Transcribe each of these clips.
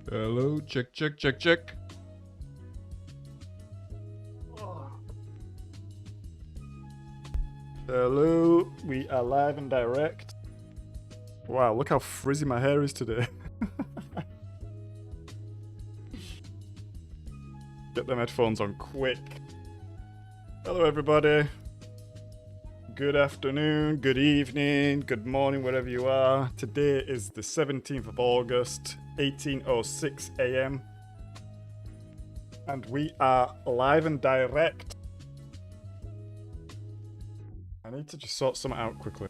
Hello, check, check, check, check. Hello, we are live and direct. Wow, look how frizzy my hair is today. Get them headphones on quick. Hello everybody. Good afternoon, good evening, good morning, wherever you are. Today is the 17th of August, 18:06 AM. And we are live and direct. I need to just sort something out quickly.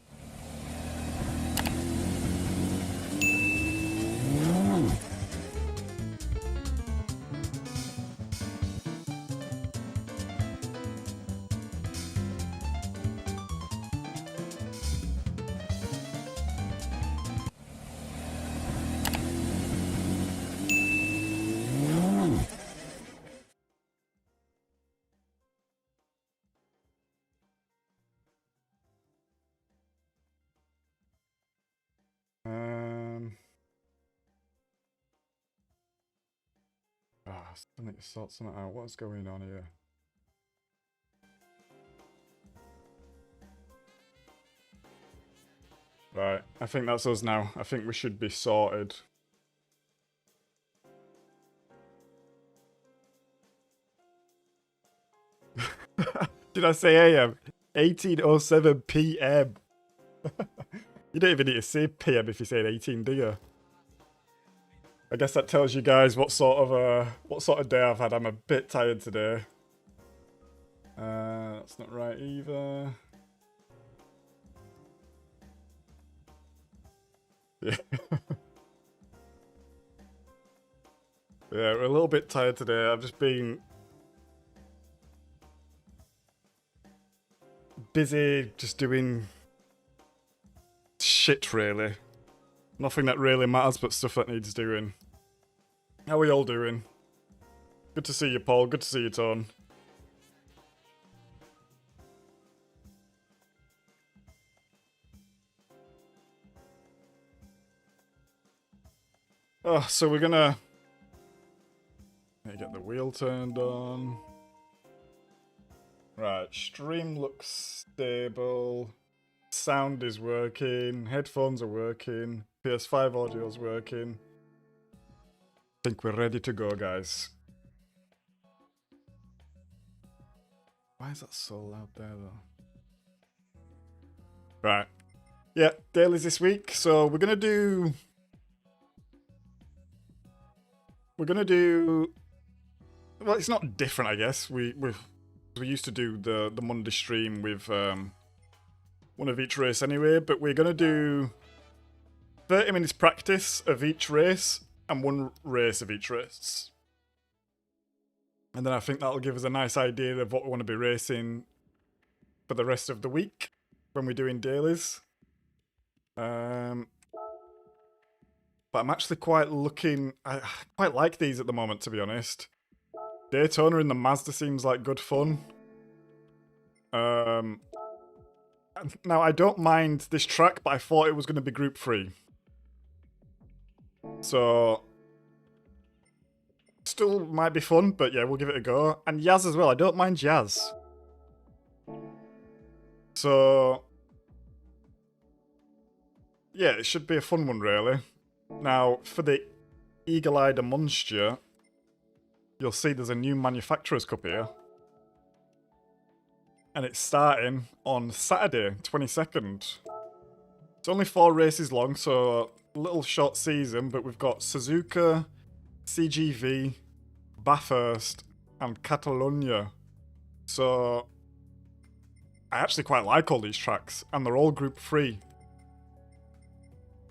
I still need to sort something out. What's going on here? Right, I think that's us now. I think we should be sorted. Did I say AM? 18:07 PM. You don't even need to say PM if you say 18, do you? I guess that tells you guys what sort of day I've had. I'm a bit tired today. That's not right either. Yeah. Yeah, we're a little bit tired today. I've just been busy just doing shit, really. Nothing that really matters, but stuff that needs doing. How are we all doing? Good to see you, Paul. Good to see you, Tone. Oh, so we're gonna get the wheel turned on. Right, stream looks stable. Sound is working. Headphones are working. PS5 audio's working. I think we're ready to go, guys. Why is that so loud there, though? Right. Yeah, dailies this week. So we're gonna do... Well, it's not different, I guess. We used to do the Monday stream with one of each race anyway, but we're gonna do 30 minutes practice of each race and one race of each race. And then I think that'll give us a nice idea of what we want to be racing for the rest of the week when we're doing dailies. But I'm actually quite looking... I quite like these at the moment, to be honest. Daytona in the Mazda seems like good fun. Now, I don't mind this track, but I thought it was going to be Group 3. So... still might be fun, but yeah, we'll give it a go. And Yaz as well. I don't mind Yaz. So... yeah, it should be a fun one, really. Now, for the Eagle-Eyed Monster, you'll see there's a new Manufacturers Cup here. And it's starting on Saturday, 22nd. It's only 4 races long, so a little short season, but we've got Suzuka, CGV, Bathurst, and Catalonia. So, I actually quite like all these tracks, and they're all Group 3.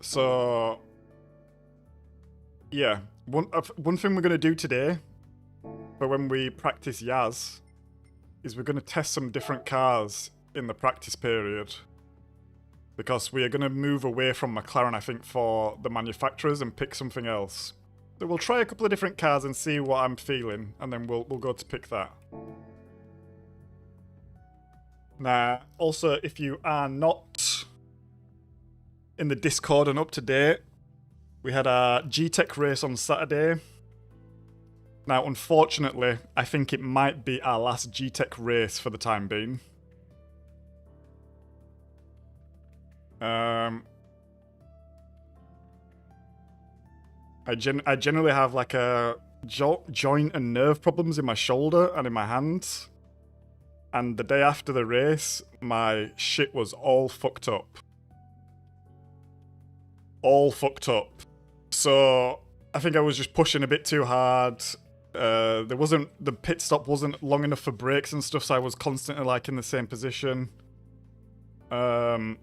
So... yeah, one thing we're going to do today, for when we practice Yaz, is we're going to test some different cars in the practice period. Because we are going to move away from McLaren, I think, for the manufacturers and pick something else. So we'll try a couple of different cars and see what I'm feeling, and then we'll go to pick that. Now, also, if you are not in the Discord and up to date, We had a G-Tech race on Saturday. Now, unfortunately, I think it might be our last G-Tech race for the time being. I generally have like a joint and nerve problems in my shoulder and in my hands. And the day after the race, my shit was all fucked up. All fucked up. So I think I was just pushing a bit too hard. The pit stop wasn't long enough for brakes and stuff, so I was constantly like in the same position. So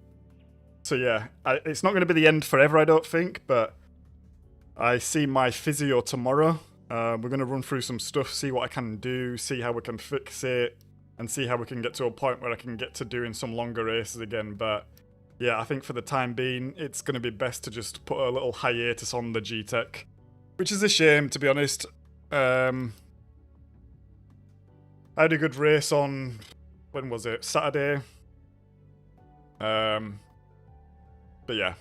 yeah, it's not going to be the end forever, I don't think, but I see my physio tomorrow. We're going to run through some stuff, see what I can do, see how we can fix it, and see how we can get to a point where I can get to doing some longer races again. But yeah, I think for the time being, it's going to be best to just put a little hiatus on the G-Tech, which is a shame, to be honest. I had a good race on, when was it? Saturday. But yeah,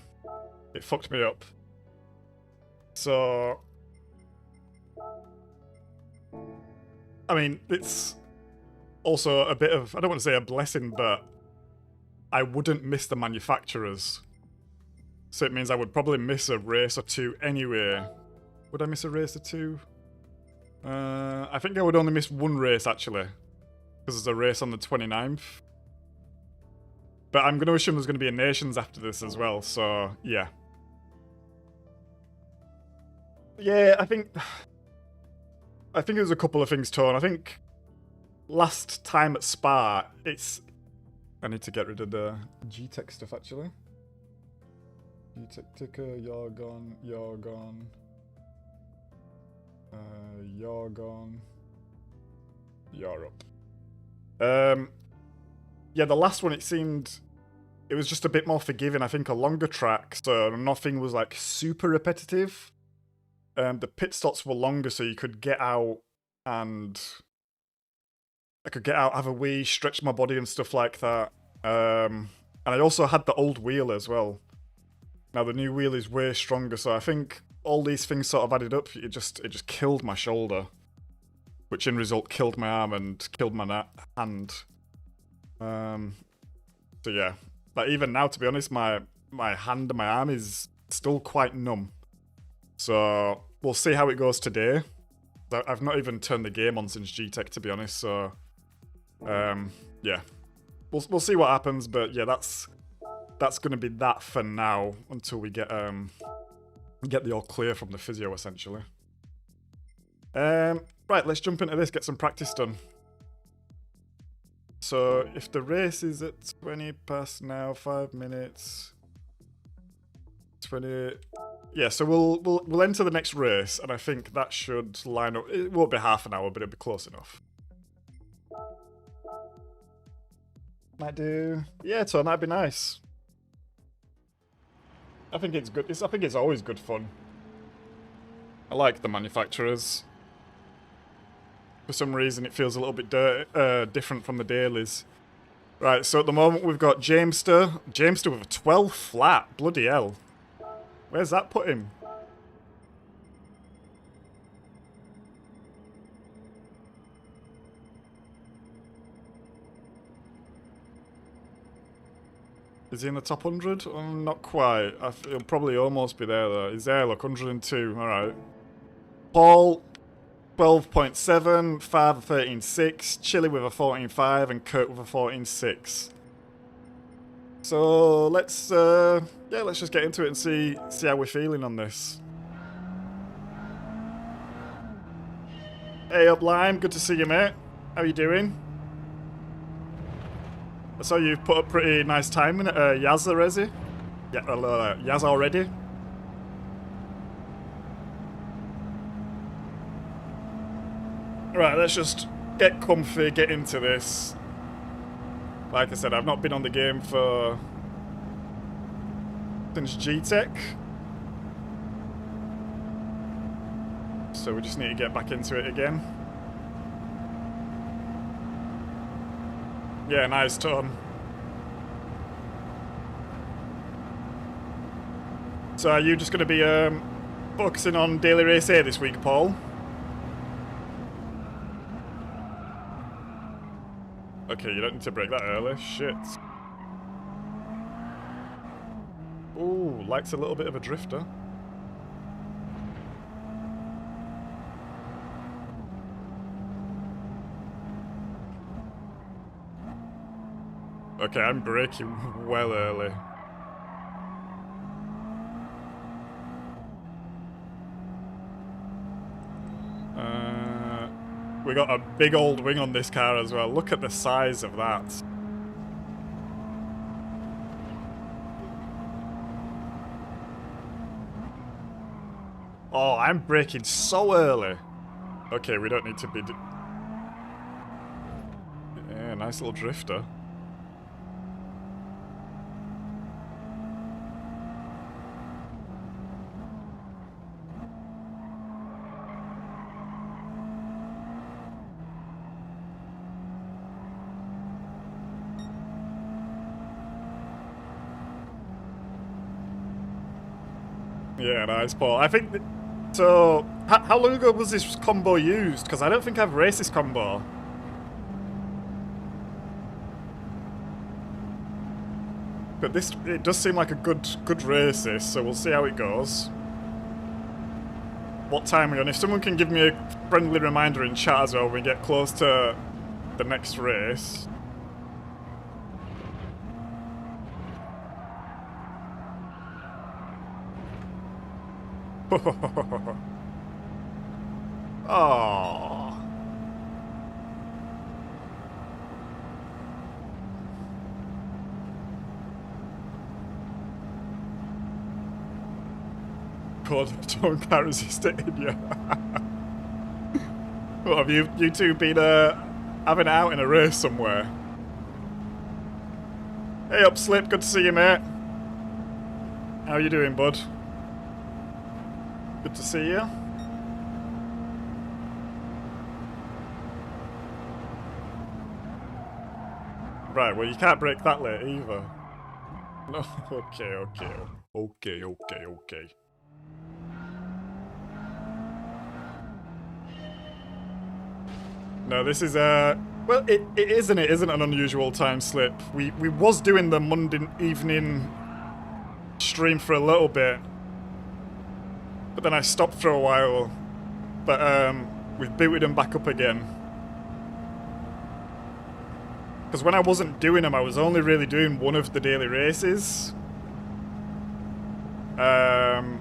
it fucked me up. So, I mean, it's also a bit of, I don't want to say a blessing, but I wouldn't miss the manufacturers. So it means I would probably miss a race or two anyway. Would I miss a race or two? I think I would only miss one race, actually. Because there's a race on the 29th. But I'm going to assume there's going to be a Nations after this as well, so yeah. Yeah, I think there's a couple of things, Tone. I think last time at Spa, I need to get rid of the G-Tech stuff, actually. G-Tech ticker, you're gone, you're gone. You're gone. You're up. Yeah, the last one, it was just a bit more forgiving. I think a longer track, so nothing was like super repetitive. The pit stops were longer, so you could get out and I could get out, have a wee, stretch my body and stuff like that. And I also had the old wheel as well. Now the new wheel is way stronger, so I think all these things sort of added up. It just killed my shoulder, which in result killed my arm and killed my hand. So yeah, but even now, to be honest, my hand and my arm is still quite numb. So we'll see how it goes today. I've not even turned the game on since G-Tech, to be honest. So yeah, we'll see what happens. But yeah, that's going to be that for now until we get the all clear from the physio, essentially. Right, let's jump into this. Get some practice done. So if the race is at 20 past now, 5 minutes, 20. Yeah, so we'll enter the next race, and I think that should line up. It won't be half an hour, but it'll be close enough. Might do. Yeah, Tom, that'd be nice. I think it's good. I think it's always good fun. I like the manufacturers. For some reason, it feels a little bit different from the dailies. Right, so at the moment we've got Jamester. Jamester with a 12 flat. Bloody hell. Where's that put him? Is he in the top 100? Not quite. He'll probably almost be there, though. He's there, look, 102. Alright. Paul, 12.7. Father, 13.6. Chili with a 14.5. And Kurt with a 14.6. So, let's just get into it and see how we're feeling on this. Hey up, Lime. Good to see you, mate. How you doing? I saw you've put a pretty nice time in it. Yaz already? Yeah, Yaz already? Right, let's just get comfy, get into this. Like I said, I've not been on the game since G-Tech. So we just need to get back into it again. Yeah, nice, Tom. So are you just going to be focusing on Daily Race A this week, Paul? Okay, you don't need to break that early. Shit. Ooh, likes a little bit of a drifter. Okay, I'm braking well early. We got a big old wing on this car as well. Look at the size of that. Oh, I'm braking so early. Okay, we don't need to be... Yeah, nice little drifter. Yeah, nice, Paul. I think... So, how long ago was this combo used? Because I don't think I've raced this combo. But this, it does seem like a good race, this, so we'll see how it goes. What time are we on? If someone can give me a friendly reminder in chat as well when we get close to the next race. Oh. God, can't resist it in you. What have you two been having it out in a race somewhere? Hey up, Slip, good to see you, mate. How you doing, bud? Good to see you. Right, well you can't break that late either. No, okay. No, this is well, it isn't an unusual time slip. We was doing the Monday evening stream for a little bit, but then I stopped for a while. But we've booted them back up again. Because when I wasn't doing them, I was only really doing one of the daily races. And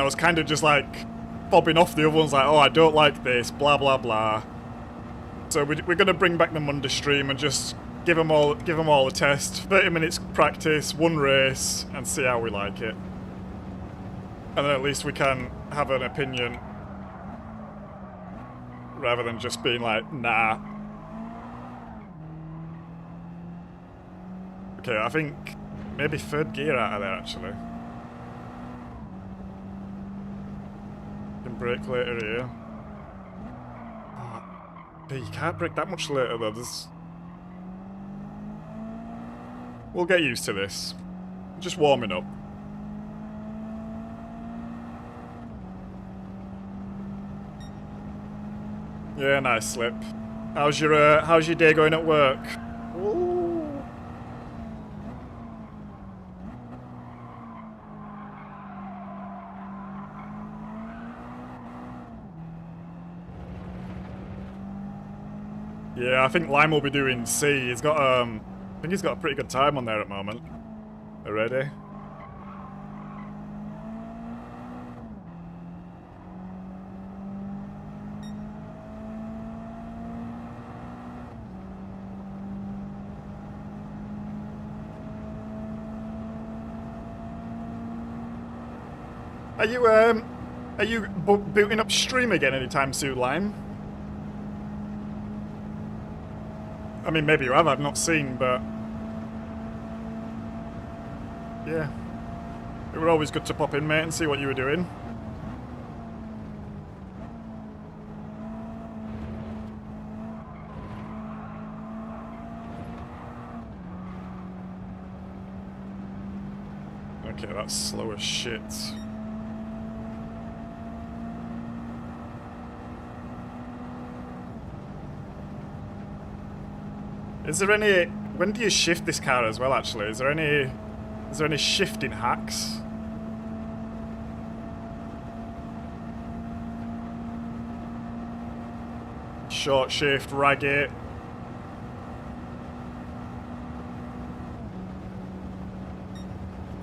I was kind of just like bobbing off the other ones, like, oh, I don't like this, blah blah blah. So we're gonna bring back the Monday stream and just give them all a test. 30 minutes practice, one race, and see how we like it. And then at least we can have an opinion rather than just being like, nah. Okay, I think maybe third gear out of there actually. Can brake later here. Oh, but you can't brake that much later though. We'll get used to this. Just warming up. Yeah, nice Slip. How's your day going at work? Ooh. Yeah, I think Lime will be doing C. He's got I think he's got a pretty good time on there at the moment. Already. Are you booting up stream again anytime soon, Lime? I mean, maybe you have, I've not seen, but... Yeah. It were always good to pop in, mate, and see what you were doing. Okay, that's slow as shit. Is there any... When do you shift this car as well, actually? Is there any shifting hacks? Short shift, rag it.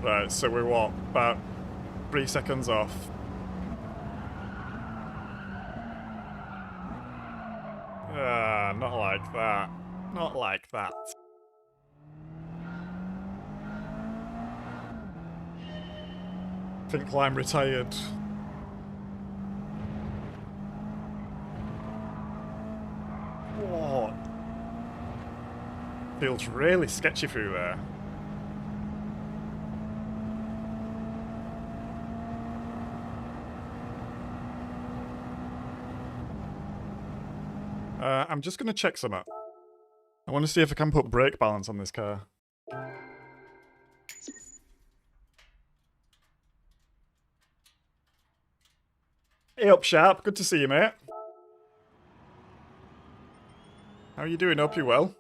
Right, so we're what? About 3 seconds off. Not like that. Not like that. Think I'm retired. What? Feels really sketchy through there. I'm just going to check something. I want to see if I can put brake balance on this car. Hey up, Sharp. Good to see you, mate. How are you doing? Hope you're well.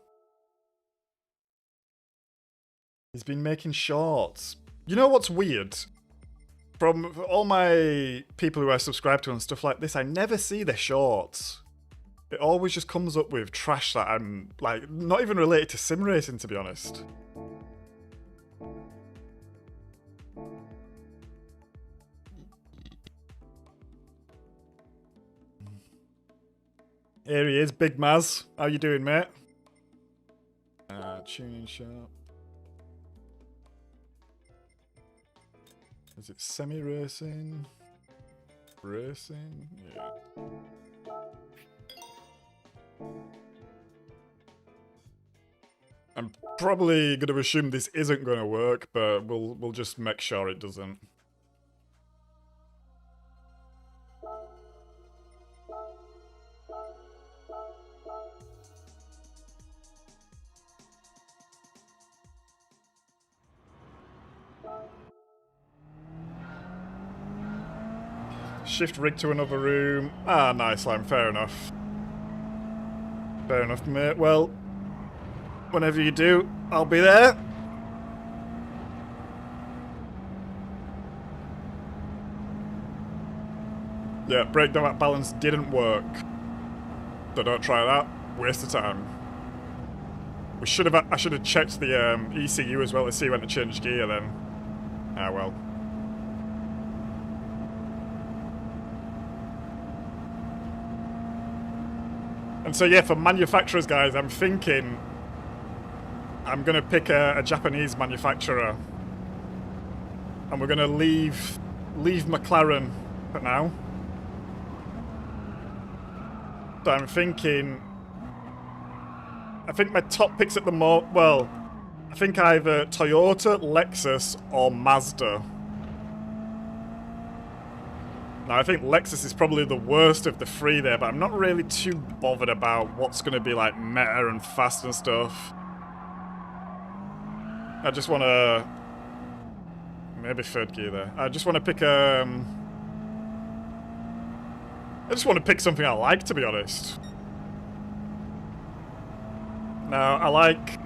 He's been making shorts. You know what's weird? From all my people who I subscribe to and stuff like this, I never see their shorts. It always just comes up with trash that I'm, like, not even related to Simracing, to be honest. Here he is, Big Maz. How you doing, mate? Tuning shop. Is it semi-racing? Racing? Yeah. I'm probably going to assume this isn't going to work, but we'll just make sure it doesn't. Shift rig to another room. Ah, nice, Lime. Fair enough. Fair enough, mate. Well, whenever you do, I'll be there. Yeah, breakdown balance didn't work. So don't try that. Waste of time. I should have checked the ECU as well to see when to change gear then. Ah, well. And so yeah, for manufacturers, guys, I'm thinking I'm going to pick a Japanese manufacturer. And we're going to leave McLaren for now. So I'm thinking... I think my top picks at the moment... Well, I think either Toyota, Lexus, or Mazda. Now, I think Lexus is probably the worst of the three there, but I'm not really too bothered about what's going to be, like, meta and fast and stuff. I just want to... Maybe third gear there. I just want to pick I just want to pick something I like, to be honest. Now, I like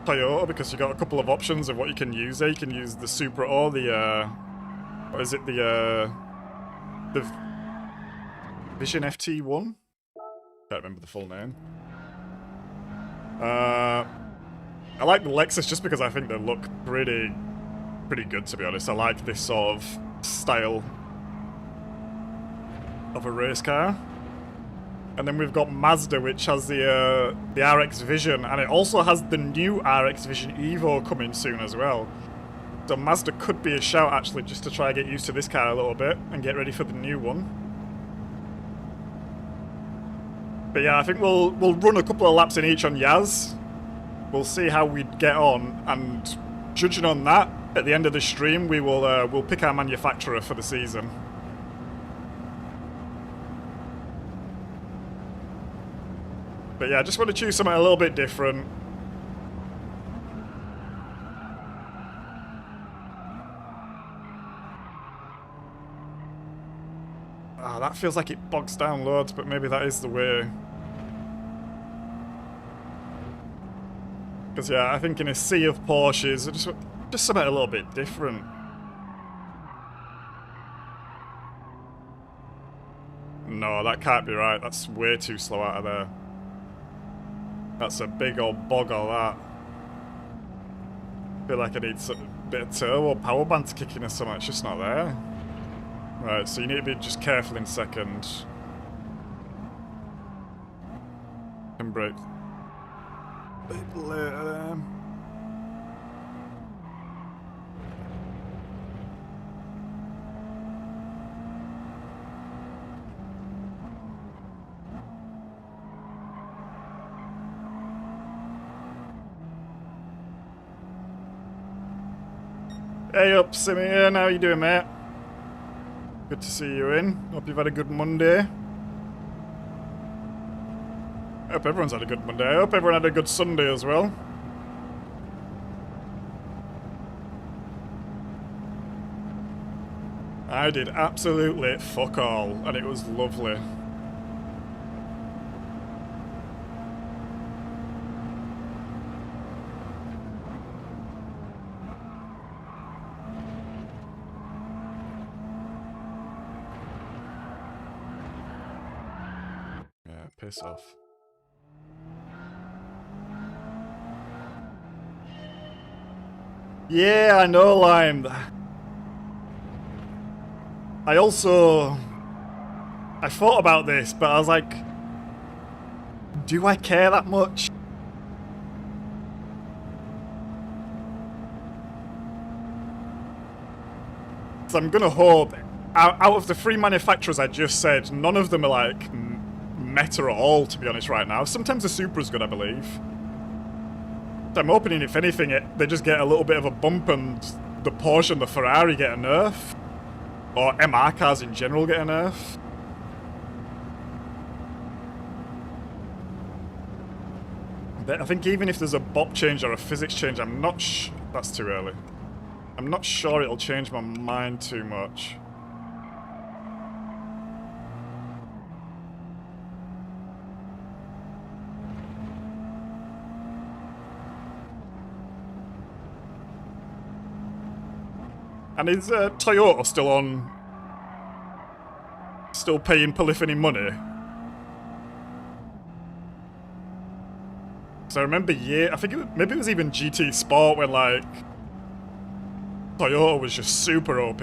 Toyota because you got a couple of options of what you can use there. You can use the Supra or the, what is it, the Vision FT1? Can't remember the full name. I like the Lexus just because I think they look pretty good, to be honest. I like this sort of style of a race car. And then we've got Mazda, which has the RX Vision, and it also has the new RX Vision Evo coming soon as well. So Mazda could be a shout, actually, just to try and get used to this car a little bit and get ready for the new one. But yeah, I think we'll run a couple of laps in each on Yaz. We'll see how we get on, and judging on that, at the end of the stream, we'll pick our manufacturer for the season. But yeah, I just want to choose something a little bit different. feels like it bogs down loads, but maybe that is the way. Because yeah, I think in a sea of Porsches, just something a little bit different. No, that can't be right. That's way too slow out of there. That's a big old bog, all that. I feel like I need a bit of turbo power band to kick in or something. It's just not there. Right, so you need to be just careful in second. And brake. A bit later there. Hey up, Simeon, how you doing, mate? Good to see you in. Hope you've had a good Monday. I hope everyone's had a good Monday. I hope everyone had a good Sunday as well. I did absolutely fuck all, and it was lovely. Piss off. Yeah, I know, Lime. I thought about this, but I was like, do I care that much? So I'm gonna hope, out of the 3 manufacturers I just said, none of them are like meta at all, to be honest, right now. Sometimes the Supra's good, I believe. So I'm hoping, if anything, they just get a little bit of a bump and the Porsche and the Ferrari get a nerf. Or MR cars in general get a nerf. I think even if there's a bop change or a physics change, I'm not that's too early. I'm not sure it'll change my mind too much. And is Toyota still paying Polyphony money? So I remember, I think maybe it was even GT Sport when like Toyota was just super OP.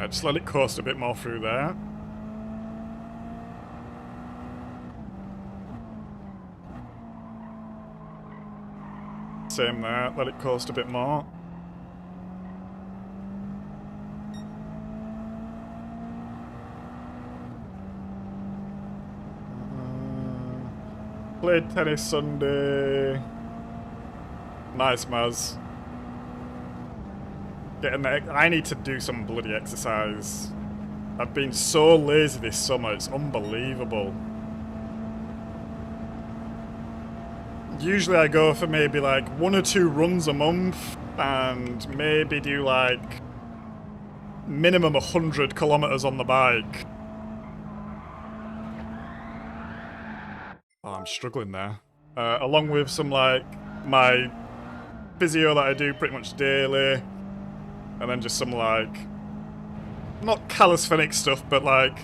Just let it coast a bit more through there. Same there, let it coast a bit more. Played tennis Sunday. Nice, Maz. I need to do some bloody exercise. I've been so lazy this summer, it's unbelievable. Usually I go for maybe like 1 or 2 runs a month and maybe do like minimum 100 kilometers on the bike. Oh, I'm struggling there. Along with some like my physio that I do pretty much daily. And then just some, like, not calisthenic stuff, but, like,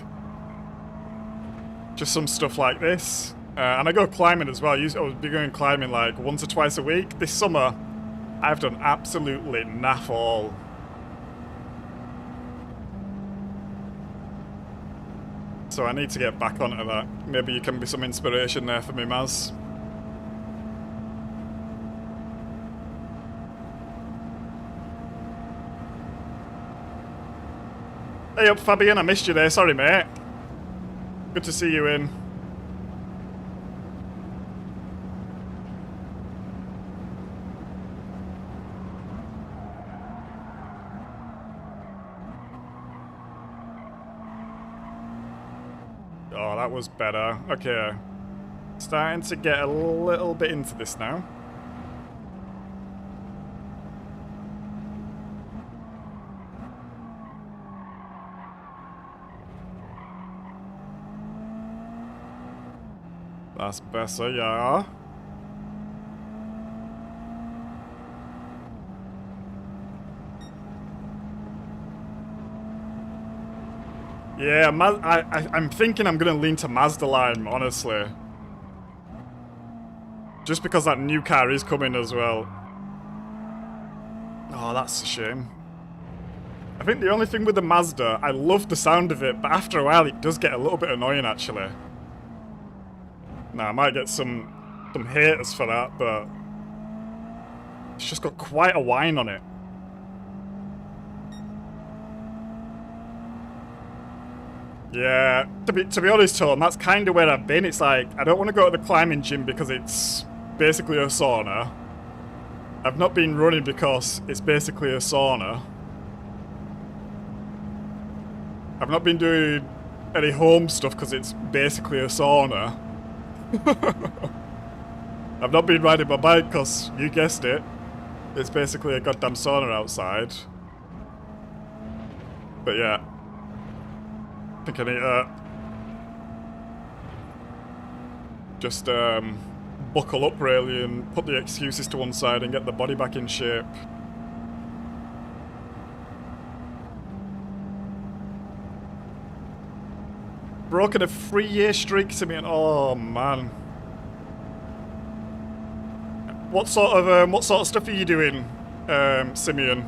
just some stuff like this. And I go climbing as well. I was going climbing, like, once or twice a week. This summer, I've done absolutely naff all. So I need to get back onto that. Maybe you can be some inspiration there for me, Maz. Hey up, Fabian, I missed you there, sorry mate. Good to see you in. Oh, That was better. Okay. Starting to get a little bit into this now. That's better, yeah. Yeah, I'm thinking I'm gonna lean to Mazda line, honestly. Just because that new car is coming as well. Oh, that's a shame. I think the only thing with the Mazda, I love the sound of it, but after a while it does get a little bit annoying, actually. Now, I might get some haters for that, but it's just got quite a whine on it. Yeah, to be honest, Tom, that's kind of where I've been. It's like, I don't want to go to the climbing gym because it's basically a sauna. I've not been running because it's basically a sauna. I've not been doing any home stuff because it's basically a sauna. I've not been riding my bike because, you guessed it, it's basically a goddamn sauna outside. But yeah. I think I need to just buckle up really and put the excuses to one side and get the body back in shape. Broken a 3-year streak, Simeon. Oh man. What sort of stuff are you doing, Simeon?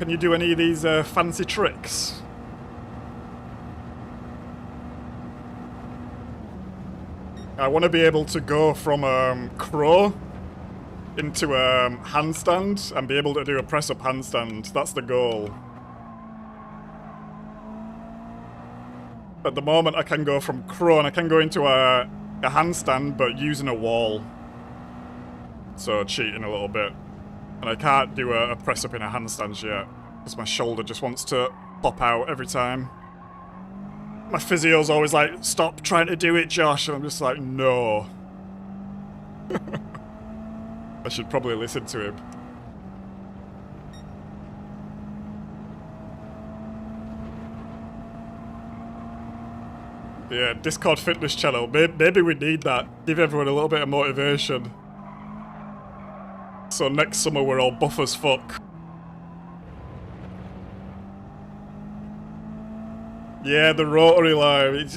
Can you do any of these fancy tricks? I want to be able to go from crawl into handstand and be able to do a press-up handstand. That's the goal. At the moment, I can go from crawl and I can go into a handstand, but using a wall. So cheating a little bit. And I can't do a press-up in a handstand yet, because my shoulder just wants to pop out every time. My physio's always like, stop trying to do it, Josh. And I'm just like, no. I should probably listen to him. Yeah, Discord fitness channel. Maybe we need that. Give everyone a little bit of motivation. So next summer we're all buff as fuck. Yeah, the rotary line.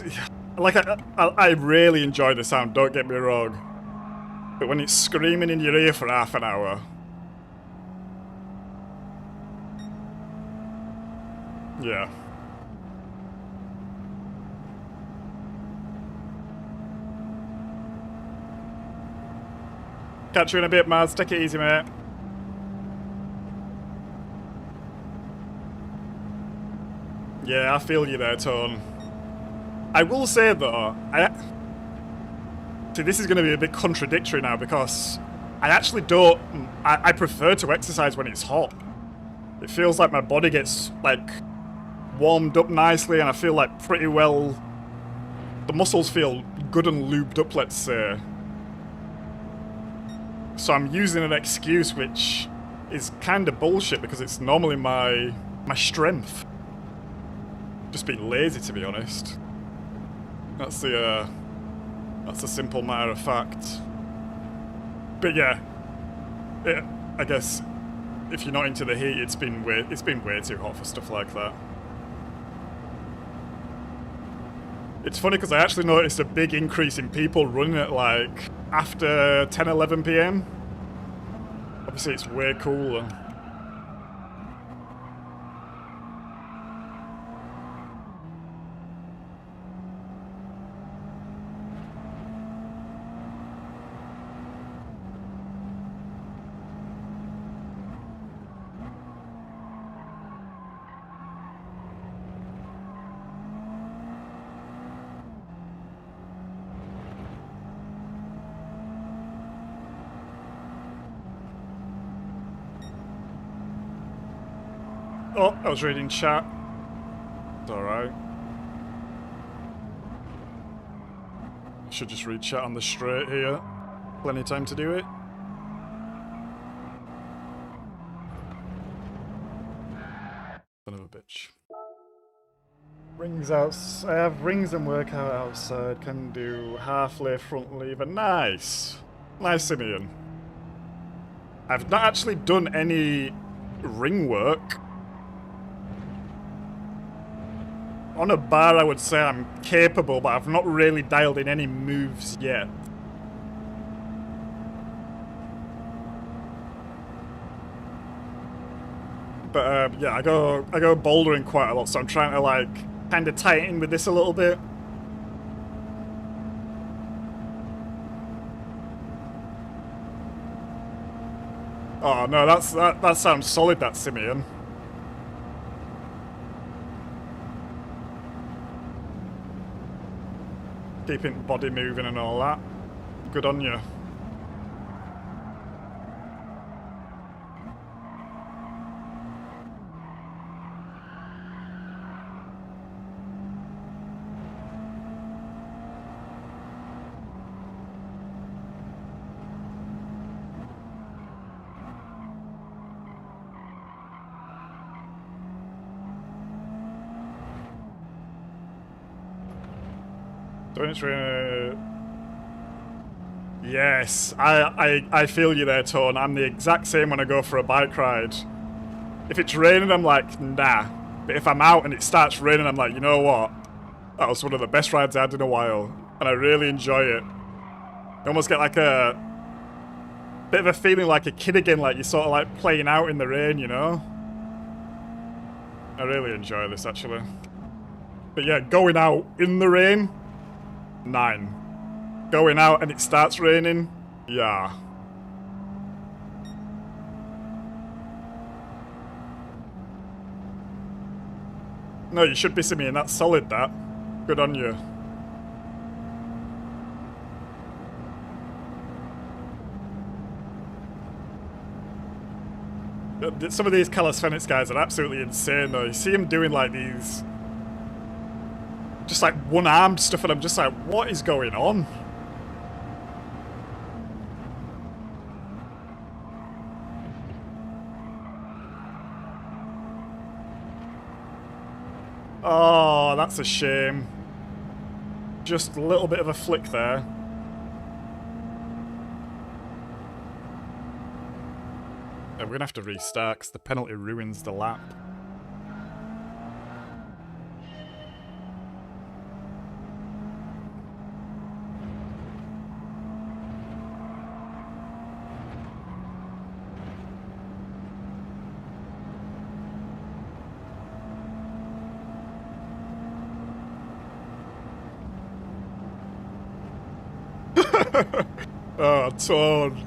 Like, I really enjoy the sound, don't get me wrong. But when it's screaming in your ear for half an hour... Yeah. Catch you in a bit, Maz. Take it easy, mate. Yeah, I feel you there, Tone. I will say, though, see, this is going to be a bit contradictory now, because I actually don't... I prefer to exercise when it's hot. It feels like my body gets, like, warmed up nicely, and I feel like pretty well... The muscles feel good and lubed up, let's say. So I'm using an excuse which is kind of bullshit, because it's normally my strength. Just being lazy, to be honest. That's a simple matter of fact. But yeah, I guess if you're not into the heat, it's been way too hot for stuff like that. It's funny because I actually noticed a big increase in people running at like after 10-11 PM. Obviously, it's way cooler. Oh, I was reading chat. It's alright. Should just reach out on the straight here. Plenty of time to do it. Son of a bitch. Rings out. I have rings and workout outside. Can do half lay front lever. Nice. Nice, Simeon. I've not actually done any ring work. On a bar, I would say I'm capable, but I've not really dialed in any moves yet. But yeah, I go bouldering quite a lot, so I'm trying to like kind of tie it in with this a little bit. Oh no, that sounds solid, that Simeon. Keeping body moving and all that. Good on you. Yes, I feel you there, Tone. I'm the exact same when I go for a bike ride. If it's raining, I'm like, nah. But if I'm out and it starts raining, I'm like, you know what? That was one of the best rides I had in a while. And I really enjoy it. You almost get like a bit of a feeling like a kid again, like you're sort of like playing out in the rain, you know? I really enjoy this, actually. But yeah, going out in the rain, 9. Going out and it starts raining, yeah. No, you should be Simeon, that's solid, that. Good on you. Some of these calisthenics guys are absolutely insane, though. You see them doing, like, these just, like, one-armed stuff, and I'm just like, what is going on? Oh, that's a shame. Just a little bit of a flick there. Yeah, we're gonna have to restart because the penalty ruins the lap. Oh, Tone.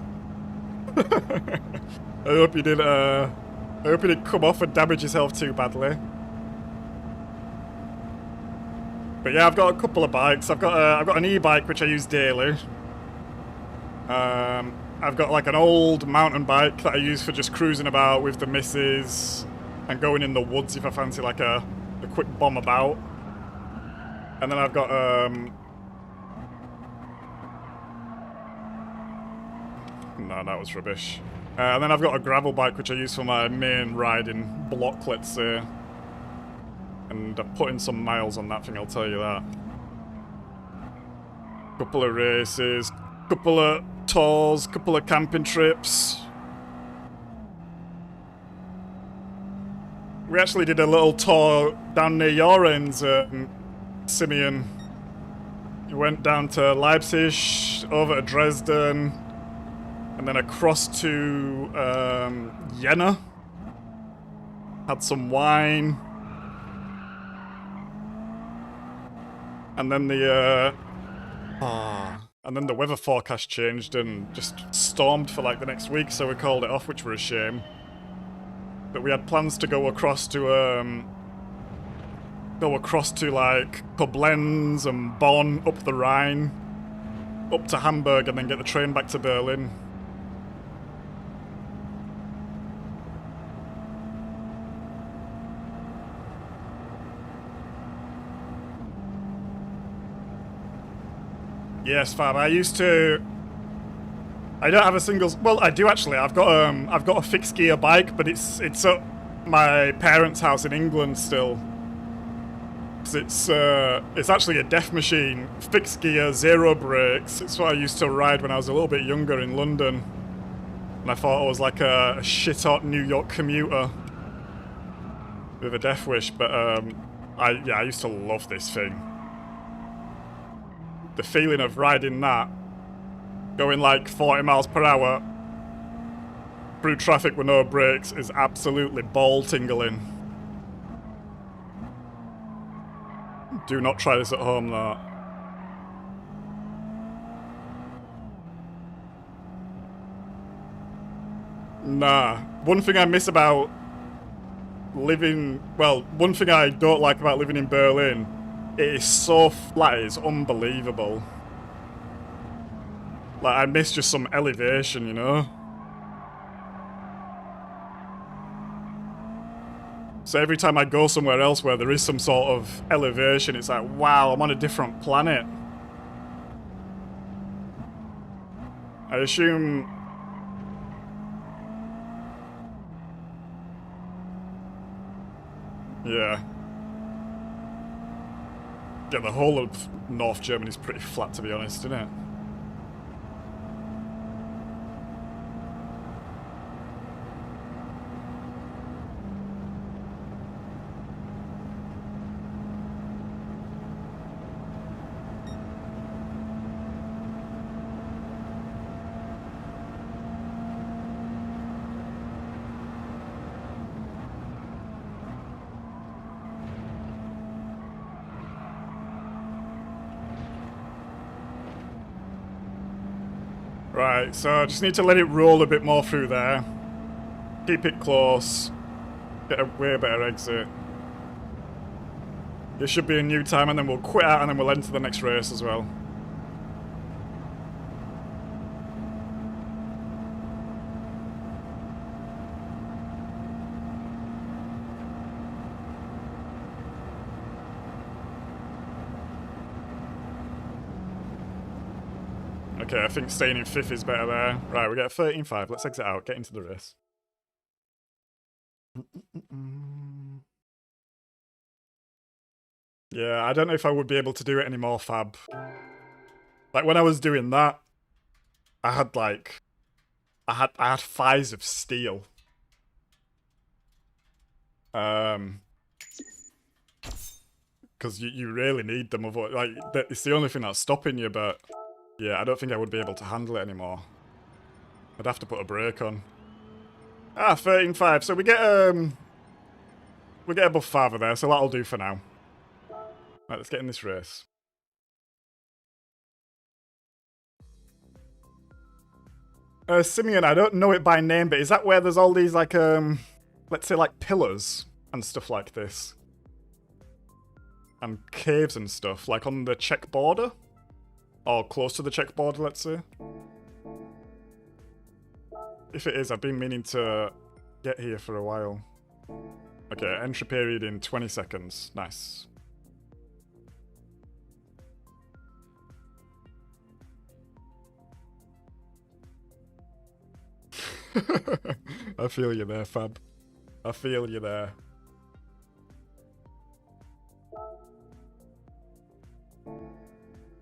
I hope you didn't come off and damage yourself too badly. But yeah, I've got a couple of bikes. I've got an e-bike which I use daily. I've got like an old mountain bike that I use for just cruising about with the missus and going in the woods if I fancy like a quick bomb about. And then I've got no, that was rubbish. And then I've got a gravel bike which I use for my main riding block, let's say. And I'm putting some miles on that thing, I'll tell you that. Couple of races, couple of tours, couple of camping trips. We actually did a little tour down near your ends, Simeon. You went down to Leipzig, over to Dresden, and then across to Jena. Had some wine. And then the weather forecast changed and just stormed for like the next week, so we called it off, which were a shame. But we had plans to go across to like Koblenz and Bonn, up the Rhine, up to Hamburg, and then get the train back to Berlin. Yes, Fab. I used to. I don't have a single. Well, I do actually. I've got a fixed gear bike, but it's at my parents' house in England still. It's actually a death machine, fixed gear, zero brakes. It's what I used to ride when I was a little bit younger in London, and I thought I was like a shit-hot New York commuter with a death wish. But I used to love this thing. The feeling of riding that, going like 40 miles per hour through traffic with no brakes, is absolutely ball-tingling. Do not try this at home, though. Nah. One thing I miss about living... Well, one thing I don't like about living in Berlin, it is so flat, it's unbelievable. Like, I miss just some elevation, you know? So every time I go somewhere else where there is some sort of elevation, it's like, wow, I'm on a different planet. I assume... Yeah. Yeah, the whole of North Germany is pretty flat, to be honest, isn't it? Right, so I just need to let it roll a bit more through there. Keep it close. Get a way better exit. This should be a new time, and then we'll quit out and then we'll enter the next race as well. Okay, I think staying in 5th is better there. Right, we get 13.5. Let's exit out, get into the race. Yeah, I don't know if I would be able to do it anymore, Fab. Like, when I was doing that, I had, like... I had thighs of steel. Because you really need them, otherwise, like, it's the only thing that's stopping you, but... Yeah, I don't think I would be able to handle it anymore. I'd have to put a brake on. Ah, 13.5. So we get above farther there, so that'll do for now. Right, let's get in this race. Simeon, I don't know it by name, but is that where there's all these, like, let's say, like, pillars and stuff like this? And caves and stuff, like on the Czech border? Or close to the Czech border, let's say. If it is, I've been meaning to get here for a while. Okay, entry period in 20 seconds. Nice. I feel you there, Fab. I feel you there.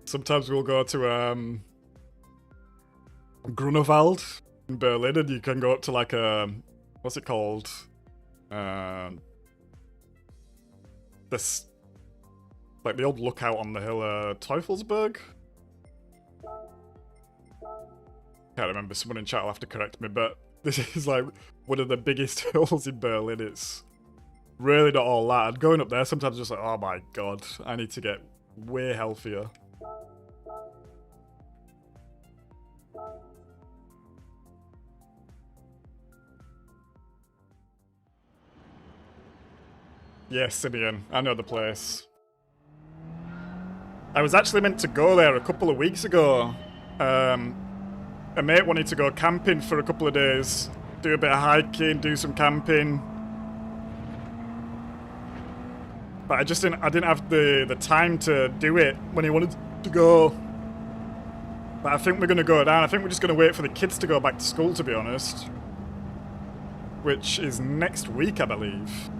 Sometimes we'll go to Grunewald in Berlin, and you can go up to like a, what's it called? This, like the old lookout on the hill, Teufelsberg? Can't remember, someone in chat will have to correct me, but this is like one of the biggest hills in Berlin. It's really not all that. And going up there, sometimes just like, oh my god, I need to get way healthier. Yes, Simeon, I know the place. I was actually meant to go there a couple of weeks ago. A mate wanted to go camping for a couple of days, do a bit of hiking, do some camping. But I didn't have the time to do it when he wanted to go. But I think we're going to go down. I think we're just going to wait for the kids to go back to school, to be honest. Which is next week, I believe.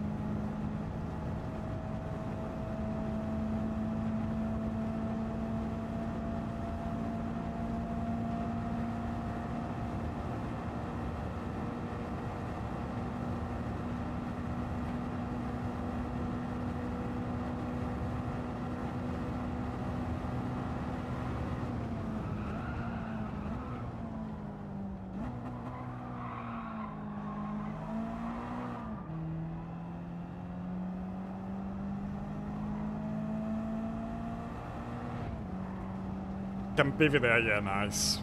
Can bivvy there, yeah, nice.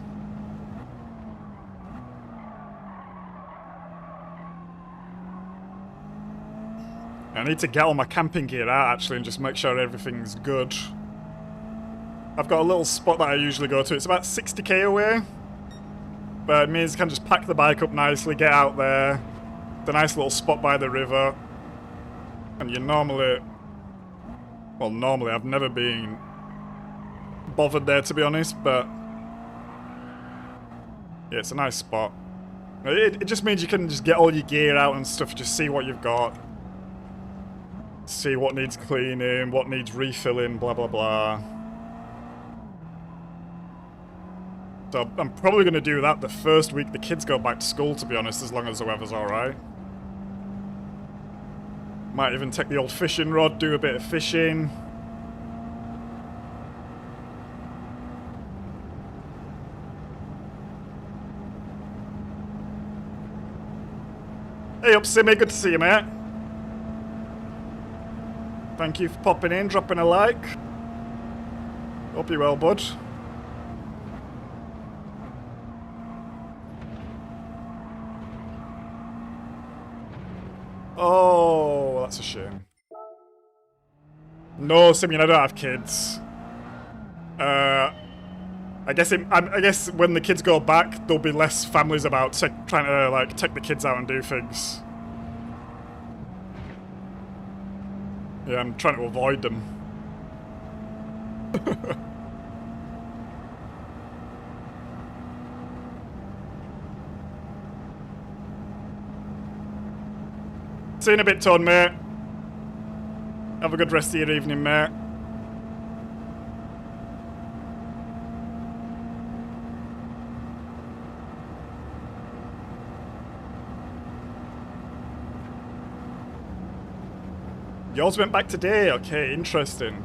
I need to get all my camping gear out actually and just make sure everything's good. I've got a little spot that I usually go to. It's about 60k away. But it means I can just pack the bike up nicely, get out there. It's a nice little spot by the river. And you normally... Well, normally I've never been bothered there, to be honest, but yeah, it's a nice spot. It just means you can just get all your gear out and stuff, just see what you've got, see what needs cleaning, what needs refilling, blah blah blah. So I'm probably going to do that the first week the kids go back to school, to be honest, as long as the weather's alright. Might even take the old fishing rod, do a bit of fishing. Hey up, Simmy, good to see you, mate. Thank you for popping in, dropping a like. Hope you're well, bud. Oh, that's a shame. No, Simeon, I don't have kids. I guess when the kids go back, there'll be less families about trying to like take the kids out and do things. Yeah, I'm trying to avoid them. See you in a bit, Tone, mate. Have a good rest of your evening, mate. Yours went back today, okay, interesting.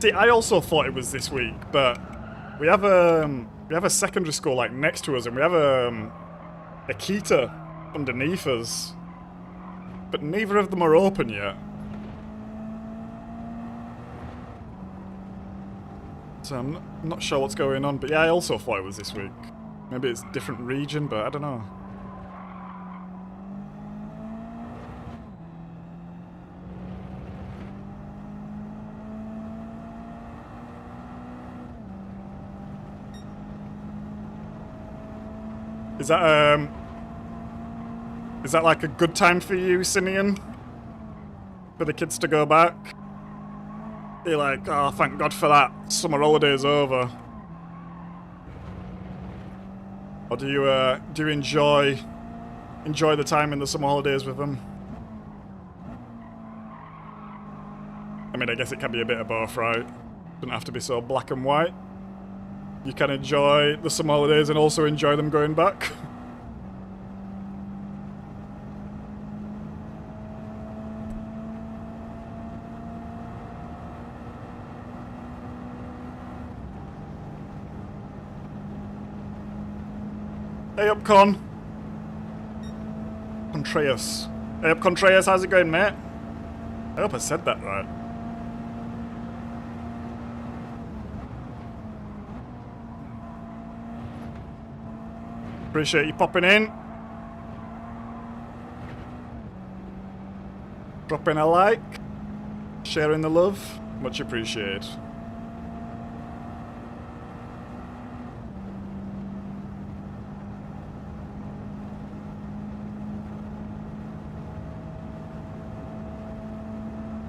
See, I also thought it was this week, but we have a secondary school like next to us, and we have a Kita underneath us, but neither of them are open yet. So I'm not sure what's going on, but yeah, I also thought it was this week. Maybe it's a different region, but I don't know. Is that like a good time for you, Simeon? For the kids to go back? You're like, oh, thank God for that. Summer holiday's over. Or do you enjoy the time in the summer holidays with them? I mean, I guess it can be a bit of both, right? Doesn't have to be so black and white. You can enjoy the summer holidays and also enjoy them going back. Hey up, Contreras. Hey up, Contreras, how's it going, mate? I hope I said that right. Appreciate you popping in. Dropping a like. Sharing the love. Much appreciated.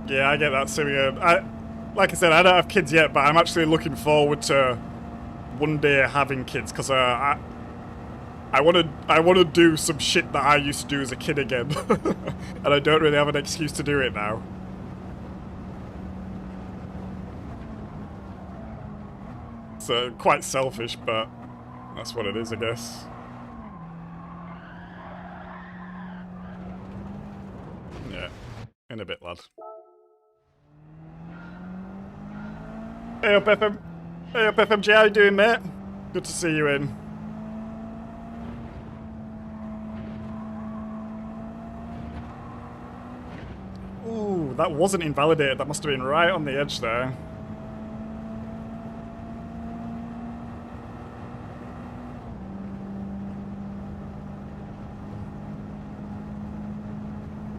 Yeah, I get that, Simeon. Like I said, I don't have kids yet, but I'm actually looking forward to one day having kids, because I want to do some shit that I used to do as a kid again, and I don't really have an excuse to do it now. So quite selfish, but that's what it is, I guess. Yeah, in a bit, lad. Hey up, FMJ, how you doing, mate? Good to see you in. Ooh, that wasn't invalidated. That must have been right on the edge there.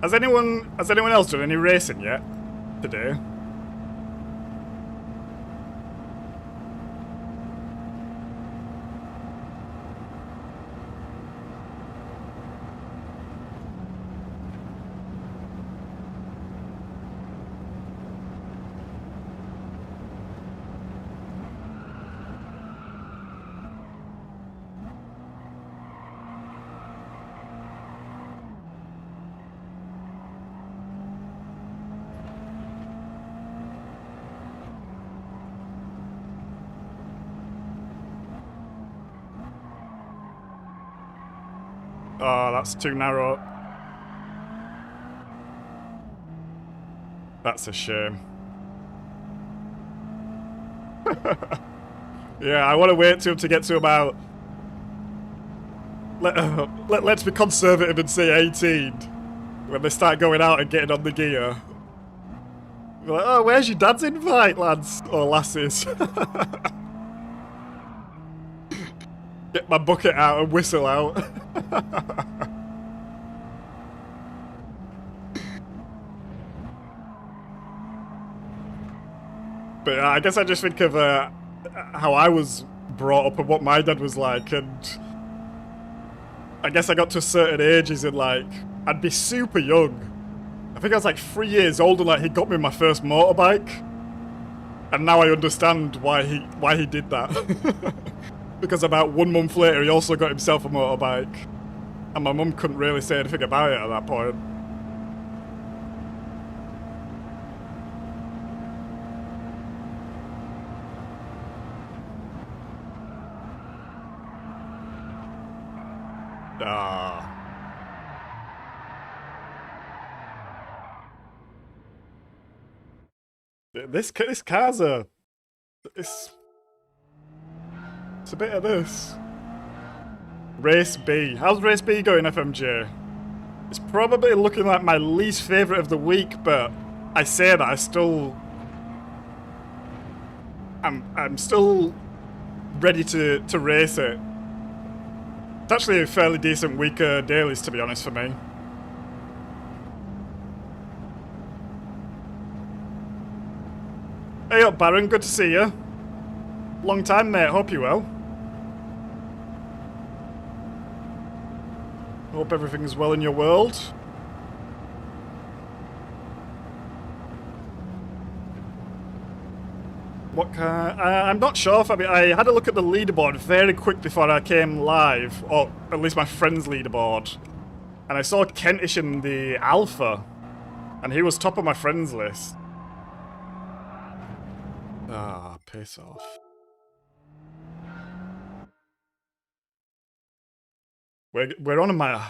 Has anyone else done any racing yet today? Oh, that's too narrow. That's a shame. Yeah, I want to wait till to get to about... Let's be conservative and say 18. When they start going out and getting on the gear. We're like, oh, where's your dad's invite, lads? Or lasses. Get my bucket out and whistle out. But I guess I just think of how I was brought up and what my dad was like, and I guess I got to certain ages and like I'd be super young. I think I was like 3 years old and like he got me my first motorbike, and now I understand why he did that. Because about 1 month later he also got himself a motorbike, and my mum couldn't really say anything about it at that point. This car's it's a bit of this. Race B. How's Race B going, FMJ? It's probably looking like my least favourite of the week, but I say that I'm still ready to race it. It's actually a fairly decent week of dailies, to be honest, for me. Hey up, Baron, good to see you. Long time, mate, hope you're well. Hope everything's well in your world. What kind? I'm not sure if I had a look at the leaderboard very quick before I came live, or at least my friend's leaderboard, and I saw Kentish in the alpha, and he was top of my friends list. Ah, piss off. We're on my...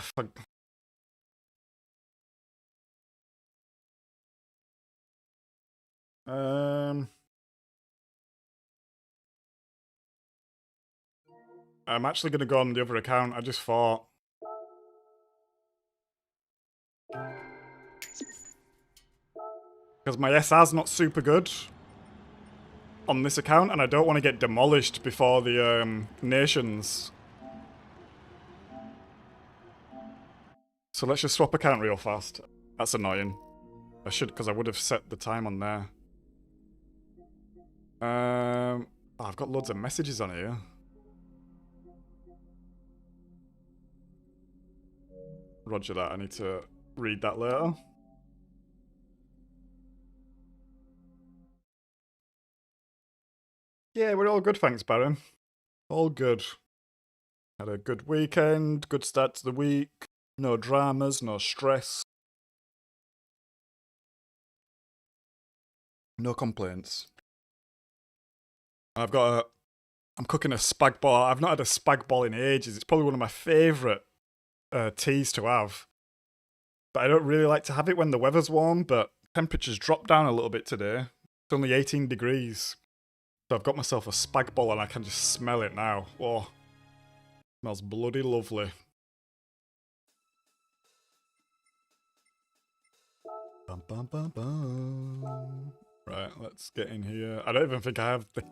I'm actually going to go on the other account, I just thought. Because my SR's not super good on this account, and I don't want to get demolished before the nations. So let's just swap account real fast. That's annoying. I should, because I would have set the time on there. Oh, I've got loads of messages on here. Roger that, I need to read that later. Yeah, we're all good, thanks, Baron. All good. Had a good weekend, good start to the week. No dramas, no stress. No complaints. I'm cooking a spag ball. I've not had a spag ball in ages. It's probably one of my favourite teas to have. But I don't really like to have it when the weather's warm, but temperatures dropped down a little bit today. It's only 18 degrees. So I've got myself a spag ball and I can just smell it now. Oh, smells bloody lovely. Bum, bum, bum, bum. Right, let's get in here. I don't even think I have the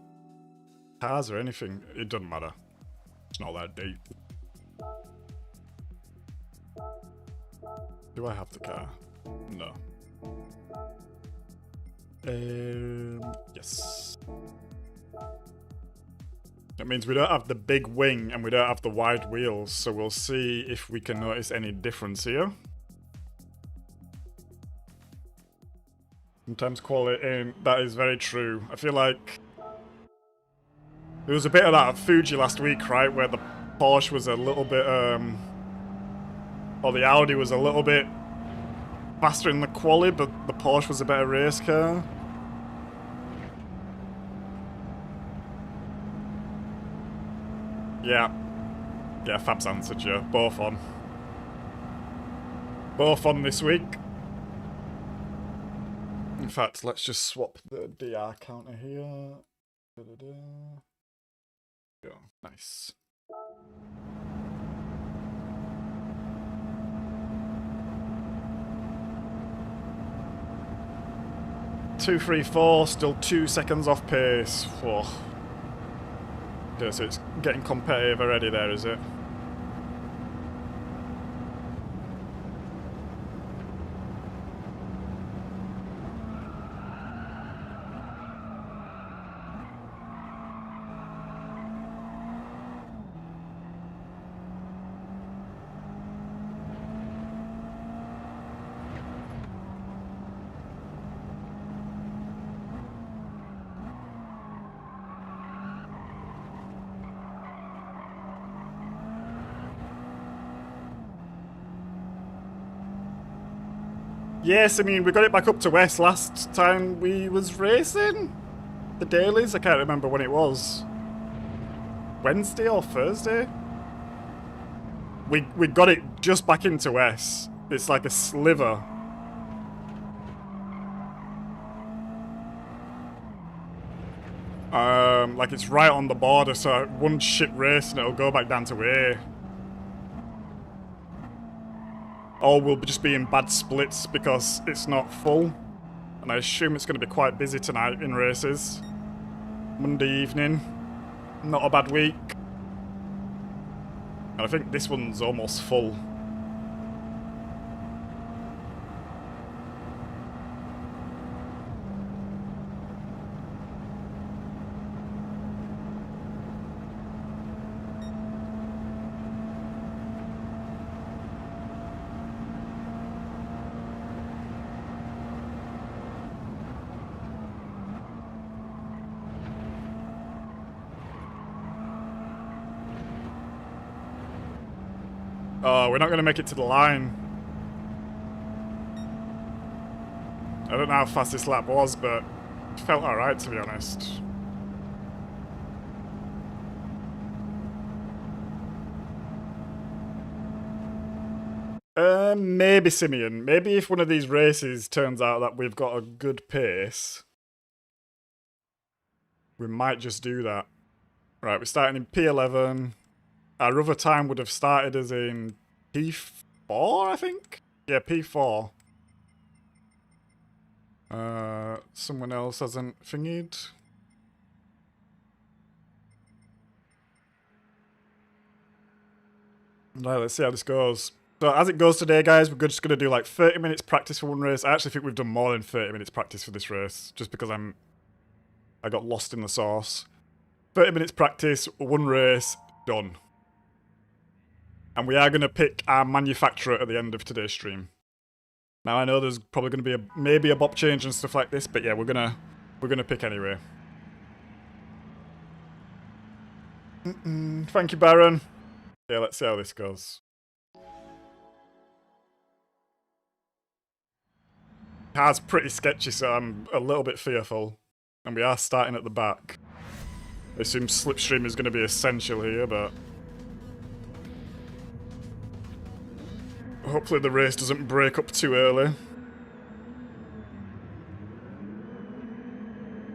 cars or anything. It doesn't matter. It's not that deep. Do I have the car? No. Yes. That means we don't have the big wing and we don't have the wide wheels, so we'll see if we can notice any difference here. Sometimes quality ain't. That is very true. I feel like there was a bit of that at Fuji last week, right, where the Porsche was a little bit, or the Audi was a little bit faster in the quali, but the Porsche was a better race car. Yeah. Yeah, Fab's answered you. Both on. Both on this week. In fact, let's just swap the DR counter here. Go. Nice. Two, 3, 4, still 2 seconds off pace. Oh. Okay, so it's getting competitive already there, is it? Yes, I mean, we got it back up to West last time we was racing. The dailies, I can't remember when it was. Wednesday or Thursday? We got it just back into West. It's like a sliver. Like it's right on the border, so one shit race and it'll go back down to A. Or we'll just be in bad splits because it's not full. And I assume it's going to be quite busy tonight in races. Monday evening. Not a bad week. And I think this one's almost full. Oh, we're not going to make it to the line. I don't know how fast this lap was, but it felt alright, to be honest. Maybe Simeon. Maybe if one of these races turns out that we've got a good pace, we might just do that. Right, we're starting in P11. Our other time would have started as in P4, I think? Yeah, P4. Someone else hasn't thingied. Right, let's see how this goes. So as it goes today, guys, we're just going to do like 30 minutes practice for one race. I actually think we've done more than 30 minutes practice for this race, just because I got lost in the sauce. 30 minutes practice, one race, done. And we are going to pick our manufacturer at the end of today's stream. Now I know there's probably going to be maybe a bop change and stuff like this, but yeah, we're gonna pick anyway. Thank you, Baron. Yeah, let's see how this goes. Car's pretty sketchy, so I'm a little bit fearful. And we are starting at the back. I assume slipstream is going to be essential here, but hopefully the race doesn't break up too early.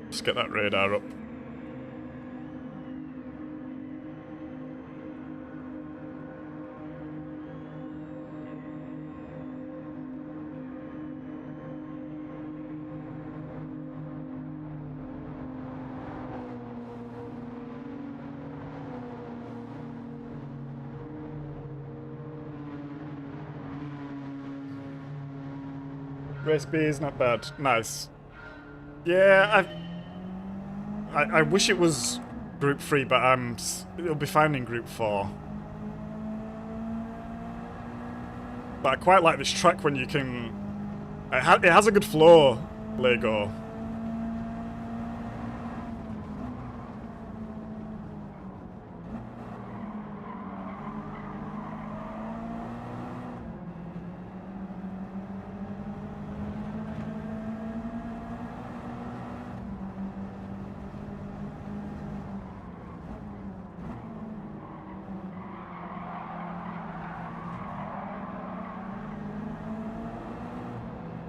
Let's get that radar up. Race B is not bad. Nice. Yeah, I wish it was Group 3, but it'll be fine in Group 4. But I quite like this track when you can... It has a good flow, Lego.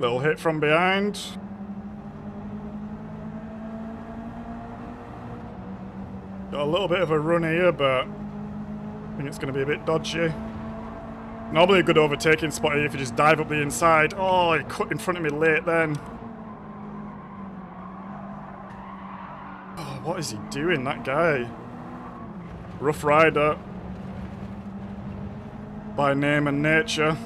Little hit from behind. Got a little bit of a run here, but I think it's going to be a bit dodgy. Normally a good overtaking spot here if you just dive up the inside. Oh, he cut in front of me late then. Oh, what is he doing, that guy? Rough rider. By name and nature.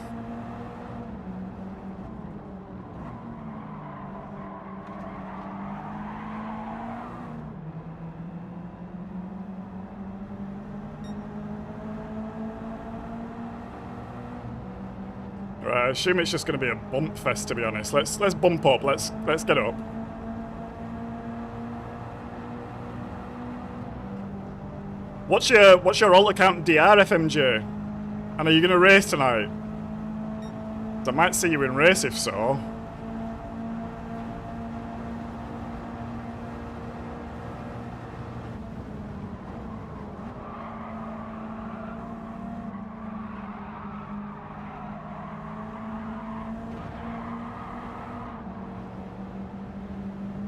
I assume it's just going to be a bump fest, to be honest. Let's bump up. Let's get up. What's your alt account DR, FMJ? And are you going to race tonight? I might see you in race if so.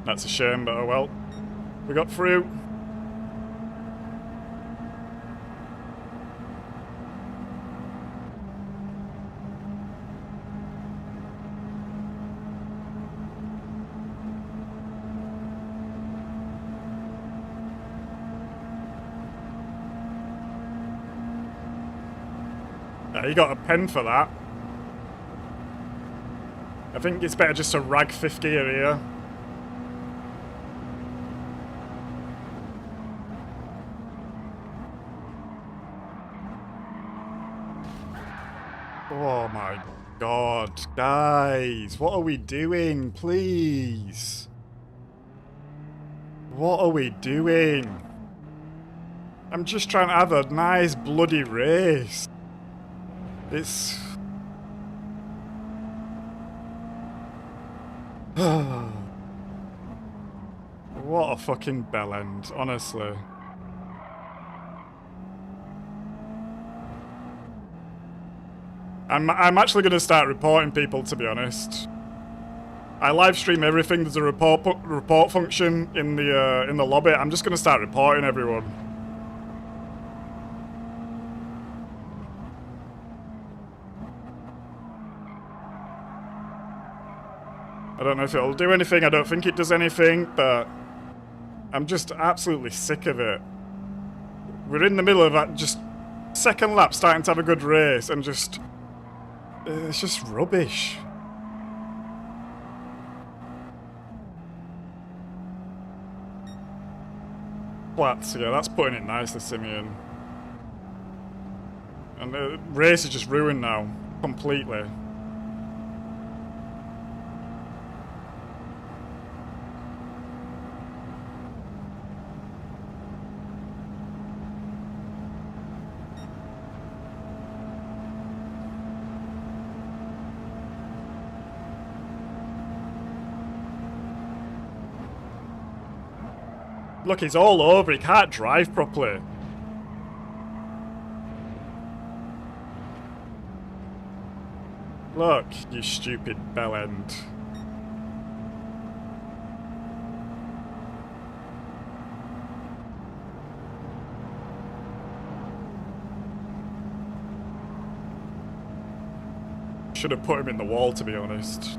That's a shame, but oh well. We got through. You got a pen for that. I think it's better just to rag 50 here. Oh my god, guys, what are we doing, please? What are we doing? I'm just trying to have a nice bloody race. It's... What a fucking bellend, honestly. I'm actually going to start reporting people, to be honest. I live stream everything. There's a report function in the lobby. I'm just going to start reporting everyone. I don't know if it'll do anything. I don't think it does anything, but I'm just absolutely sick of it. We're in the middle of that just second lap, starting to have a good race, and just... it's just rubbish. Flats, yeah, that's putting it nicely, Simeon. And the race is just ruined now, completely. Look, he's all over. He can't drive properly. Look, you stupid bellend. Should have put him in the wall, to be honest.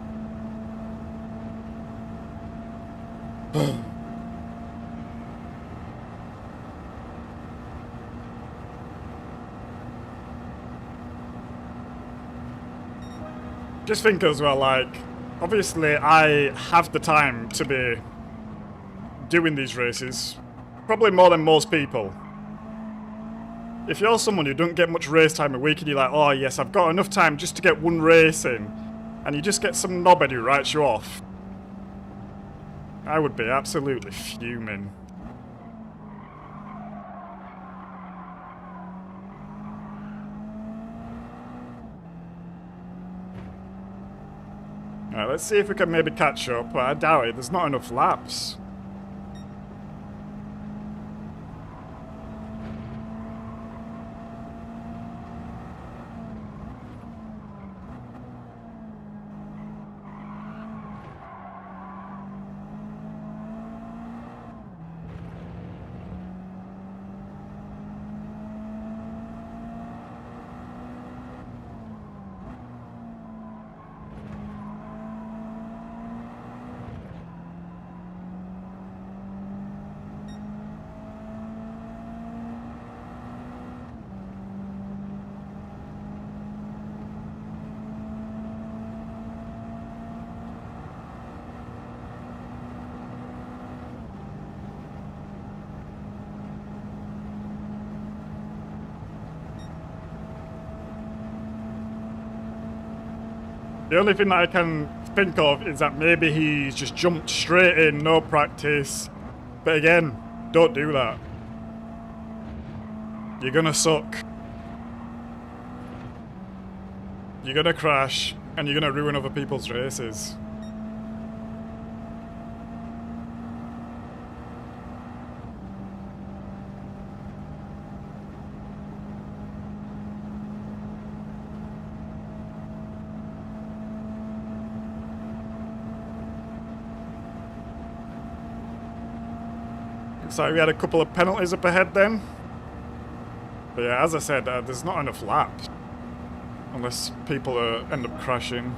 Just think as well, like, obviously I have the time to be doing these races, probably more than most people. If you're someone who don't get much race time a week and you're like, oh yes, I've got enough time just to get one race in, and you just get some knobhead who writes you off, I would be absolutely fuming. Alright, let's see if we can maybe catch up, but I doubt it, there's not enough laps. The only thing that I can think of is that maybe he's just jumped straight in, no practice. But again, don't do that. You're gonna suck. You're gonna crash, and you're gonna ruin other people's races. So we had a couple of penalties up ahead then. But yeah, as I said, there's not enough laps. Unless people end up crashing.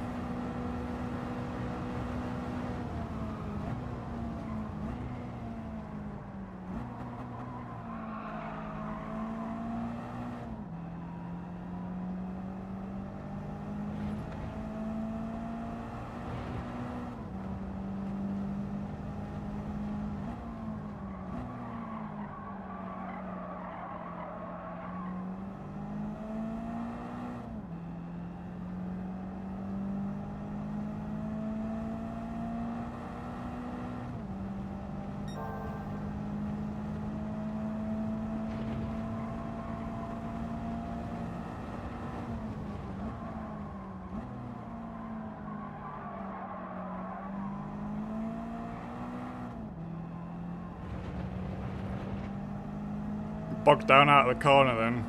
Bogged down out of the corner then.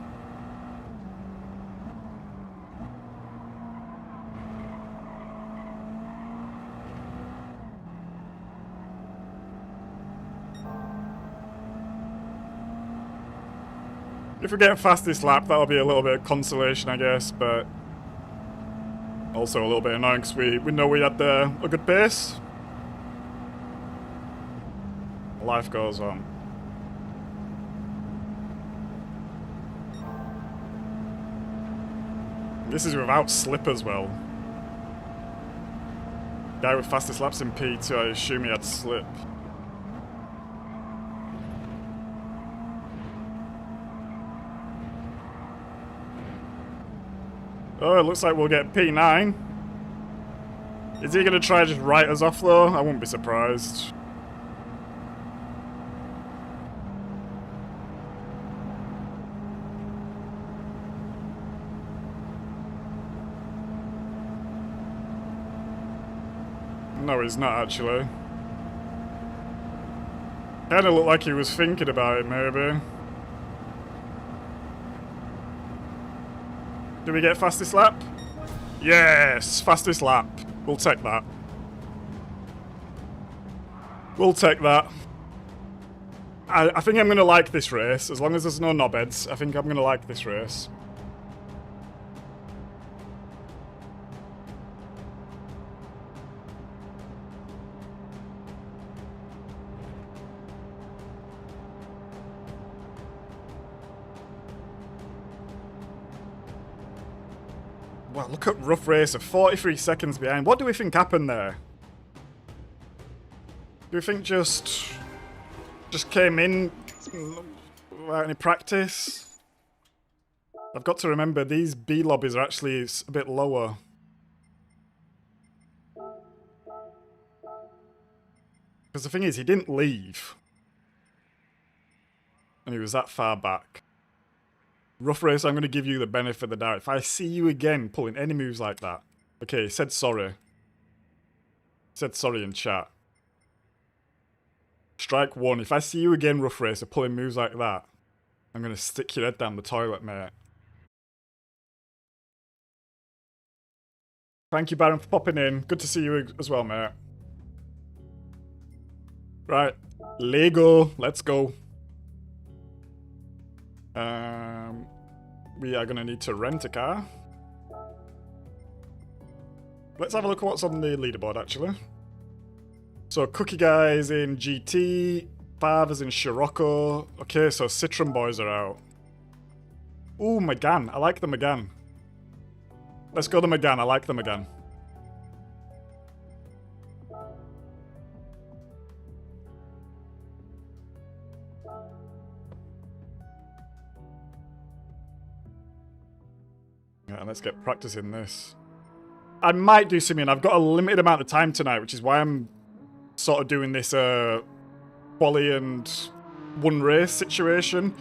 If we get fastest lap, that'll be a little bit of consolation, I guess, but also a little bit annoying because we know we had a good pace. Life goes on. This is without slip as well. Guy with fastest laps in P2, I assume he had slip. Oh, it looks like we'll get P9. Is he going to try to just write us off though? I wouldn't be surprised. No, he's not actually. Kinda looked like he was thinking about it, maybe. Do we get fastest lap? Yes! Fastest lap. We'll take that. We'll take that. I think I'm going to like this race. As long as there's no knobheads, I think I'm going to like this race. Wow, look at Rough Racer, 43 seconds behind. What do we think happened there? Do we think just came in without any practice? I've got to remember these B lobbies are actually a bit lower. Because the thing is, he didn't leave. And he was that far back. Rough Race, I'm going to give you the benefit of the doubt. If I see you again pulling any moves like that. Okay, he said sorry. He said sorry in chat. Strike one. If I see you again, Rough Racer, pulling moves like that, I'm going to stick your head down the toilet, mate. Thank you, Baron, for popping in. Good to see you as well, mate. Right. Lego. Let's go. We are going to need to rent a car. Let's have a look at what's on the leaderboard, actually. So, Cookie Guy's in GT, Father's in Scirocco. Okay, so Citron Boys are out. Ooh, Megane. I like the Megane. Let's go the Megane. I like the Megane. Yeah, let's get practicing this. I might do Simeon. I've got a limited amount of time tonight, which is why I'm sort of doing this Qually and one race situation.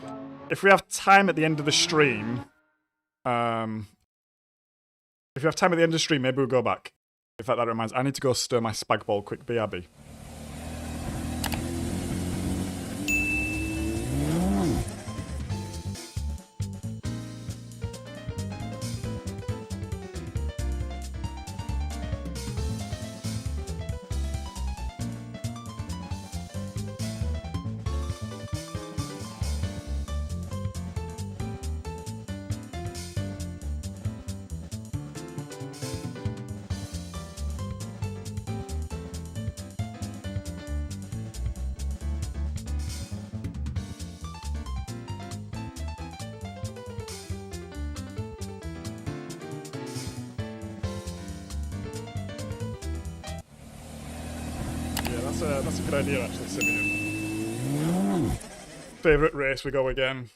If we have time at the end of the stream, maybe we'll go back. In fact, that reminds me, I need to go stir my spag ball quick. BRB. That's a good idea, actually, Simeon. Favourite race, we go again.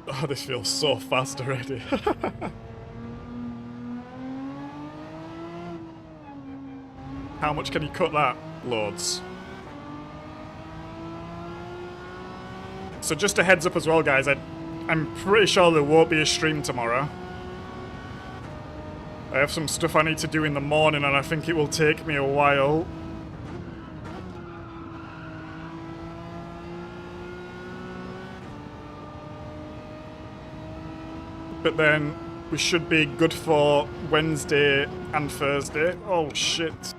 Oh, this feels so fast already. How much can you cut that? Loads. So just a heads up as well, guys, I'm pretty sure there won't be a stream tomorrow. I have some stuff I need to do in the morning and I think it will take me a while. But then we should be good for Wednesday and Thursday. Oh shit.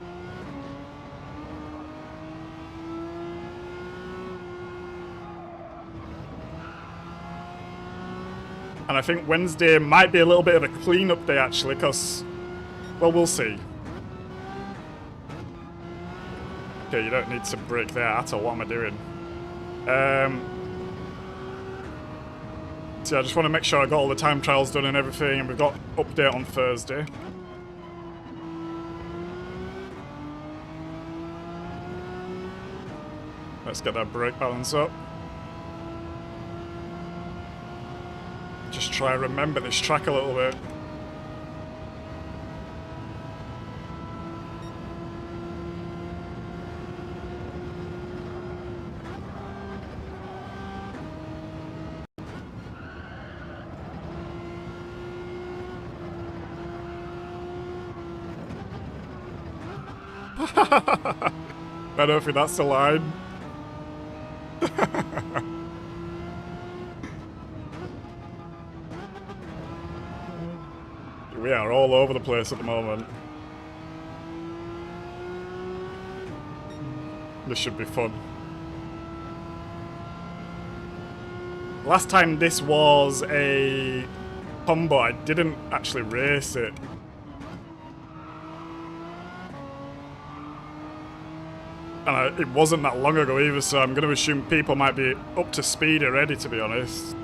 And I think Wednesday might be a little bit of a clean-up day, actually, because, well, we'll see. Okay, you don't need to break there at all. What am I doing? So I just want to make sure I got all the time trials done and everything, and we've got update on Thursday. Let's get that brake balance up. Just try and remember this track a little bit. I don't think that's the line. We are all over the place at the moment. This should be fun. Last time this was a combo, I didn't actually race it. And it wasn't that long ago either, so I'm going to assume people might be up to speed already, to be honest.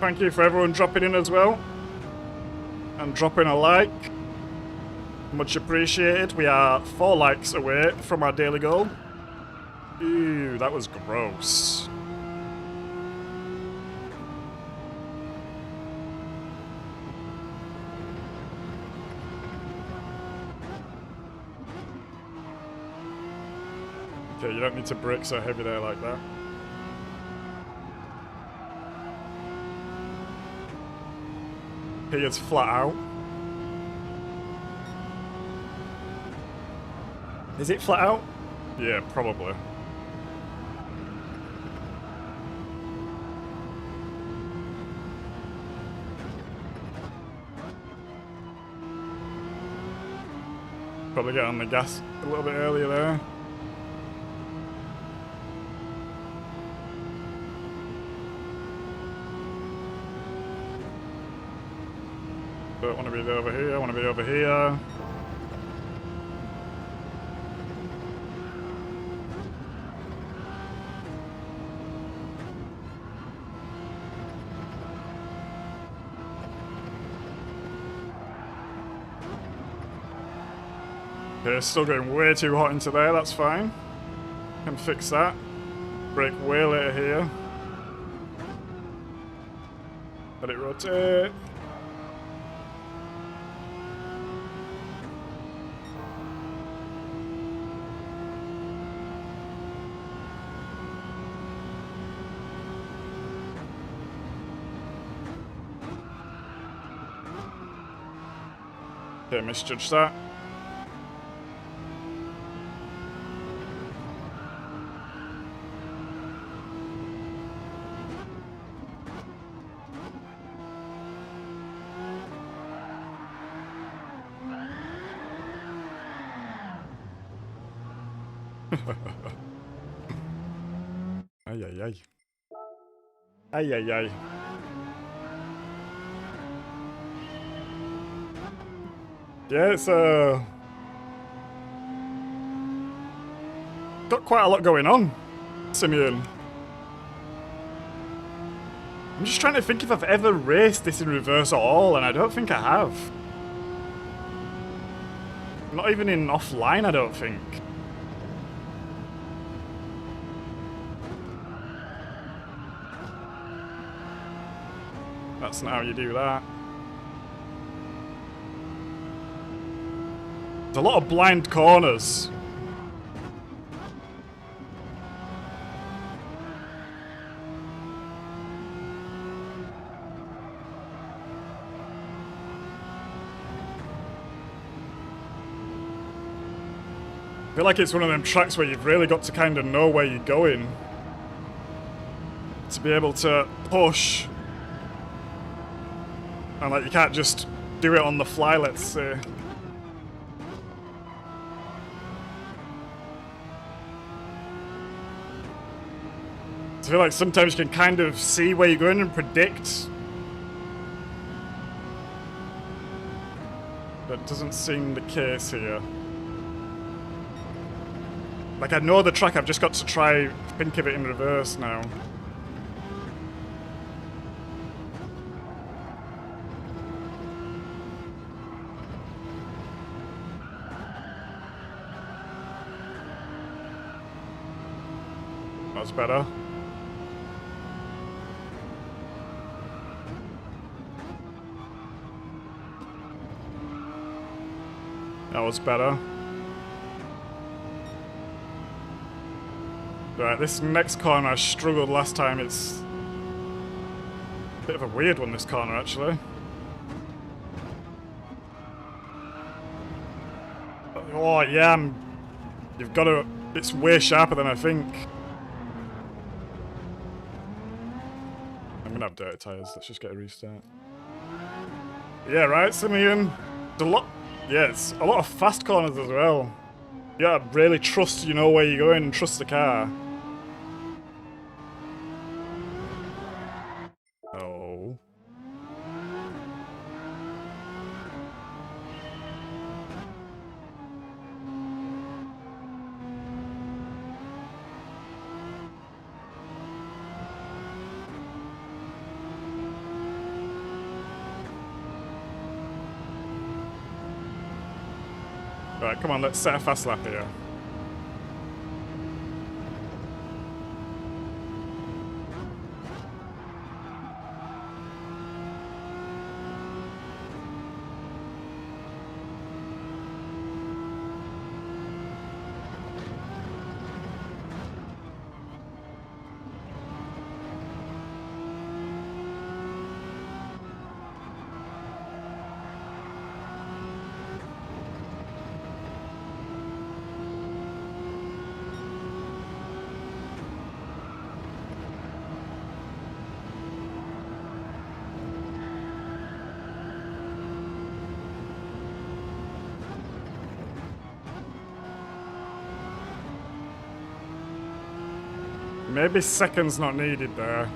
Thank you for everyone dropping in as well. And dropping a like. Much appreciated. We are 4 likes away from our daily goal. Ew, that was gross. Okay, you don't need to brake so heavy there like that. Here's flat out. Is it flat out? Yeah, probably. Probably get on the gas a little bit earlier there. Don't want to be over here, I want to be over here. Okay, still going way too hot into there, that's fine. Can fix that. Brake way later here. Let it rotate. Okay, misjudged that. Ay, ay, ay. Ay, ay, ay. Yeah, it's got quite a lot going on, Simeon. I'm just trying to think if I've ever raced this in reverse at all, and I don't think I have. Not even in offline, I don't think. That's not how you do that. There's a lot of blind corners. I feel like it's one of them tracks where you've really got to kind of know where you're going to be able to push. And like you can't just do it on the fly, let's say. I feel like sometimes you can kind of see where you're going and predict. That doesn't seem the case here. Like I know the track, I've just got to try think of it in reverse now. That's better. That was better. Right, this next corner I struggled last time. It's a bit of a weird one, this corner, actually. Oh, yeah, you've got to... It's way sharper than I think. I'm gonna have dirty tyres. Let's just get a restart. Yeah, right, Simeon. It's a lot... Yeah, it's a lot of fast corners as well. You gotta really trust you know where you're going and trust the car. Oh. Right, come on, let's set a fast lap here. Maybe seconds not needed there.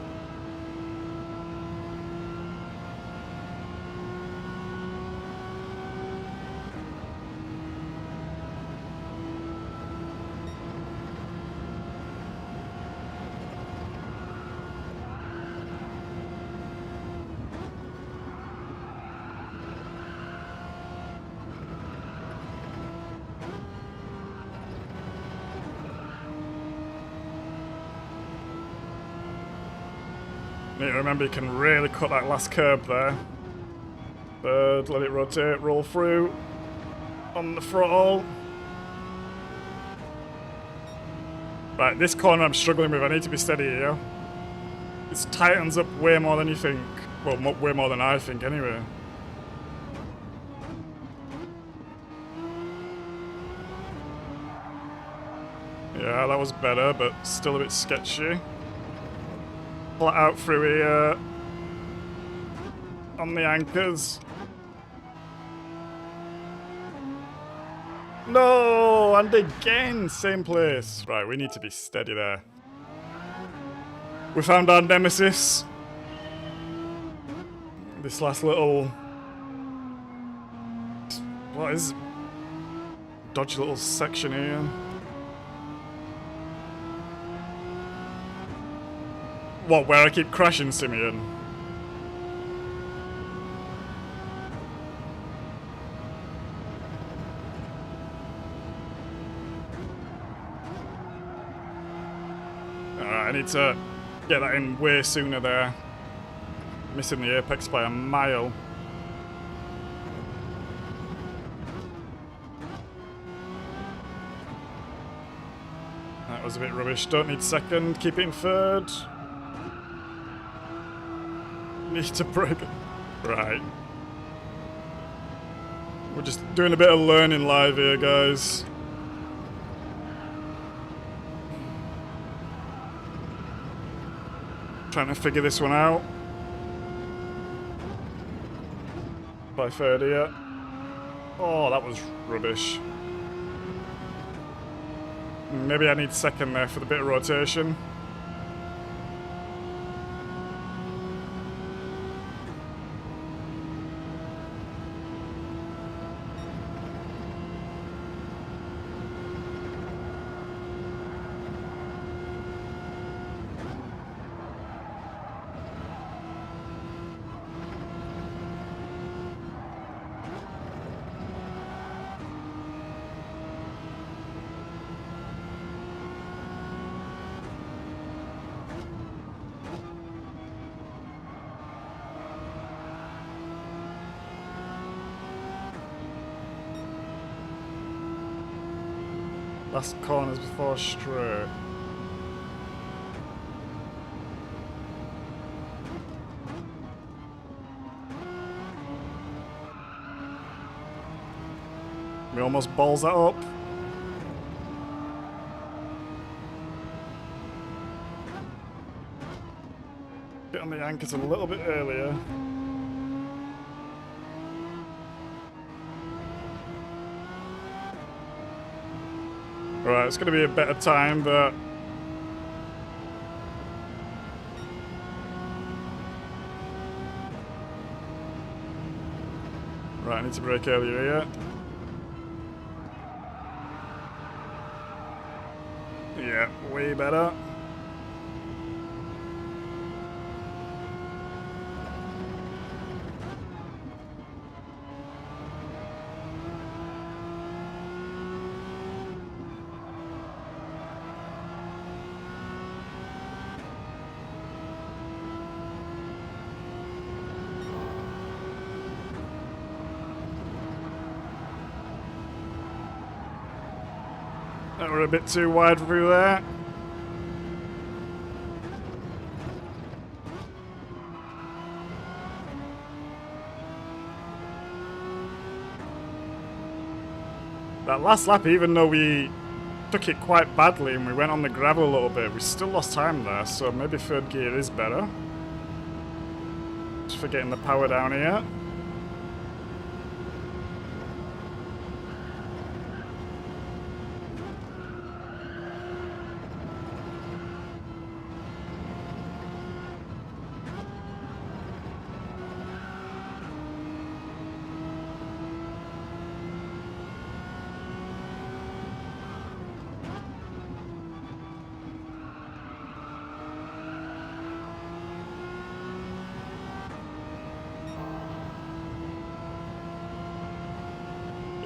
Need to remember you can really cut that last curb there. Third, let it rotate, roll through. On the throttle. Right, this corner I'm struggling with. I need to be steady here. It tightens up way more than you think. Well, way more than I think anyway. Yeah, that was better, but still a bit sketchy. Flat out through here. On the anchors. No! And again, same place. Right, we need to be steady there. We found our nemesis. This last little... What is... Dodgy little section here. What, where I keep crashing, Simeon? Alright, I need to get that in way sooner there. Missing the apex by a mile. That was a bit rubbish. Don't need second. Keep it in third. Need to break it. Right. We're just doing a bit of learning live here, guys. Trying to figure this one out. By third here. Oh, that was rubbish. Maybe I need second there for the bit of rotation. Last corners before straight. We almost balls that up. Get on the anchors a little bit earlier. Right, it's going to be a better time, but... Right, I need to brake earlier here. Yeah, way better. We're a bit too wide through there. That last lap, even though we took it quite badly and we went on the gravel a little bit, we still lost time there, so maybe third gear is better. Just for getting the power down here.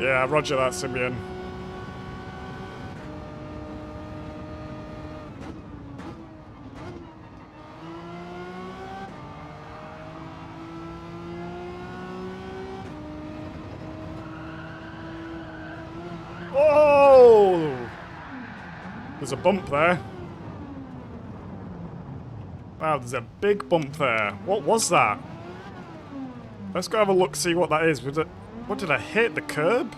Yeah, roger that, Simeon. Oh! There's a bump there. Wow, there's a big bump there. What was that? Let's go have a look, see what that is. Was it... What did I hit? The curb?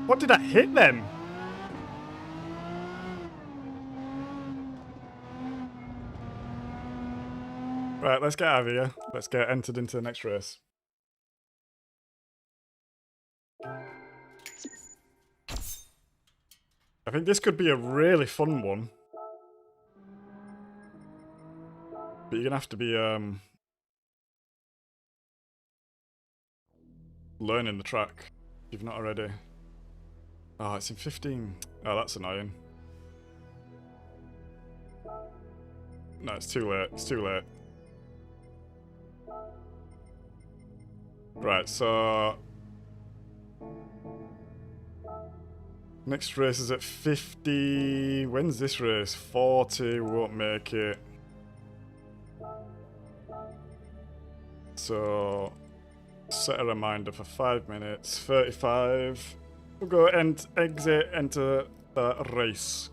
What did I hit then? Right, let's get out of here. Let's get entered into the next race. I think this could be a really fun one. But you're gonna have to be learning the track if you've not already. Oh, it's in 15. Oh, that's annoying. No, it's too late. It's too late. Right, so... Next race is at 50... When's this race? 40, we won't make it. So... Set a reminder for 5 minutes. 35. We'll go and exit, enter the race.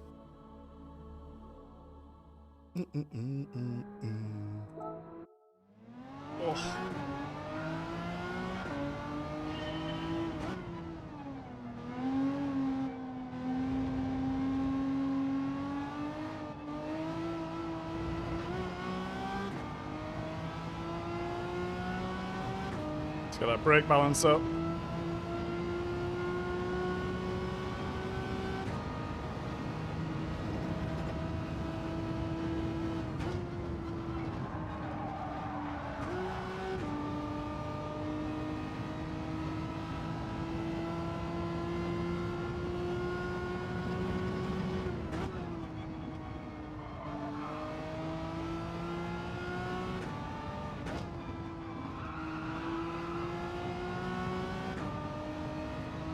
Oh. Let's get that brake balance up.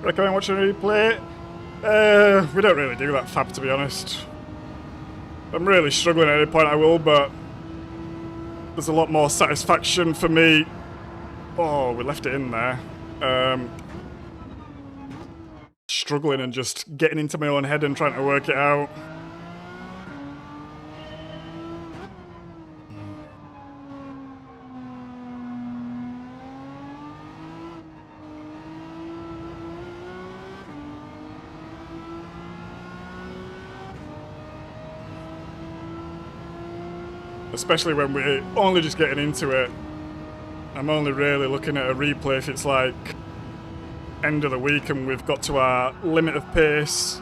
Recommend watching a replay? We don't really do that fab, to be honest. I'm really struggling at any point I will, but there's a lot more satisfaction for me Oh, we left it in there. Struggling and just getting into my own head and trying to work it out. Especially when we're only just getting into it. I'm only really looking at a replay if it's like end of the week and we've got to our limit of pace.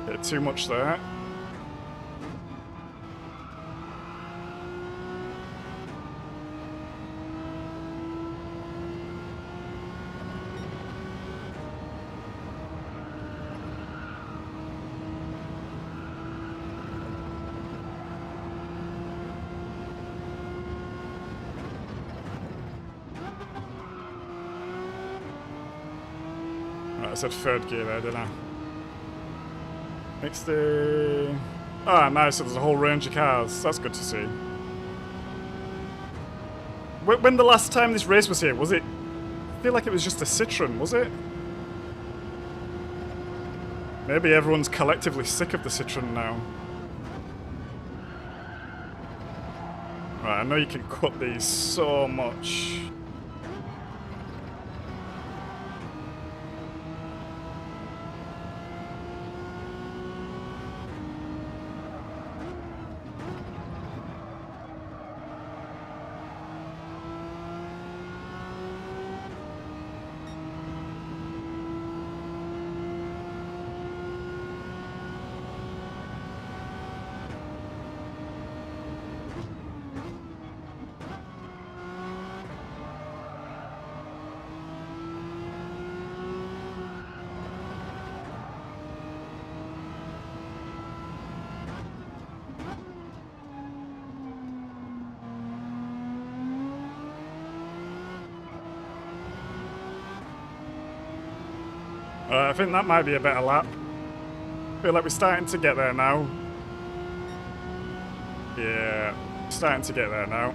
Bit too much there. I said third gear there, didn't I? Next day. Ah, nice. So there's a whole range of cars. That's good to see. When the last time this race was here, was it? I feel like it was just a Citroen, was it? Maybe everyone's collectively sick of the Citroen now. Right, I know you can cut these so much. I think that might be a better lap. I feel like we're starting to get there now. Yeah, starting to get there now.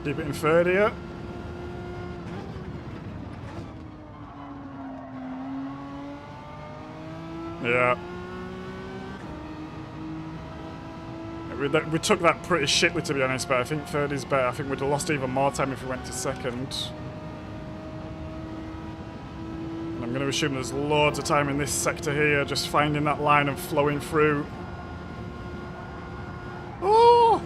Keep it in third here. Yeah. We took that pretty shitly, to be honest, but I think third is better. I think we'd have lost even more time if we went to second. And I'm going to assume there's loads of time in this sector here, just finding that line and flowing through. Oh!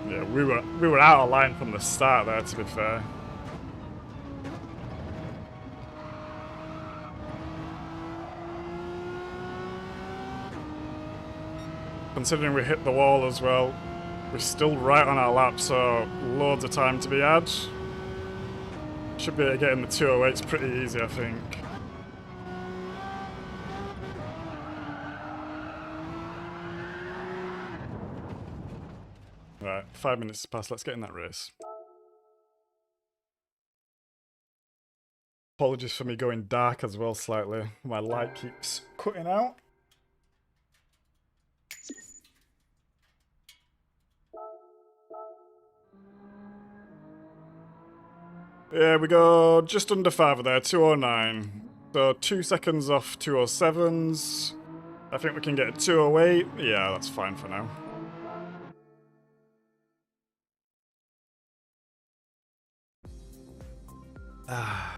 Yeah, we were out of line from the start there, to be fair. Considering we hit the wall as well, we're still right on our lap, so loads of time to be had. Should be able to get in the 208s pretty easy, I think. Right, 5 minutes to pass. Let's get in that race. Apologies for me going dark as well slightly. My light keeps cutting out. Yeah, we go just under 5 there, 209. So 2 seconds off 207s. I think we can get a 208. Yeah, that's fine for now. Ah.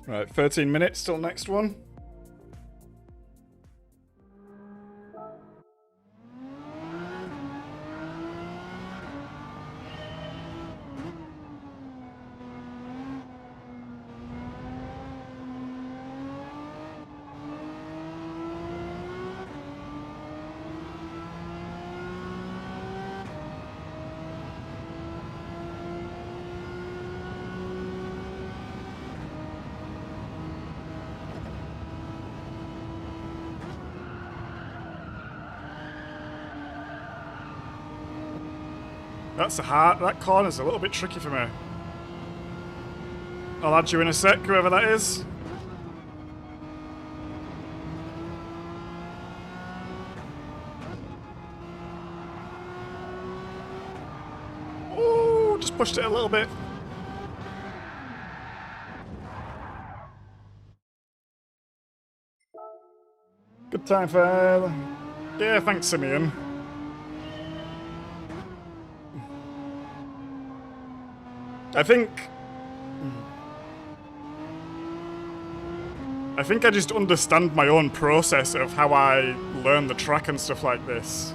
Right, 13 minutes till next one. That corner's a little bit tricky for me. I'll add you in a sec, whoever that is. Oh, just pushed it a little bit. Good time for... Yeah, thanks, Simeon. I think I just understand my own process of how I learn the track and stuff like this.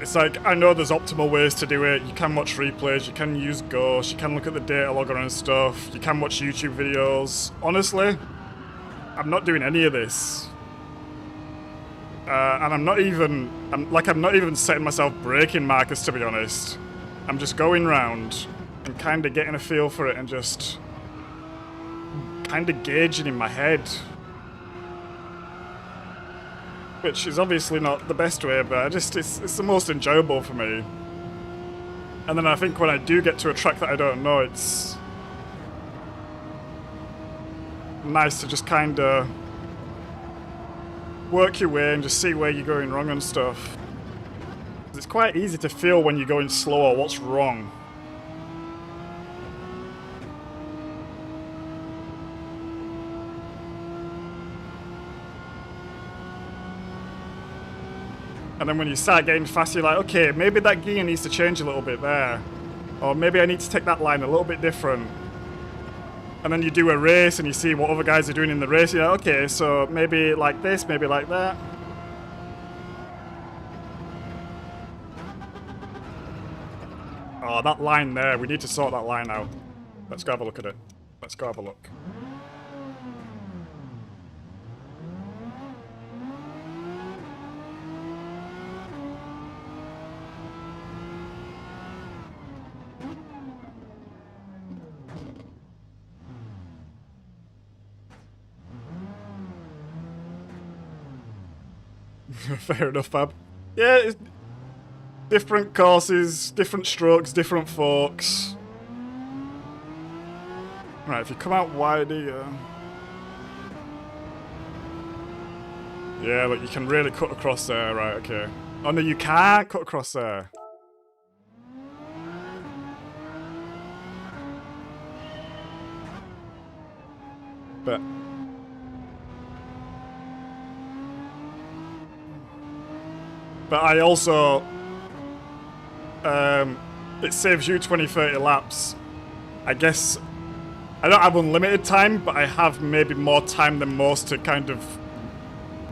It's like, I know there's optimal ways to do it. You can watch replays, you can use Ghost, you can look at the data logger and stuff, you can watch YouTube videos. Honestly, I'm not doing any of this. And I'm not even setting myself braking markers, to be honest. I'm just going round and kind of getting a feel for it and just kind of gauging in my head. Which is obviously not the best way, but it's the most enjoyable for me. And then I think when I do get to a track that I don't know, it's nice to just kind of work your way and just see where you're going wrong and stuff. It's quite easy to feel when you're going slower what's wrong. And then when you start getting fast, you're like, okay, maybe that gear needs to change a little bit there. Or maybe I need to take that line a little bit different. And then you do a race and you see what other guys are doing in the race. You're like, okay, so maybe like this, maybe like that. Oh, that line there. We need to sort that line out. Let's go have a look at it. Let's go have a look. Fair enough, Fab. Yeah, it's different courses, different strokes, different forks. Right, if you come out wider, yeah, but you can really cut across there, right, okay. Oh no, you can't cut across there. But I also, it saves you 20-30 laps. I guess, I don't have unlimited time, but I have maybe more time than most to kind of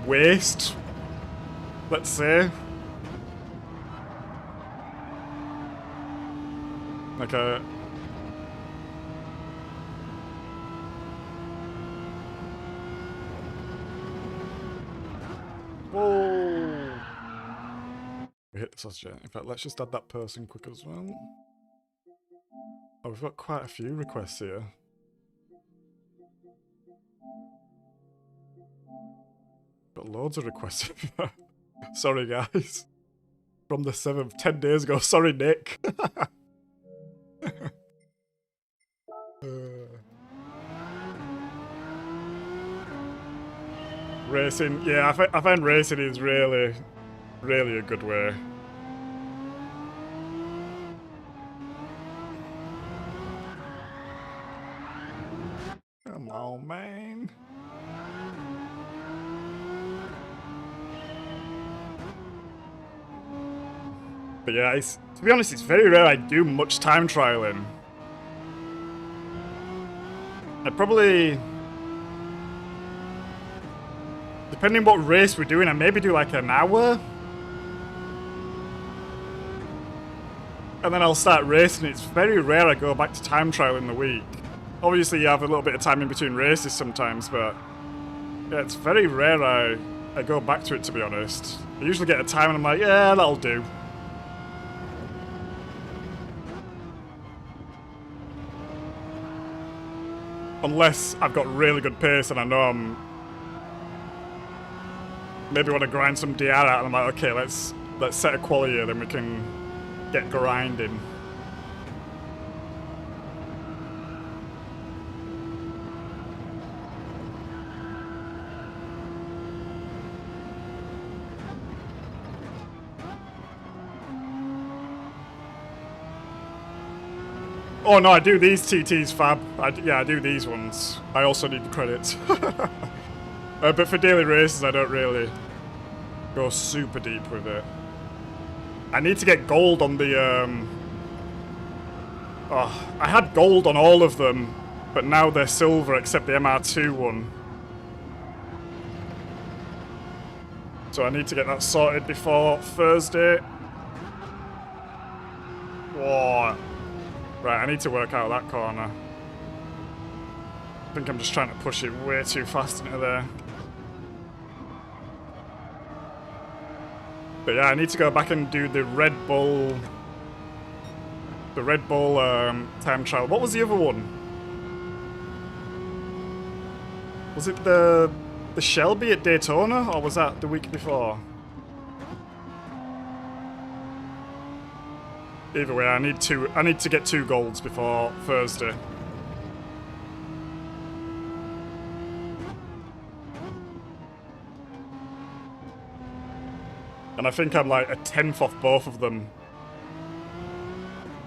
waste, let's say. Like a... Whoa! We hit the sausage. In fact, let's just add that person quick as well. Oh, we've got quite a few requests here. Got loads of requests. Sorry, guys. From the 7th, 10 days ago. Sorry, Nick. Racing, yeah, I find racing is really, really a good way. Come on, man. But yeah, to be honest, it's very rare I do much time trialing. I'd probably, depending what race we're doing, I maybe do like an hour. And then I'll start racing. It's very rare I go back to time trial in the week. Obviously you have a little bit of time in between races sometimes, but yeah, it's very rare I go back to it, to be honest. I usually get a time and I'm like, yeah, that'll do. Unless I've got really good pace and I know I'm maybe want to grind some DR out and I'm like, okay, let's set a quali here, then we can get grinding. Oh no, I do these TTs, fab. Yeah, I do these ones. I also need the credits. But for daily races, I don't really go super deep with it. I need to get gold on the, Oh, I had gold on all of them, but now they're silver except the MR2 one. So I need to get that sorted before Thursday. Whoa. Right, I need to work out that corner. I think I'm just trying to push it way too fast into there. But yeah, I need to go back and do the Red Bull... The Red Bull time trial. What was the other one? Was it the Shelby at Daytona, or was that the week before? Either way, I need to get 2 golds before Thursday. And I think I'm like a 10th off both of them,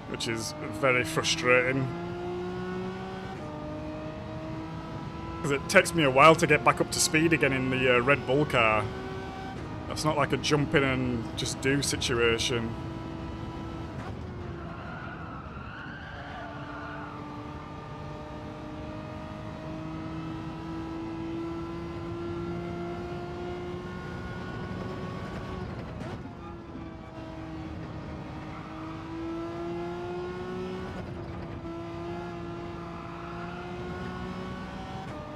which is very frustrating. Because it takes me a while to get back up to speed again in the Red Bull car. That's not like a jump in and just do situation.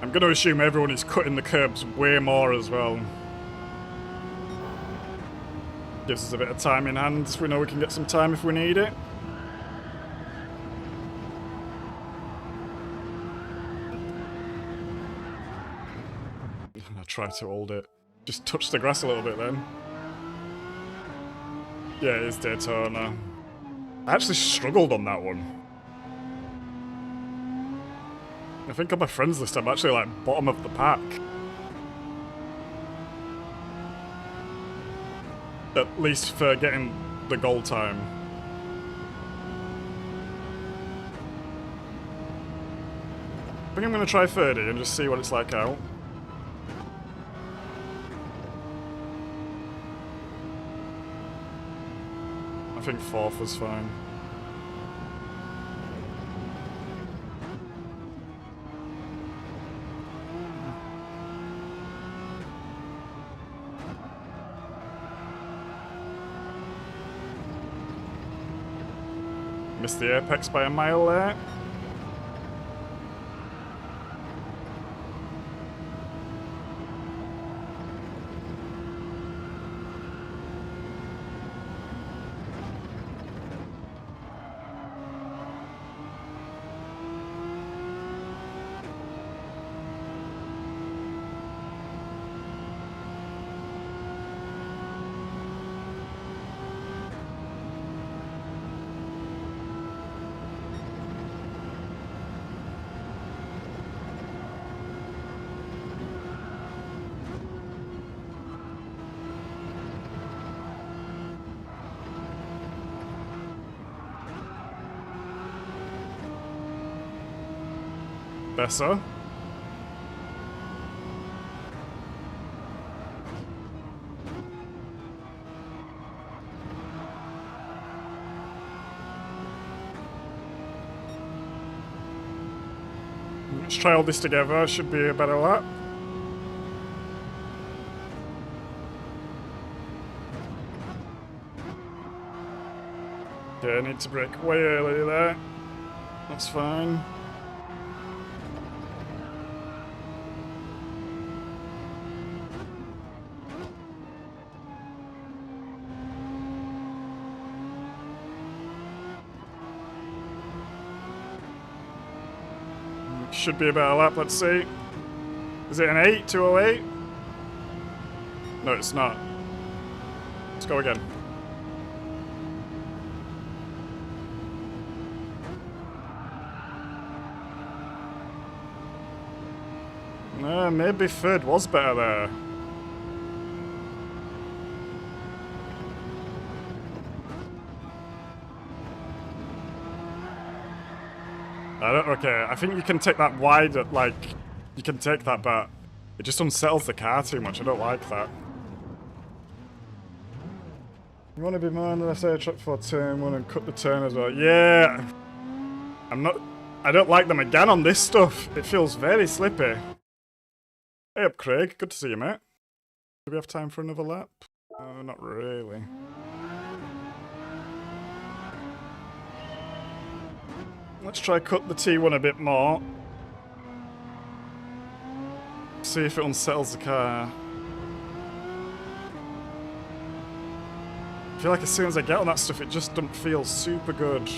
I'm going to assume everyone is cutting the curbs way more as well. Gives us a bit of time in hand, so we know we can get some time if we need it. I try to hold it. Just touch the grass a little bit then. Yeah, it is Daytona. I actually struggled on that one. I think on my friends list I'm actually like bottom of the pack. At least for getting the gold time. I think I'm going to try 30 and just see what it's like out. I think 4th was fine. Missed the apex by a mile there. Besser. Let's try all this together. Should be a better lap. Okay, I need to brake way early there. That's fine. Should be a better lap, let's see. Is it an 8? 208? No, it's not. Let's go again. Maybe third was better there. Okay, I think you can take that wide, like, you can take that, but it just unsettles the car too much. I don't like that. You want to be more on the left side of track for turn 1 and cut the turn as well. Yeah! I don't like them again on this stuff. It feels very slippy. Hey up, Craig. Good to see you, mate. Do we have time for another lap? Not really. Let's try cut the T1 a bit more. See if it unsettles the car. I feel like as soon as I get on that stuff, it just doesn't feel super good.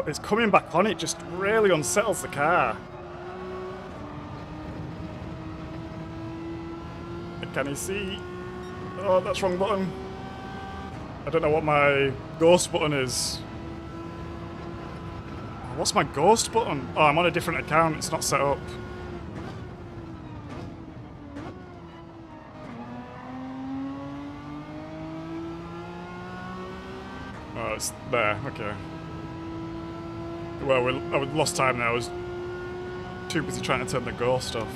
It's coming back on, it just really unsettles the car. Can you see? Oh, that's wrong button. I don't know what my ghost button is. What's my ghost button? Oh, I'm on a different account, it's not set up. Oh, it's there, okay. Well, I lost time now. I was too busy trying to turn the ghost off.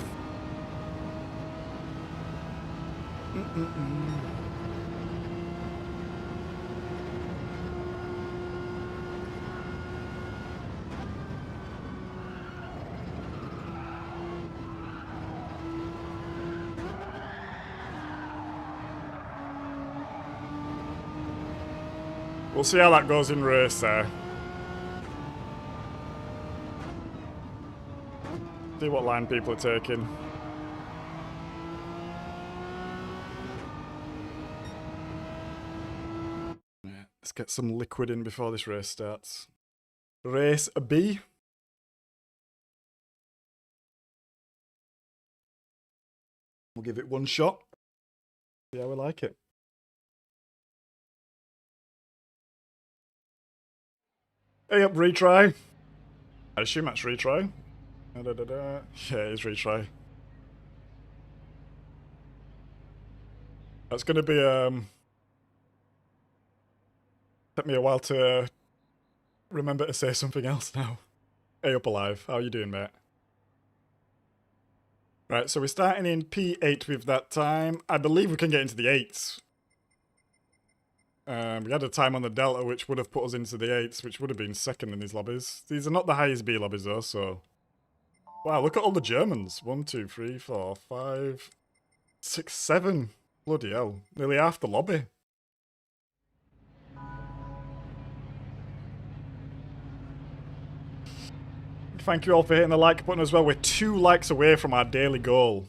We'll see how that goes in race there. See what line people are taking. Yeah, let's get some liquid in before this race starts. Race B. We'll give it one shot. See how we like it. Hey up, retry. I assume that's retry. Yeah, it's retry. That's gonna be took me a while to remember to say something else now. Hey up alive, how you doing, mate? Right, so we're starting in P8 with that time. I believe we can get into the 8s. We had a time on the Delta which would have put us into the 8s, which would have been second in these lobbies. These are not the highest B lobbies though, so... Wow, look at all the Germans. 1, 2, 3, 4, 5, 6, 7. Bloody hell. Nearly half the lobby. Thank you all for hitting the like button as well. We're 2 likes away from our daily goal.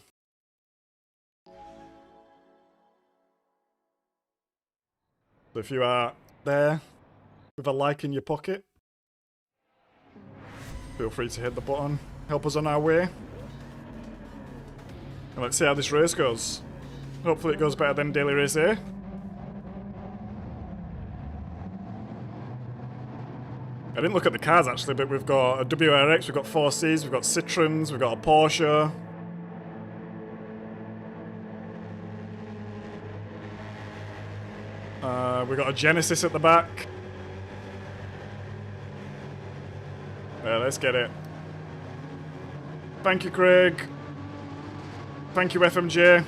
So if you are there with a like in your pocket, feel free to hit the button. Help us on our way. And let's see how this race goes. Hopefully it goes better than Daily Race A. I didn't look at the cars actually, but we've got a WRX, we've got 4Cs, we've got Citroens, we've got a Porsche. We got a Genesis at the back. Yeah, let's get it. Thank you, Craig. Thank you, FMJ.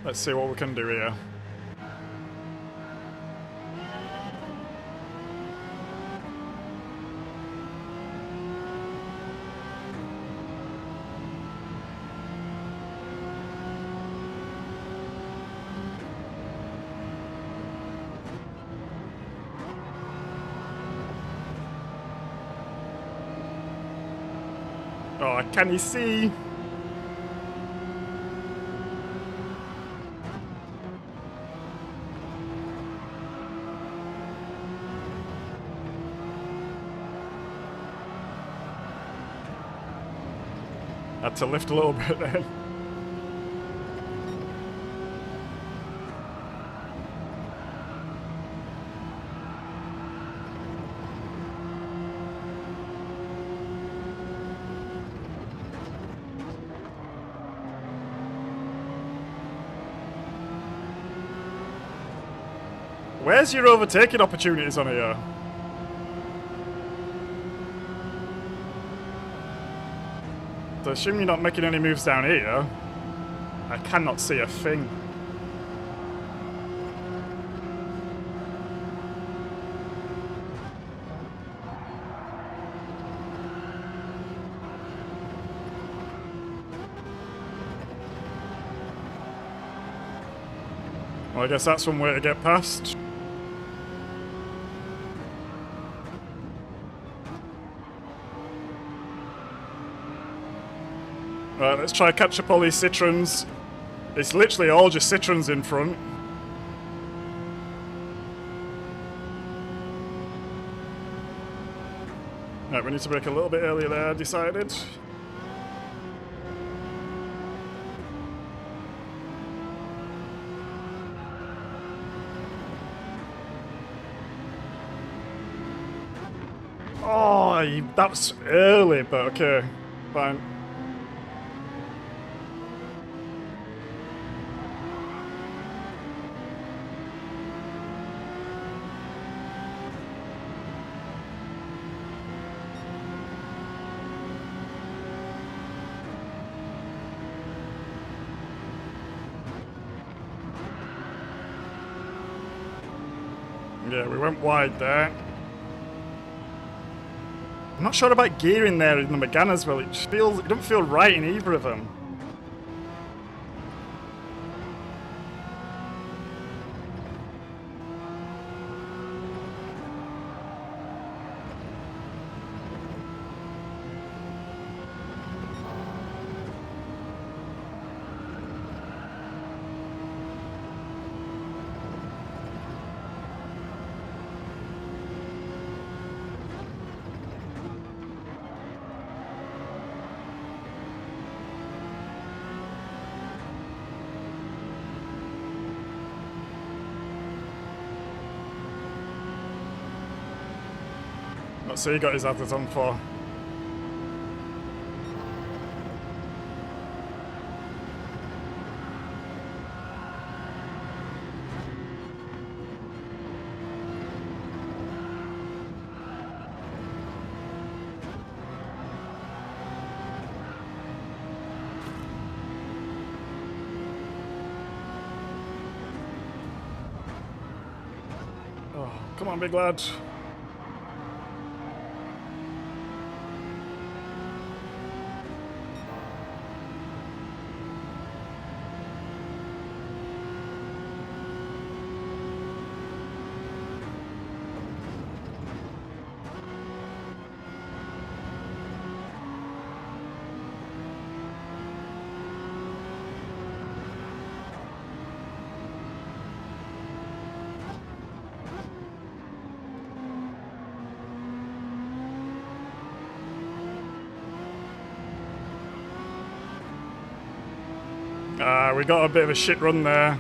Let's see what we can do here. Oh, can you see? Had to lift a little bit then. Where's your overtaking opportunities on here? So assume you're not making any moves down here. I cannot see a thing. Well, I guess that's one way to get past. Right, let's try catch up all these Citroens. It's literally all just Citroens in front. Right, we need to brake a little bit earlier there, I decided. Oh, that's early, but okay, fine. Yeah, we went wide there. I'm not sure about gearing there in the Megane as well. It just feels, it doesn't feel right in either of them. That's what he got his others on for. Oh, come on, big lad. We got a bit of a shit run there.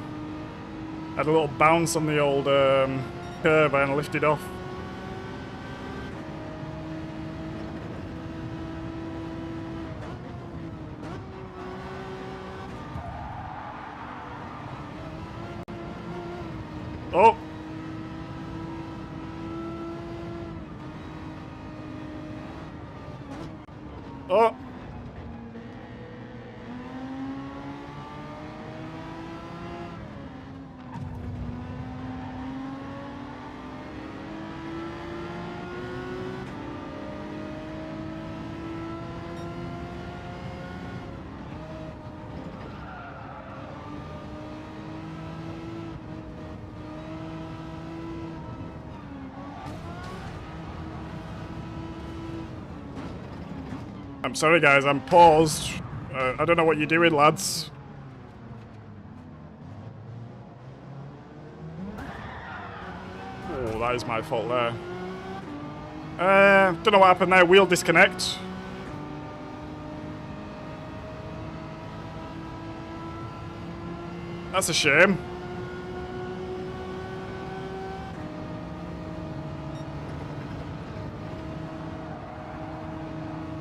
Had a little bounce on the old curve and lifted off. Oh! I'm sorry guys, I'm paused. I don't know what you're doing, lads. Oh, that is my fault there. Don't know what happened there, wheel disconnect. That's a shame.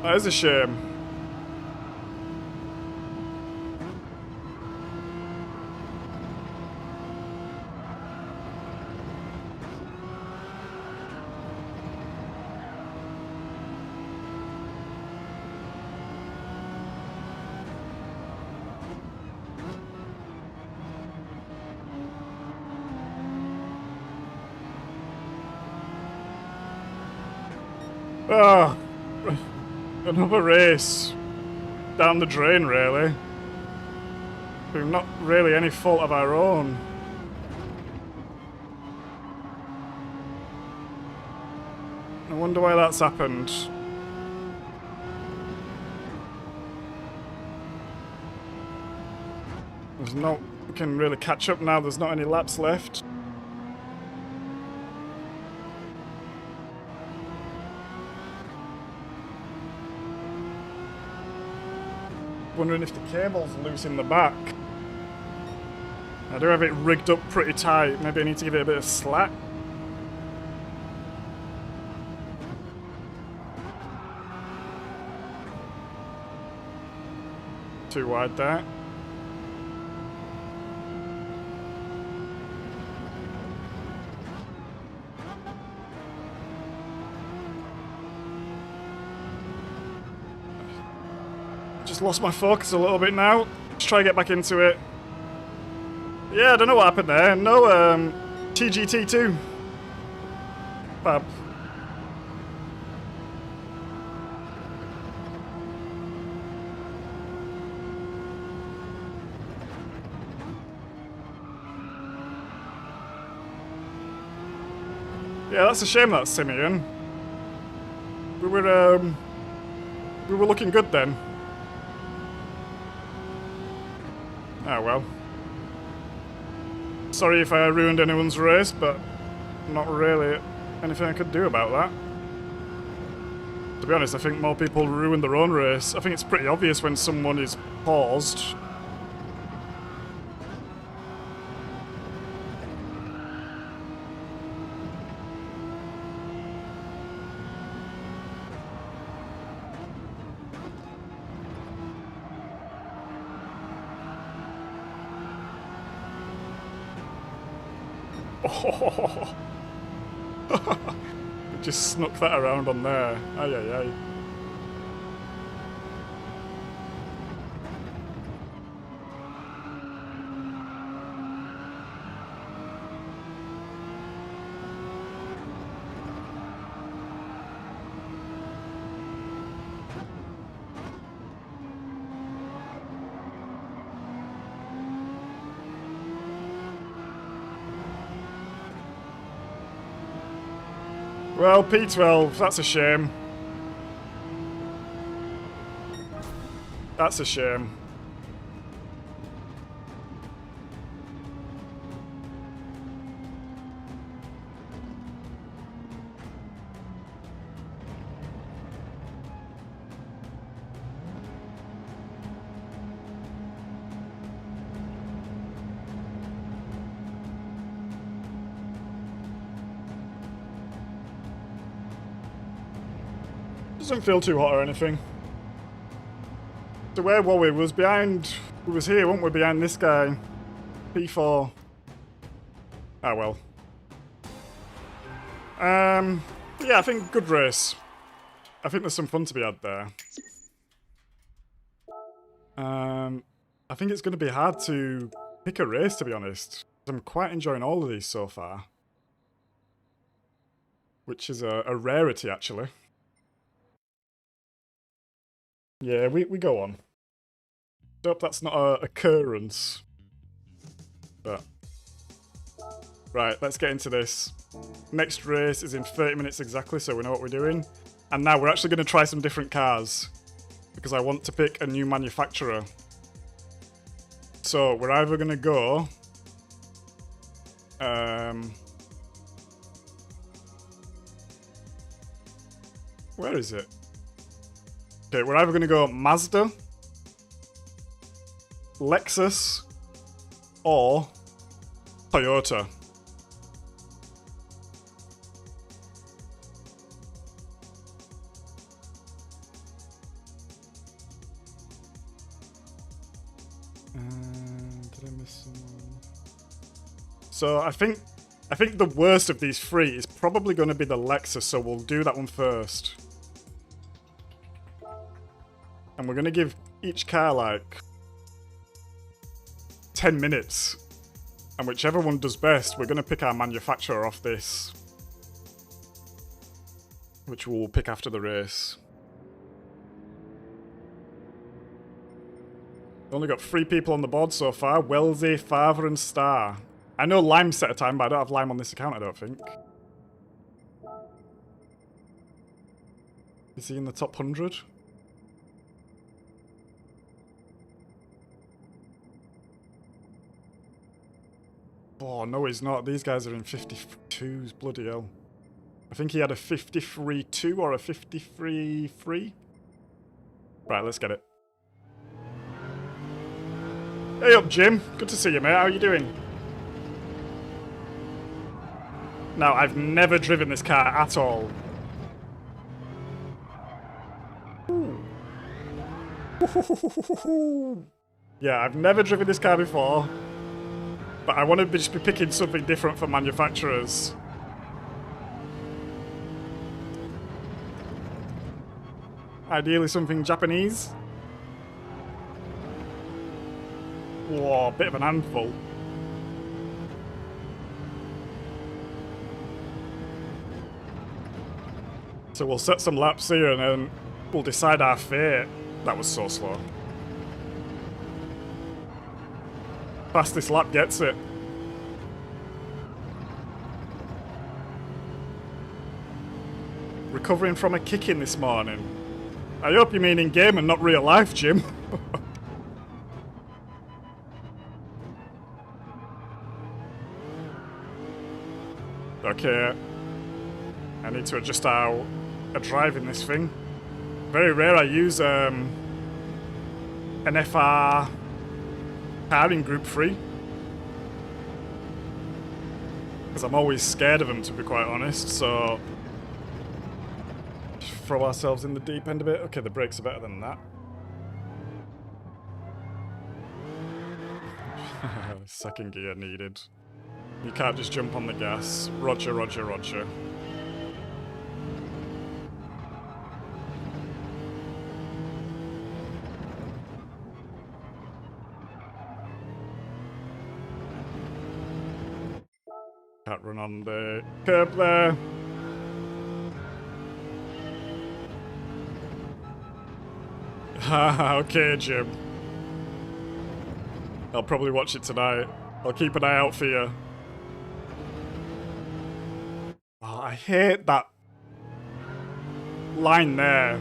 That is a shame. Ah. Another race down the drain, really. Through not really any fault of our own. I wonder why that's happened. There's no... We can really catch up now, there's not any laps left. Wondering if the cable's loose in the back. I do have it rigged up pretty tight. Maybe I need to give it a bit of slack. Too wide there. Just lost my focus a little bit now. Let's try to get back into it. Yeah, I don't know what happened there. No, TGT2. Fab. Yeah, that's a shame that's Simeon. We were looking good then. Ah well. Sorry if I ruined anyone's race, but not really anything I could do about that. To be honest, I think more people ruin their own race. I think it's pretty obvious when someone is paused. Oh. Just snuck that around on there. Ay, ay, ay. Well, P12, that's a shame. That's a shame. Doesn't feel too hot or anything. So where were we? We was behind... We was here, weren't we? Behind this guy. P4. Ah, well. Yeah, I think good race. I think there's some fun to be had there. I think it's going to be hard to pick a race, to be honest. I'm quite enjoying all of these so far. Which is a rarity, actually. Yeah, we go on. Hope that's not a occurrence. But... Right, let's get into this. Next race is in 30 minutes exactly, so we know what we're doing. And now we're actually going to try some different cars. Because I want to pick a new manufacturer. So, we're either going to go... where is it? Okay, we're either going to go Mazda, Lexus, or Toyota. Did I miss someone? So I think the worst of these three is probably going to be the Lexus, so we'll do that one first. And we're going to give each car like 10 minutes. And whichever one does best, we're going to pick our manufacturer off this. Which we'll pick after the race. Only got 3 people on the board so far. Wellesley, Father and Star. I know Lime set a time, but I don't have Lime on this account, I don't think. Is he in the top 100? Oh, no he's not. These guys are in 52s. Bloody hell. I think he had a 53-2 or a 53-3. Right, let's get it. Hey up, Jim. Good to see you, mate. How are you doing? Now, I've never driven this car at all. Yeah, I've never driven this car before. But I want to just be picking something different for manufacturers. Ideally something Japanese. Whoa, bit of an handful. So we'll set some laps here and then we'll decide our fate. That was so slow. Fastest lap gets it. Recovering from a kicking this morning. I hope you mean in game and not real life, Jim. Okay. I need to adjust how I drive in this thing. Very rare I use an FR car in Group 3. Because I'm always scared of them, to be quite honest, so... just throw ourselves in the deep end a bit. Okay, the brakes are better than that. Second gear needed. You can't just jump on the gas. Roger, roger, roger. Can't run on the curb there. Okay, Jim. I'll probably watch it tonight. I'll keep an eye out for you. Oh, I hate that line there.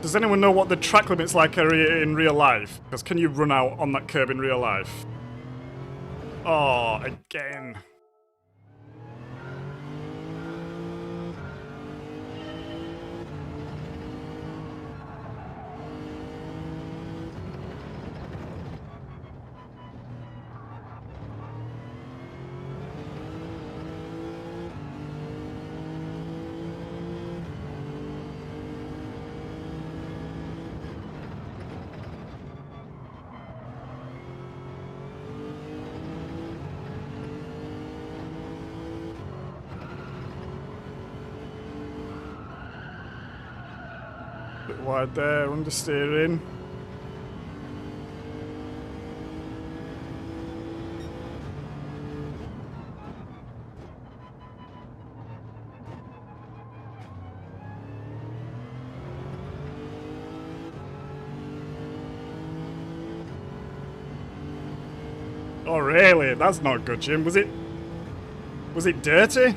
Does anyone know what the track limit's like in real life? Because can you run out on that curb in real life? Oh, again. Bit wide there, understeering. Oh really? That's not good, Jim. Was it dirty?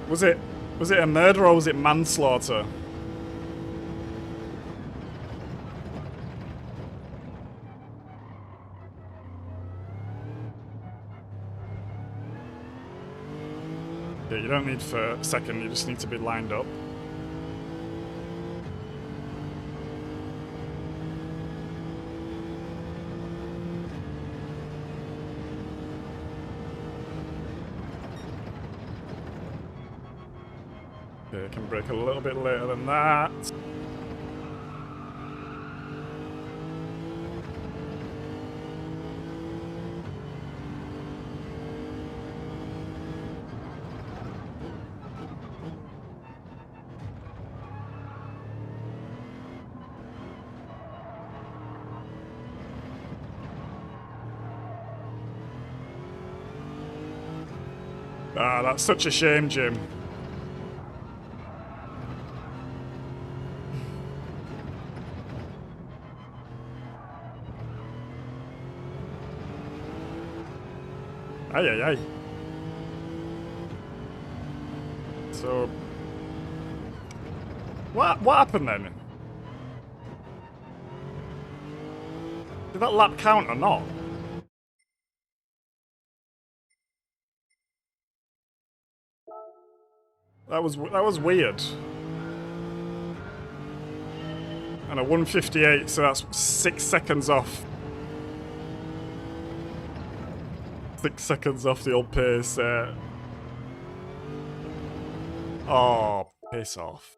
Was it a murder or was it manslaughter? Yeah, you don't need for a second, you just need to be lined up. Okay, I can brake a little bit later than that. Ah, that's such a shame, Jim. Ay, ay, ay. So, what happened then? Did that lap count or not? That was weird. And a 158, so that's 6 seconds off. 6 seconds off the old pace. Oh, piss off.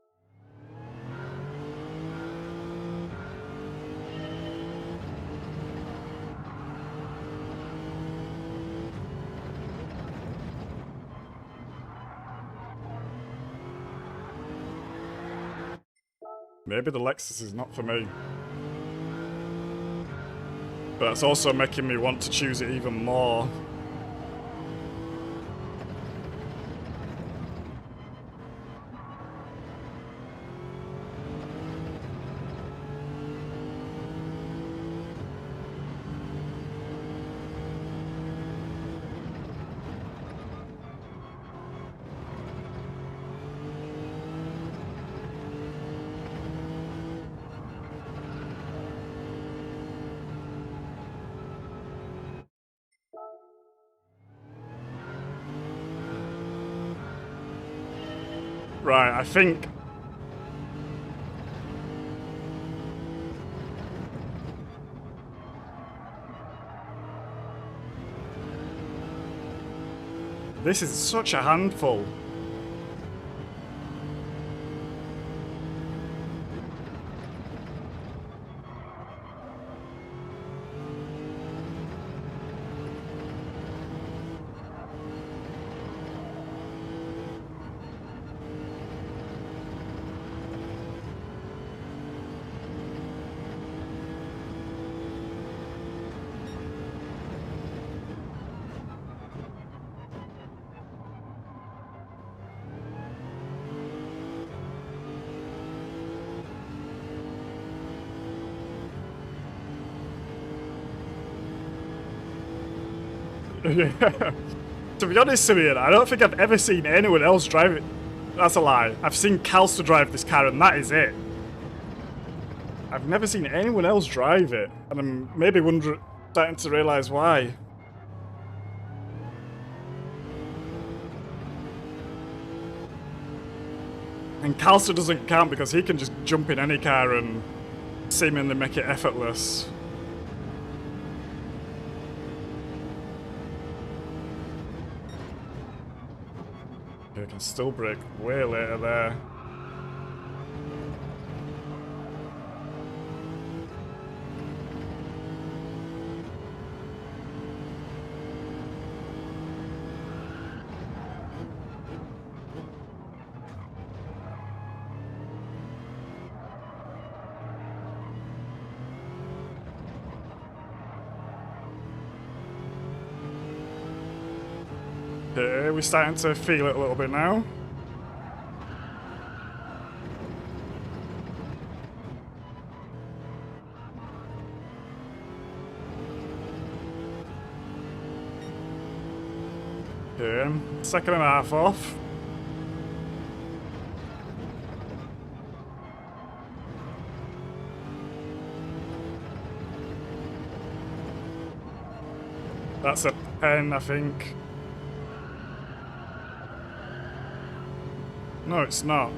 Maybe the Lexus is not for me. But that's also making me want to choose it even more. Right, I think... This is such a handful. To be honest, Simeon, I don't think I've ever seen anyone else drive it. That's a lie. I've seen Calster drive this car and that is it. I've never seen anyone else drive it. And I'm maybe starting to realise why. And Calster doesn't count because he can just jump in any car and seemingly make it effortless. I can still brake way later there. Okay, we're starting to feel it a little bit now. Okay, second and a half off. That's a 10, I think. No, it's not.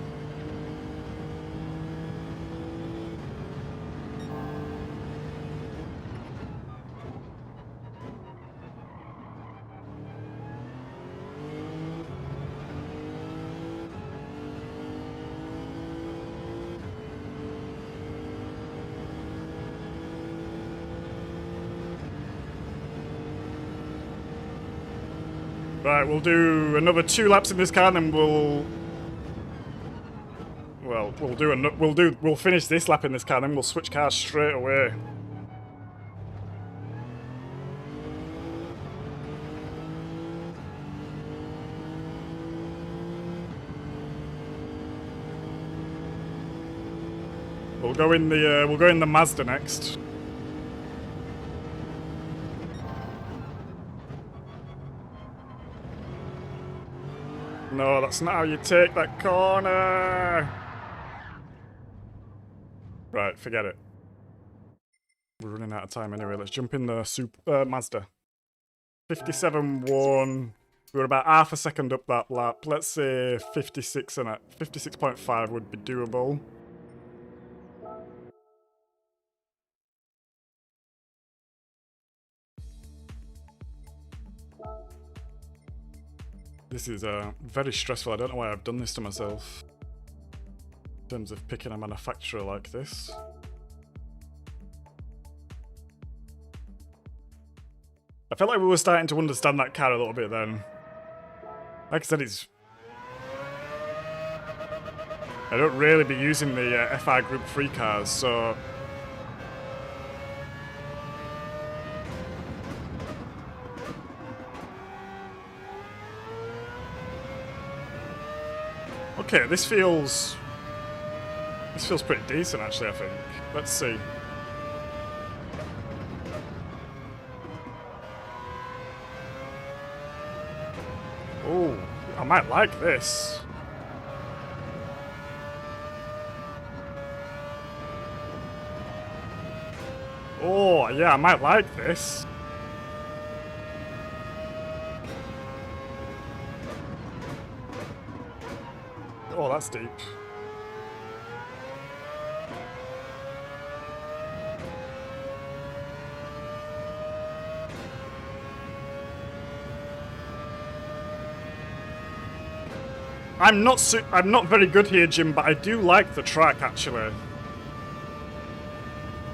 Right, we'll do another 2 laps in this car, and then we'll finish this lap in this car, and then we'll switch cars straight away. We'll go in the Mazda next. No, that's not how you take that corner. Right, forget it. We're running out of time anyway. Let's jump in the Mazda. 57.1. We were about half a second up that lap. Let's say 56 and 56.5 would be doable. This is very stressful. I don't know why I've done this to myself. In terms of picking a manufacturer like this. I felt like we were starting to understand that car a little bit then. Like I said, I don't really be using the FI Group 3 cars, so... Okay, this feels pretty decent actually, I think. Let's see. Oh, I might like this. Oh, yeah, I might like this. Oh, that's deep. I'm not very good here, Jim, but I do like the track actually.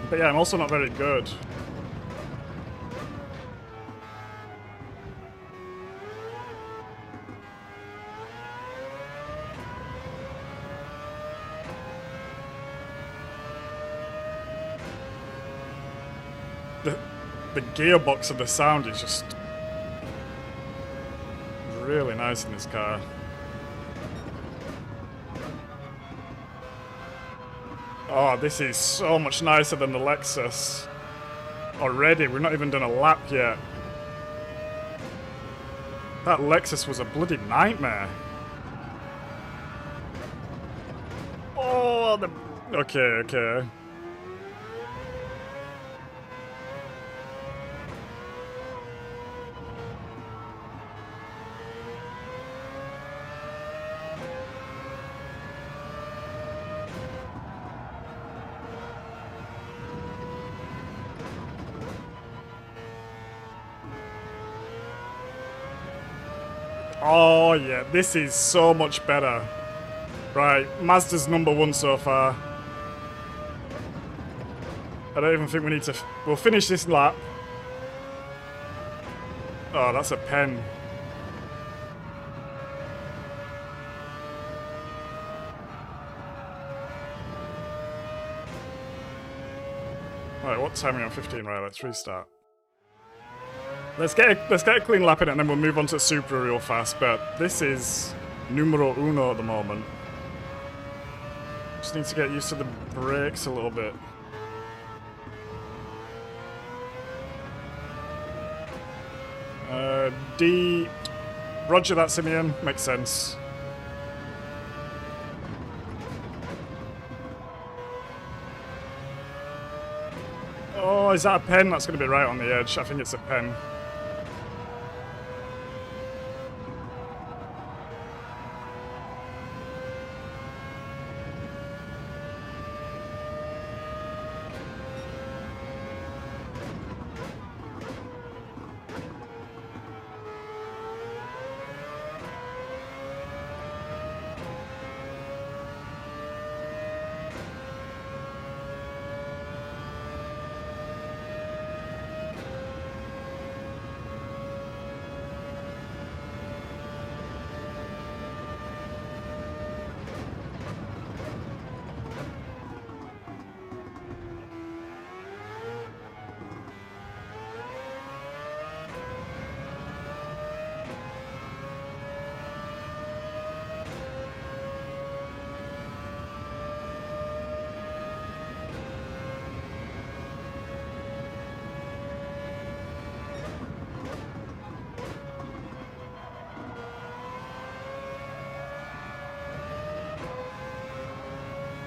But yeah, I'm also not very good. The gearbox and the sound is just really nice in this car. Oh, this is so much nicer than the Lexus. Already, we've not even done a lap yet. That Lexus was a bloody nightmare. Oh, okay. Oh yeah, this is so much better. Right, Mazda's #1 so far. I don't even think we need to... We'll finish this lap. Oh, that's a pen. Right, what time are we on? 15, right, let's restart. Let's get a clean lap in it and then we'll move on to Supra real fast, but this is numero uno at the moment. Just need to get used to the brakes a little bit. D... Roger that, Simeon. Makes sense. Oh, is that a pen? That's going to be right on the edge. I think it's a pen.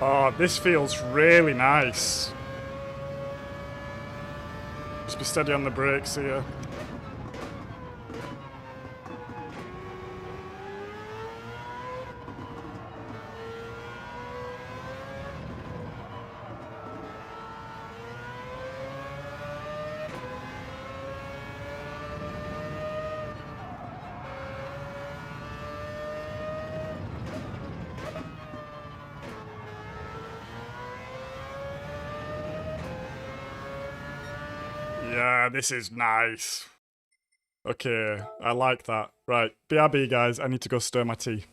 Oh, this feels really nice. Just be steady on the brakes here. Yeah, this is nice. Okay, I like that. Right, BRB guys, I need to go stir my tea.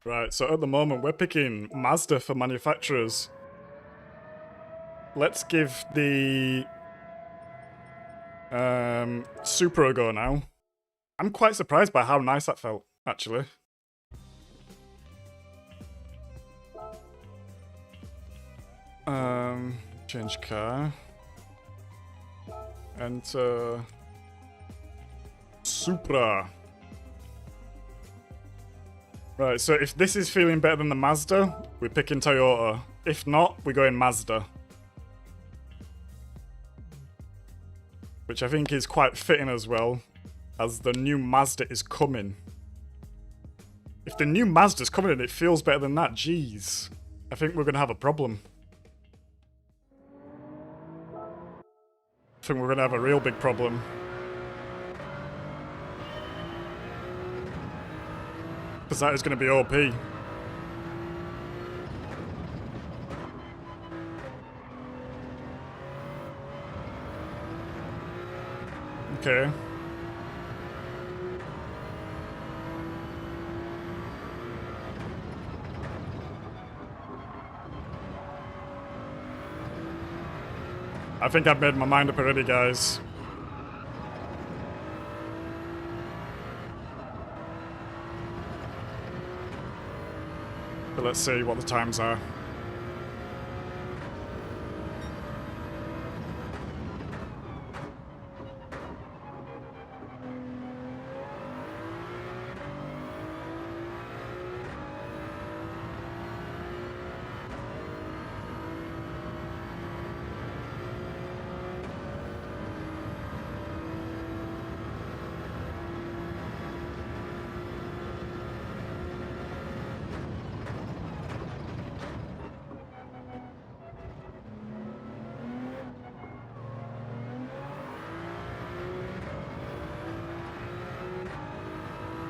Right, so at the moment we're picking Mazda for manufacturers. Let's give the Supra a go now. I'm quite surprised by how nice that felt, actually. Change car. Enter Supra. Right, so if this is feeling better than the Mazda, we're picking Toyota. If not, we're going Mazda. Which I think is quite fitting as well, as the new Mazda is coming. If the new Mazda's coming and it feels better than that, jeez. I think we're going to have a problem. I think we're going to have a real big problem. Because that is going to be OP. Okay. I think I've made my mind up already, guys. But let's see what the times are.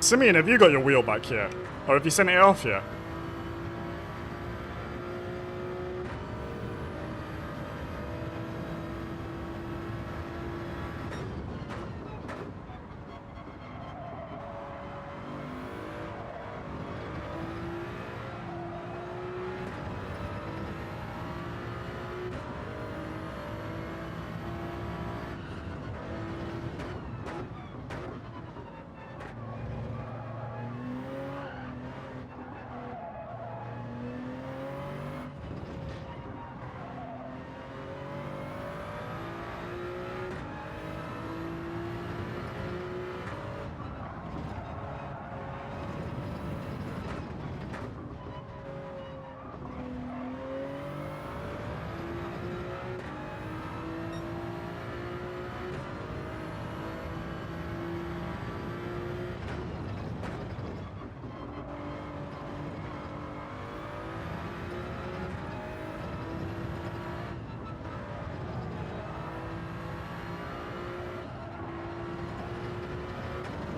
Simeon, have you got your wheel back here? Or have you sent it off yet?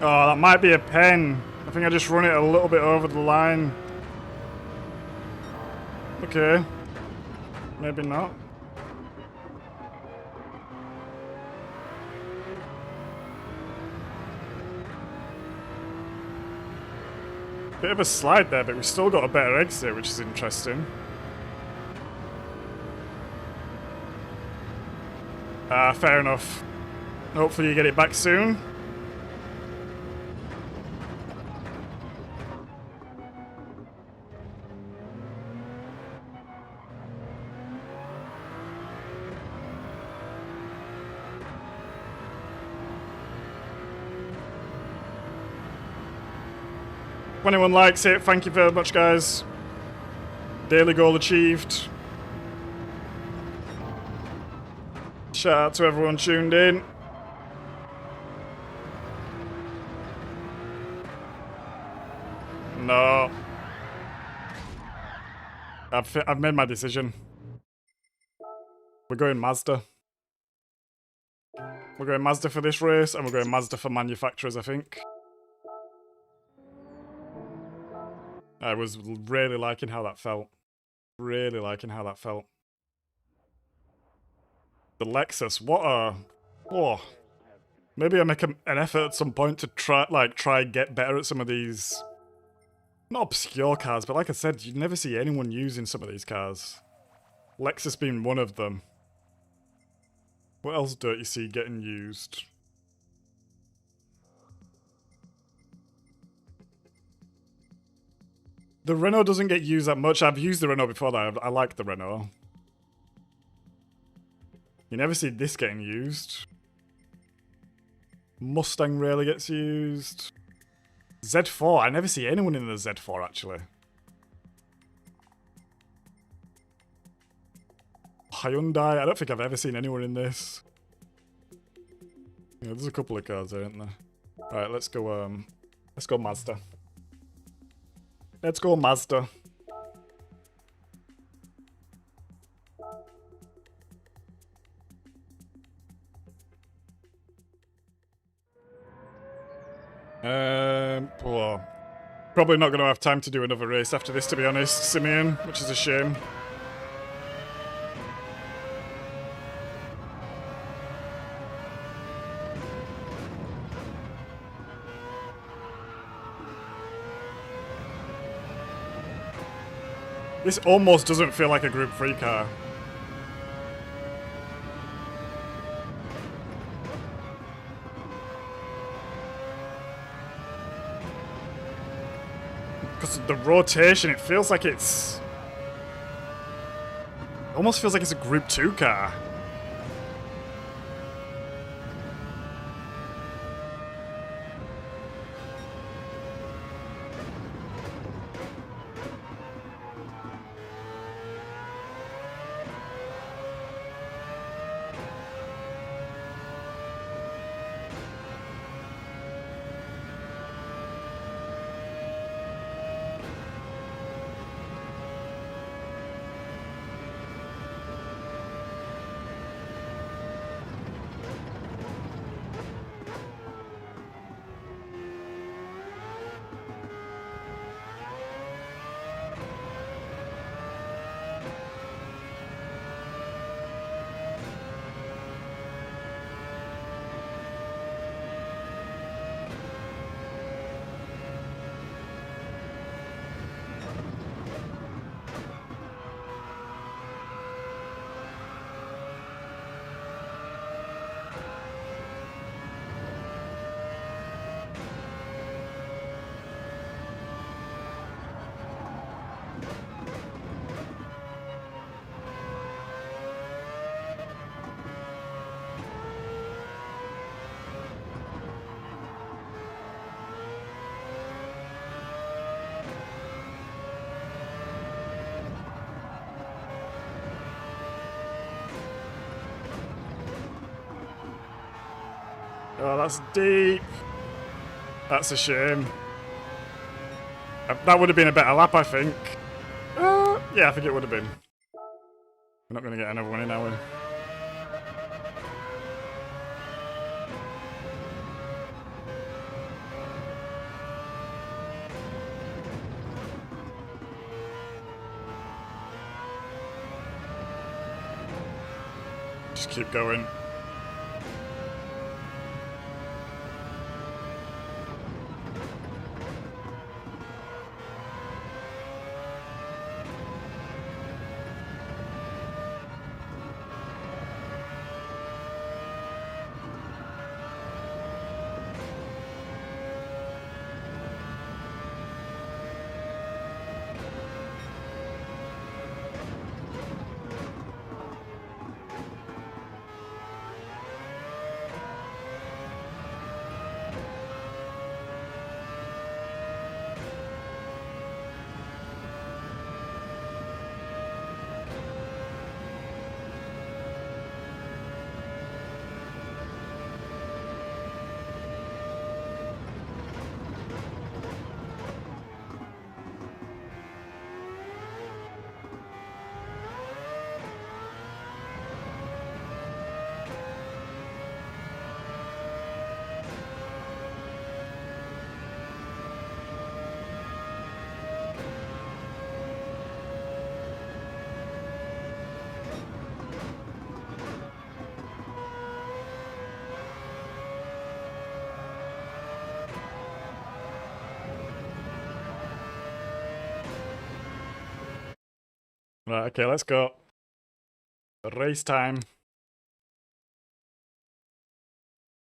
Oh, that might be a pen. I think I just run it a little bit over the line. Okay. Maybe not. Bit of a slide there, but we've still got a better exit, which is interesting. Fair enough. Hopefully you get it back soon. If anyone likes it, thank you very much, guys. Daily goal achieved. Shout out to everyone tuned in. No. I've made my decision. We're going Mazda. We're going Mazda for this race, and we're going Mazda for manufacturers, I think. I was really liking how that felt. Really liking how that felt. The Lexus, what a... Oh. Maybe I make an effort at some point to try and get better at some of these... Not obscure cars, but like I said, you never see anyone using some of these cars. Lexus being one of them. What else don't you see getting used? The Renault doesn't get used that much. I've used the Renault before that. I like the Renault. You never see this getting used. Mustang rarely gets used. Z4. I never see anyone in the Z4 actually. Hyundai. I don't think I've ever seen anyone in this. Yeah, there's a couple of cars there, aren't there? Alright, let's go Mazda. Let's go Mazda. Well, probably not going to have time to do another race after this, to be honest, Simeon, which is a shame. This almost doesn't feel like a Group 3 car. Because of the rotation, it feels like it's... Almost feels like it's a Group 2 car. Oh, that's deep. That's a shame. That would have been a better lap, I think. Yeah, I think it would have been. We're not going to get another one in, are we? Just keep going. Right, okay, let's go. Race time.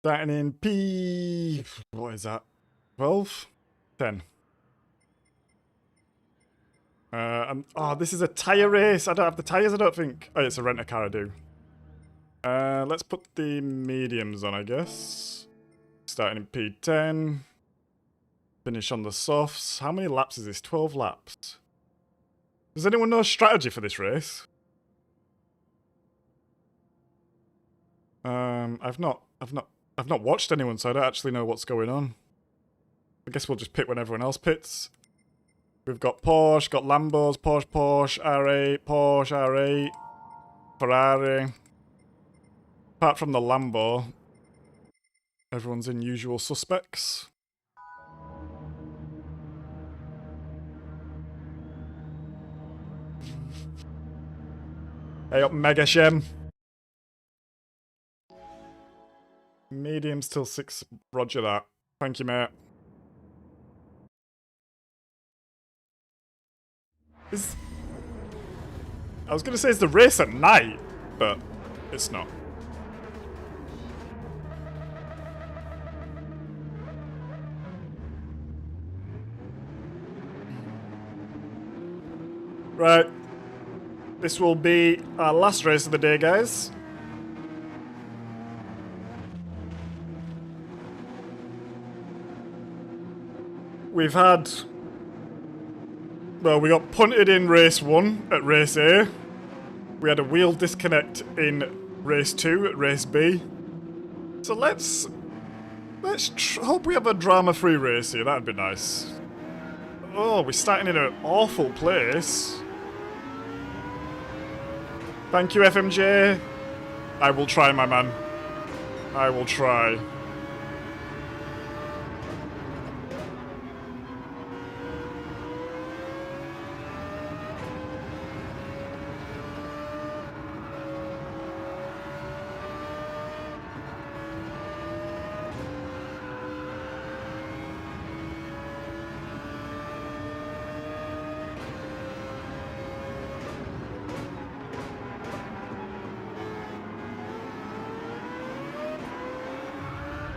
Starting in P... What is that? 12? 10. Oh, this is a tyre race. I don't have the tyres, I don't think. Oh, it's a rent-a-car, I do. Let's put the mediums on, I guess. Starting in P10. Finish on the softs. How many laps is this? 12 laps. Does anyone know a strategy for this race? I've not watched anyone, so I don't actually know what's going on. I guess we'll just pit when everyone else pits. We've got Porsche, got Lambos, Porsche, R8, Porsche, R8, Ferrari. Apart from the Lambo, everyone's in usual suspects. Hey up, Mega Shem. Mediums till 6. Roger that. Thank you, mate. I was going to say it's the race at night, but it's not. Right. This will be our last race of the day, guys. We've had... Well, we got punted in race 1 at race A. We had a wheel disconnect in race 2 at race B. So let's hope we have a drama-free race here. That'd be nice. Oh, we're starting in an awful place. Thank you, FMJ. I will try, my man. I will try.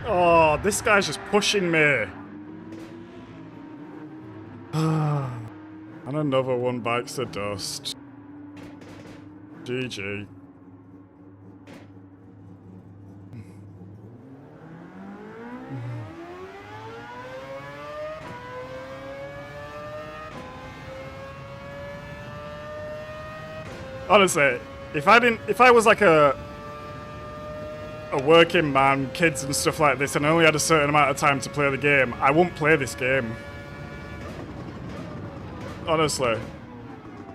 Oh, this guy's just pushing me. And another one bites the dust. GG. Honestly, if I was like a a working man, kids and stuff like this, and I only had a certain amount of time to play the game, I won't play this game. Honestly.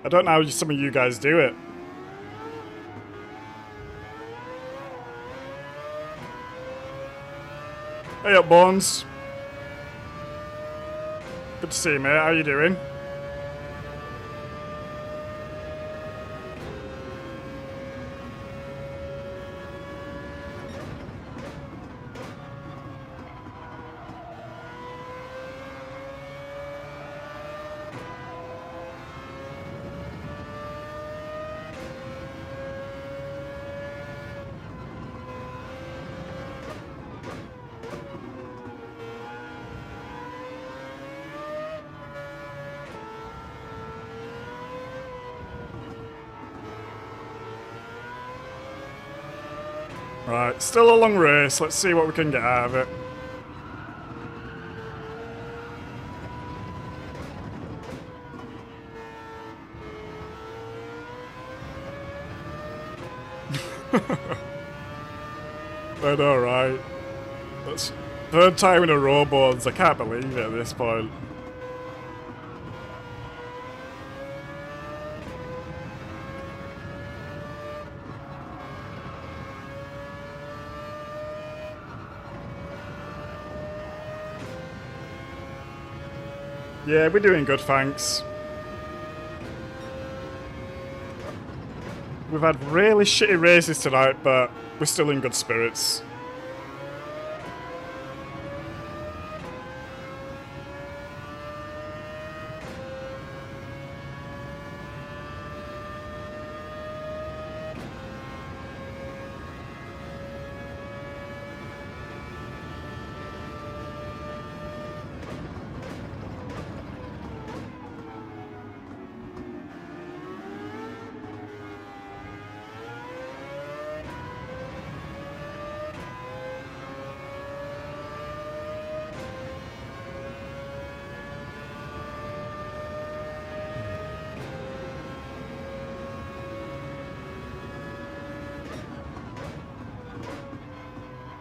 I don't know how some of you guys do it. Hey up, Bones. Good to see you, mate. How you doing? Right, still a long race. Let's see what we can get out of it. But alright. That's third time in a row, Bones. I can't believe it at this point. Yeah, we're doing good, thanks. We've had really shitty races tonight, but we're still in good spirits.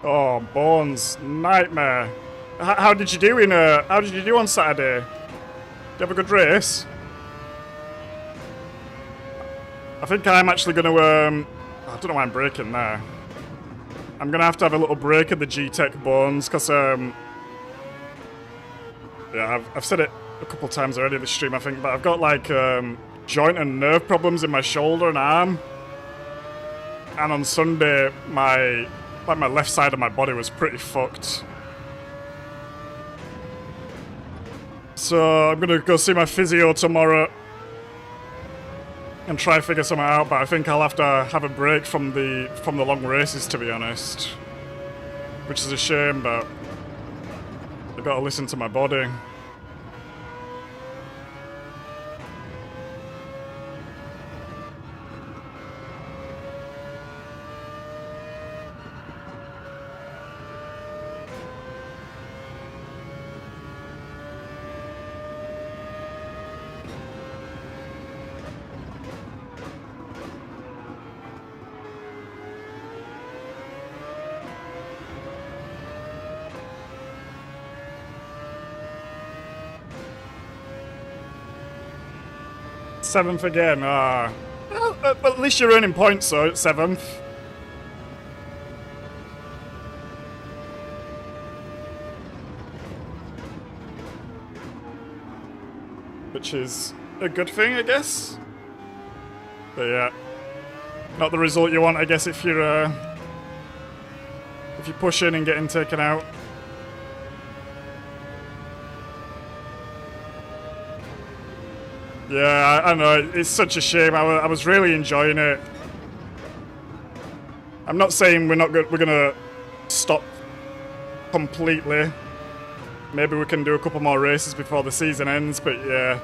Oh, Bones, nightmare. How did you do how did you do on Saturday? Did you have a good race? I think I'm actually going to, I don't know why I'm braking there. I'm going to have a little break at the G-Tech, Bones, because, yeah, I've said it a couple times already this stream, I think, but I've got, like, joint and nerve problems in my shoulder and arm. And on Sunday, my left side of my body was pretty fucked. So I'm gonna go see my physio tomorrow and try to figure something out, but I think I'll have to have a break from the long races, to be honest. Which is a shame, but I've got to listen to my body. Seventh again, well, at least you're earning points though, at seventh. Which is a good thing, I guess. But yeah, not the result you want, I guess, if you're pushing and getting taken out. Yeah, I know, it's such a shame. I was really enjoying it. I'm not saying we're gonna stop completely. Maybe we can do a couple more races before the season ends, but yeah.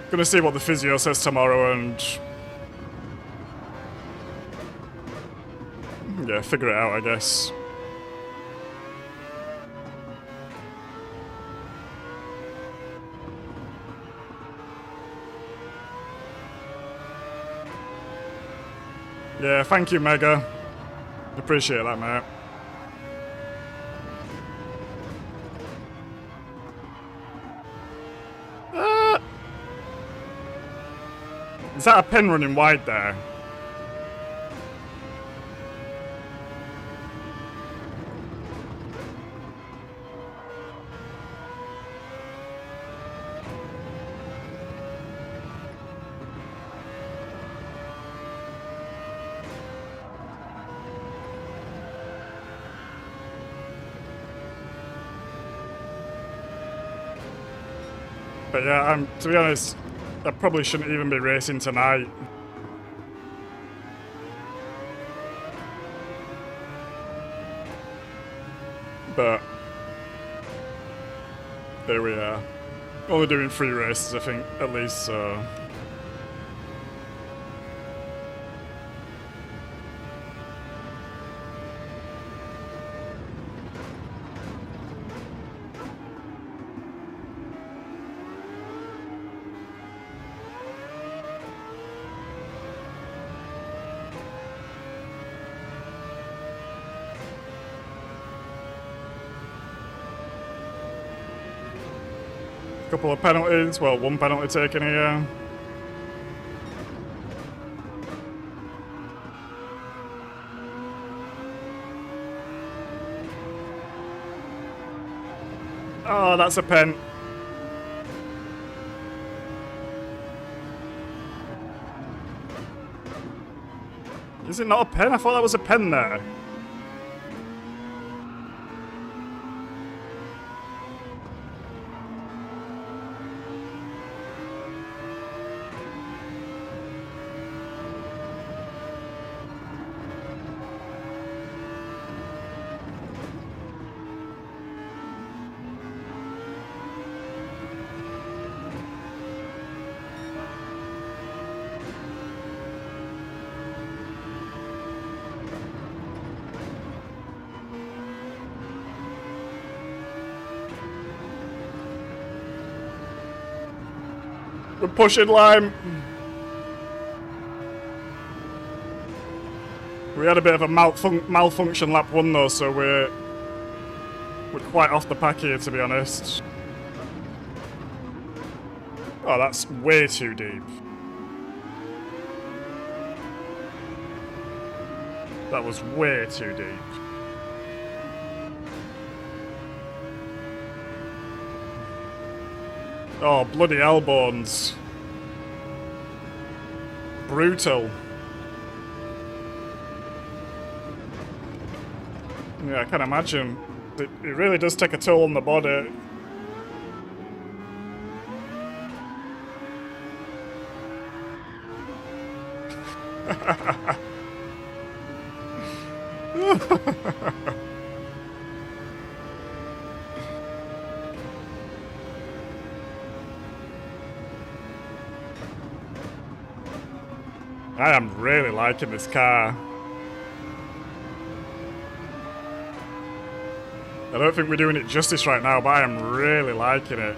Gonna see what the physio says tomorrow and yeah, figure it out, I guess. Yeah, thank you, Mega. Appreciate that, mate. Is that a pen running wide there? But yeah, to be honest, I probably shouldn't even be racing tonight. But there we are. Only doing 3 races, I think, at least, so. Couple of penalties, well, 1 penalty taken here. Oh, that's a pen. Is it not a pen? I thought that was a pen there. We're pushing Lime. We had a bit of a malfunction lap 1 though, so we're quite off the pack here, to be honest. Oh, that's way too deep. That was way too deep. Oh, bloody hellbones. Brutal. Yeah, I can imagine. It really does take a toll on the body. I am really liking this car. I don't think we're doing it justice right now, but I am really liking it.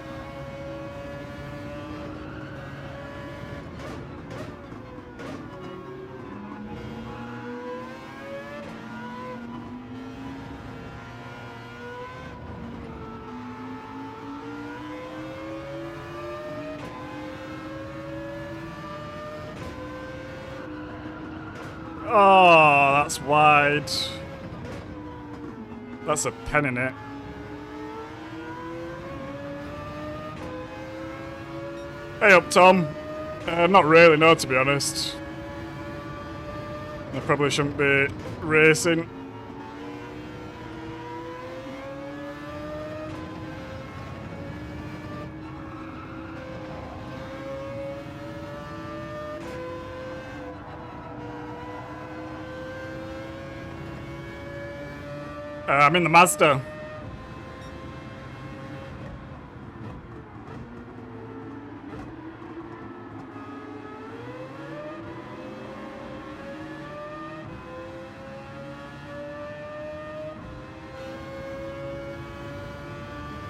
Oh, that's wide. That's a pen in it. Hey up, Tom. Not really, no, to be honest. I probably shouldn't be racing. I'm in the Mazda.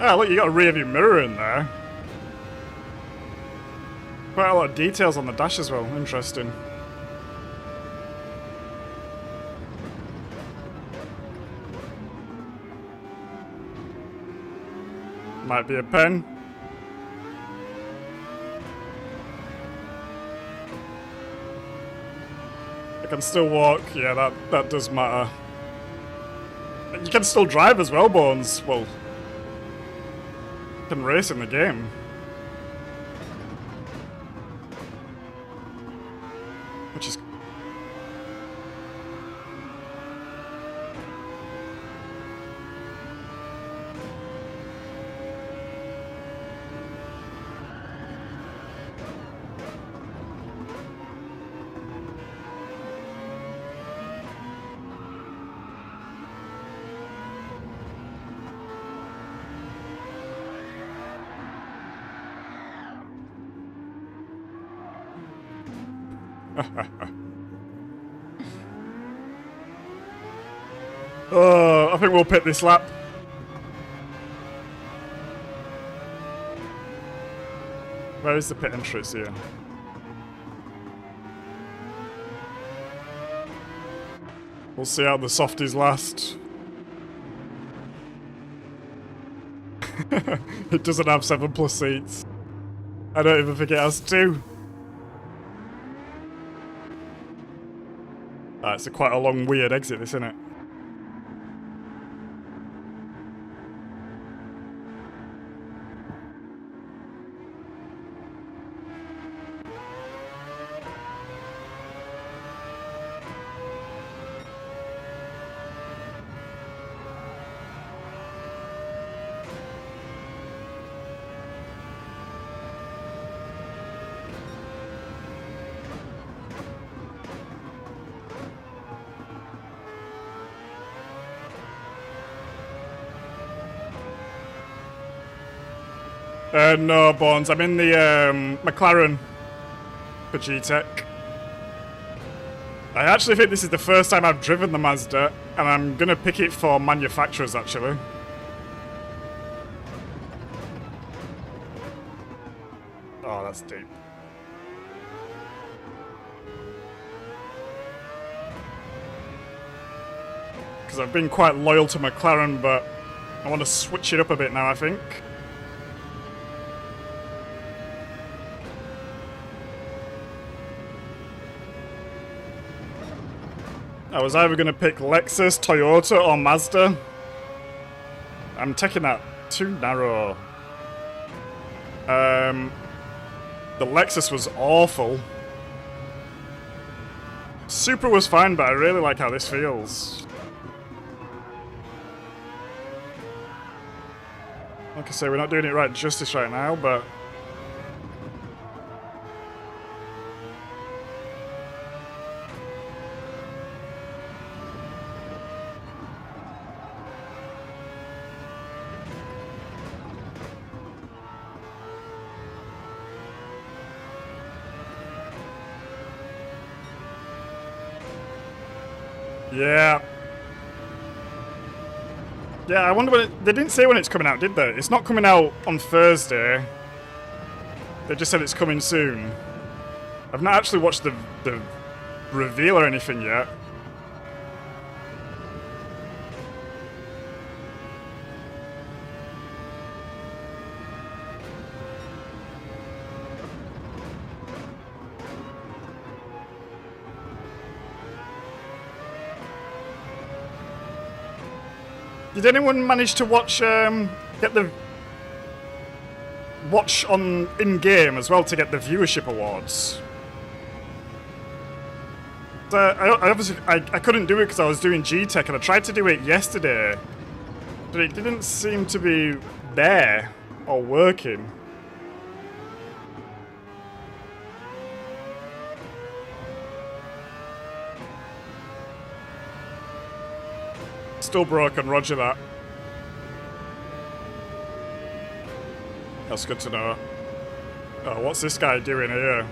Ah, look, you got a rear view mirror in there. Quite a lot of details on the dash as well. Interesting. Might be a pen. I can still walk. Yeah, that does matter. You can still drive as well, Bones. Well, you can race in the game. Which is... Oh, I think we'll pit this lap. Where is the pit entrance here? We'll see how the softies last. It doesn't have 7+ seats. I don't even think it has 2. It's quite a long, weird exit, this, isn't it? No, Bones. I'm in the McLaren for G-Tech. I actually think this is the first time I've driven the Mazda, and I'm gonna pick it for manufacturers, actually. Oh, that's deep. Because I've been quite loyal to McLaren, but I want to switch it up a bit now, I think. I was either going to pick Lexus, Toyota, or Mazda. I'm taking that too narrow. The Lexus was awful. Supra was fine, but I really like how this feels. Like I say, we're not doing it right justice right now, but... Yeah. Yeah, I wonder when it... They didn't say when it's coming out, did they? It's not coming out on Thursday. They just said it's coming soon. I've not actually watched the reveal or anything yet. Did anyone manage to watch, get the... watch on in-game as well to get the viewership awards? I couldn't do it because I was doing G-Tech, and I tried to do it yesterday, but it didn't seem to be there or working. Still broken, roger that. That's good to know. Oh, what's this guy doing here?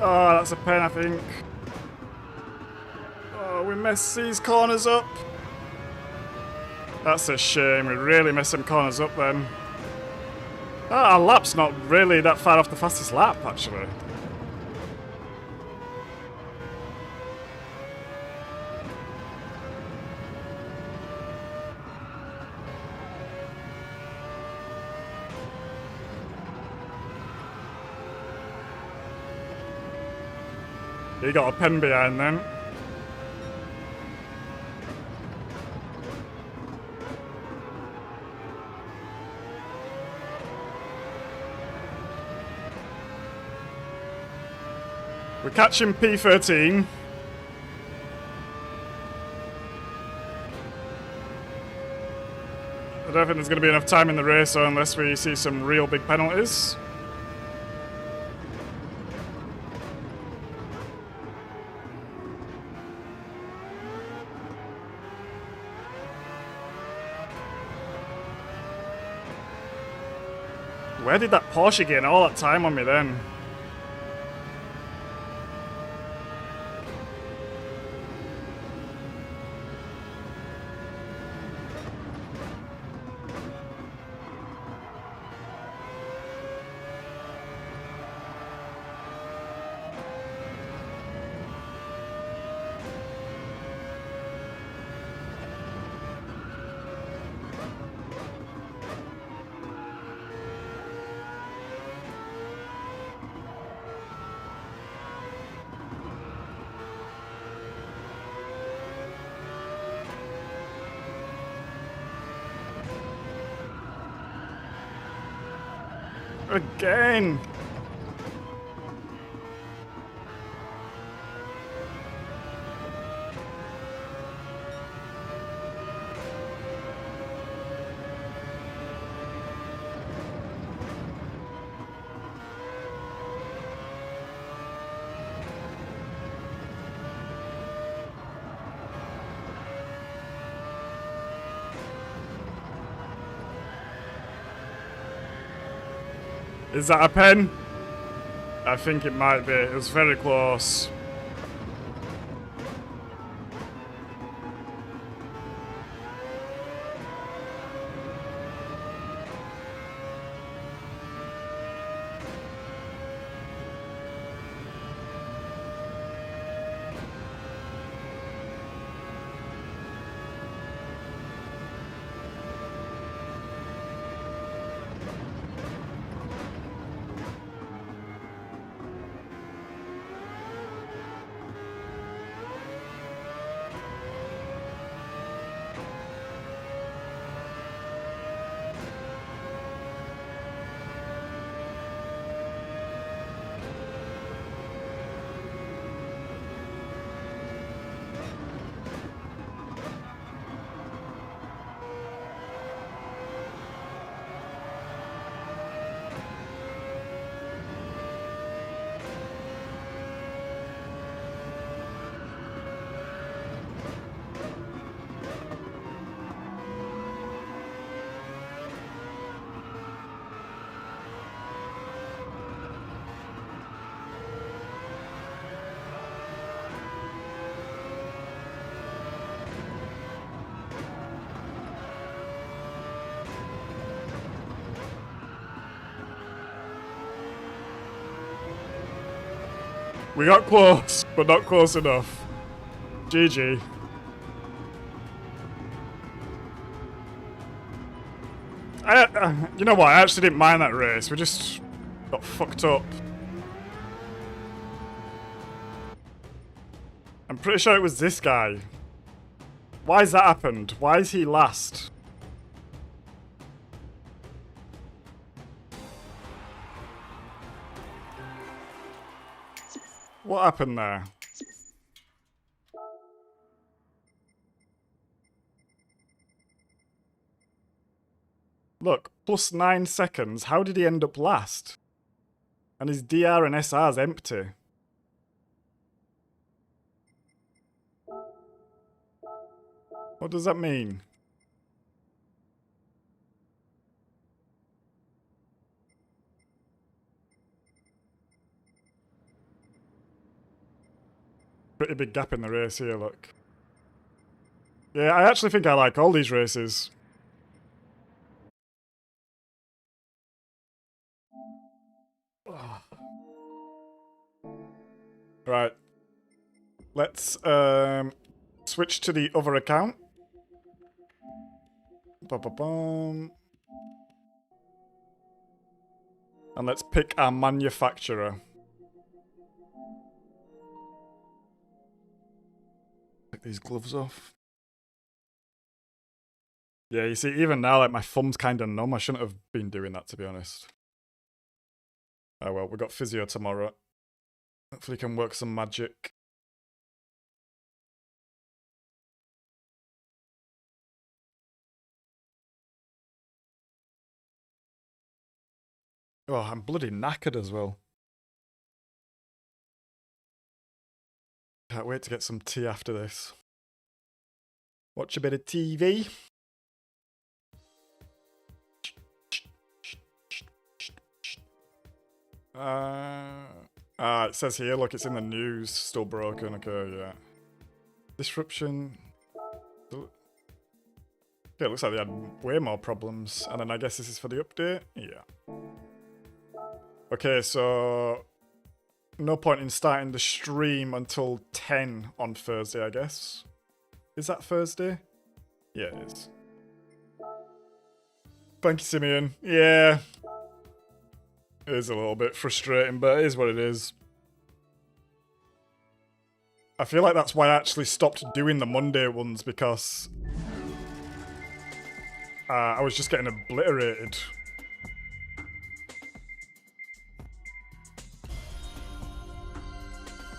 Oh, that's a pain, I think. Oh, we messed these corners up. That's a shame. We really messed them corners up then. Ah, our lap's not really that far off the fastest lap, actually. You got a pen behind then. We're catching P13. I don't think there's going to be enough time in the race unless we see some real big penalties. Where did that Porsche gain all that time on me then? Again! Is that a pen? I think it might be. It was very close. We got close, but not close enough. GG. You know what? I actually didn't mind that race. We just got fucked up. I'm pretty sure it was this guy. Why has that happened? Why is he last? What happened there? Look, plus 9 seconds. How did he end up last? And his DR and SR's empty. What does that mean? Pretty big gap in the race here, look. Yeah, I actually think I like all these races. Right. Let's switch to the other account. Ba-ba-bum. And let's pick our manufacturer. Take these gloves off. Yeah, you see, even now, like, my thumb's kind of numb. I shouldn't have been doing that, to be honest. Oh well, we got physio tomorrow. Hopefully can work some magic. Oh, I'm bloody knackered as well. Can't wait to get some tea after this. Watch a bit of TV. It says here, look, it's in the news. Still broken. Okay, yeah. Disruption. Okay, it looks like they had way more problems. And then I guess this is for the update? Yeah. Okay, so no point in starting the stream until 10 on Thursday, I guess. Is that Thursday? Yeah, it is. Thank you, Simeon. Yeah. It is a little bit frustrating, but it is what it is. I feel like that's why I actually stopped doing the Monday ones, because I was just getting obliterated.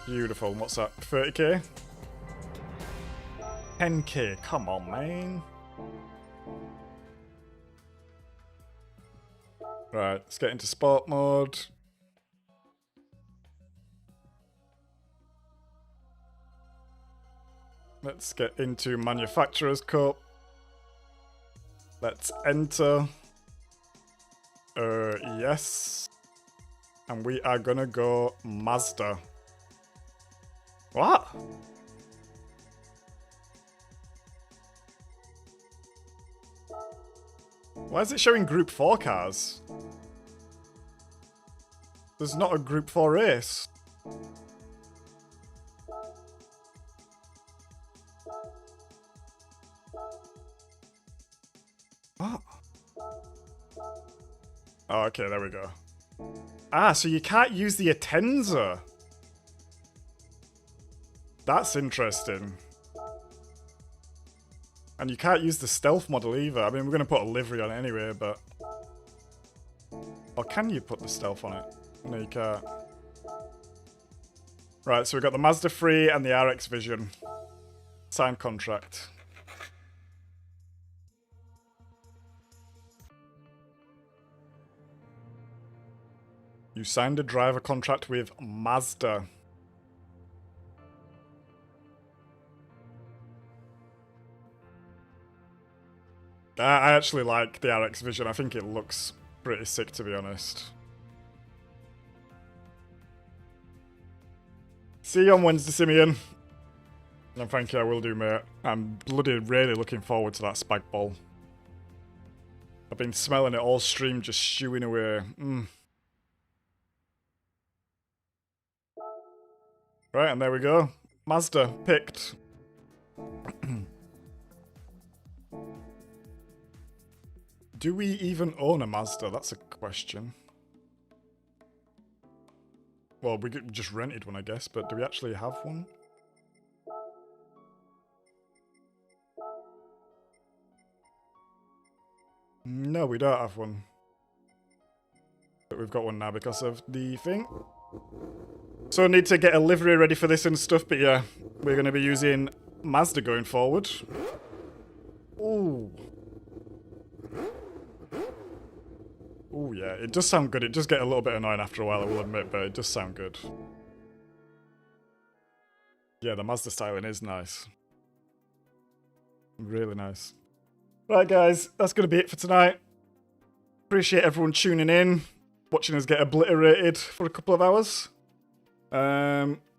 Beautiful. What's that? 30k? 10k. Come on, man. Right, let's get into sport mode. Let's get into Manufacturer's Cup. Let's enter. Yes. And we are gonna go Mazda. What? Why is it showing Group 4 cars? There's not a Group 4 race. What? Oh, okay, there we go. Ah, so you can't use the Atenza. That's interesting. And you can't use the stealth model either. I mean, we're going to put a livery on it anyway, but... Or can you put the stealth on it? No, you can't. Right, so we've got the Mazda 3 and the RX Vision. Signed contract. You signed a driver contract with Mazda. I actually like the RX Vision. I think it looks pretty sick, to be honest. See you on Wednesday, Simeon. And thank you, I will do, mate. I'm bloody really looking forward to that spag ball. I've been smelling it all stream, just stewing away. Right, and there we go. Mazda picked. Do we even own a Mazda? That's a question. Well, we just rented one, I guess, but do we actually have one? No, we don't have one. But we've got one now because of the thing. So I need to get a livery ready for this and stuff, but yeah, we're going to be using Mazda going forward. Ooh. Ooh, yeah, it does sound good. It does get a little bit annoying after a while, I will admit, but it does sound good. Yeah, the Mazda styling is nice. Really nice. Right, guys, that's going to be it for tonight. Appreciate everyone tuning in, watching us get obliterated for a couple of hours.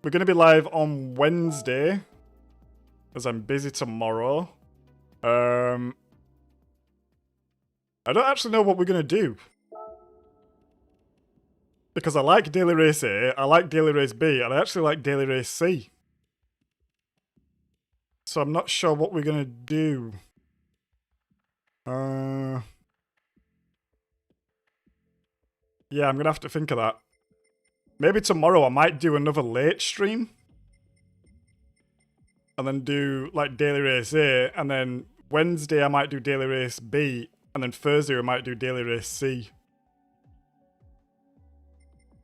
we're going to be live on Wednesday, as I'm busy tomorrow. I don't actually know what we're going to do. Because I like Daily Race A, I like Daily Race B, and I actually like Daily Race C. So I'm not sure what we're going to do. Yeah, I'm going to have to think of that. Maybe tomorrow I might do another late stream. And then do like Daily Race A. And then Wednesday I might do Daily Race B. And then Thursday we might do Daily Race C.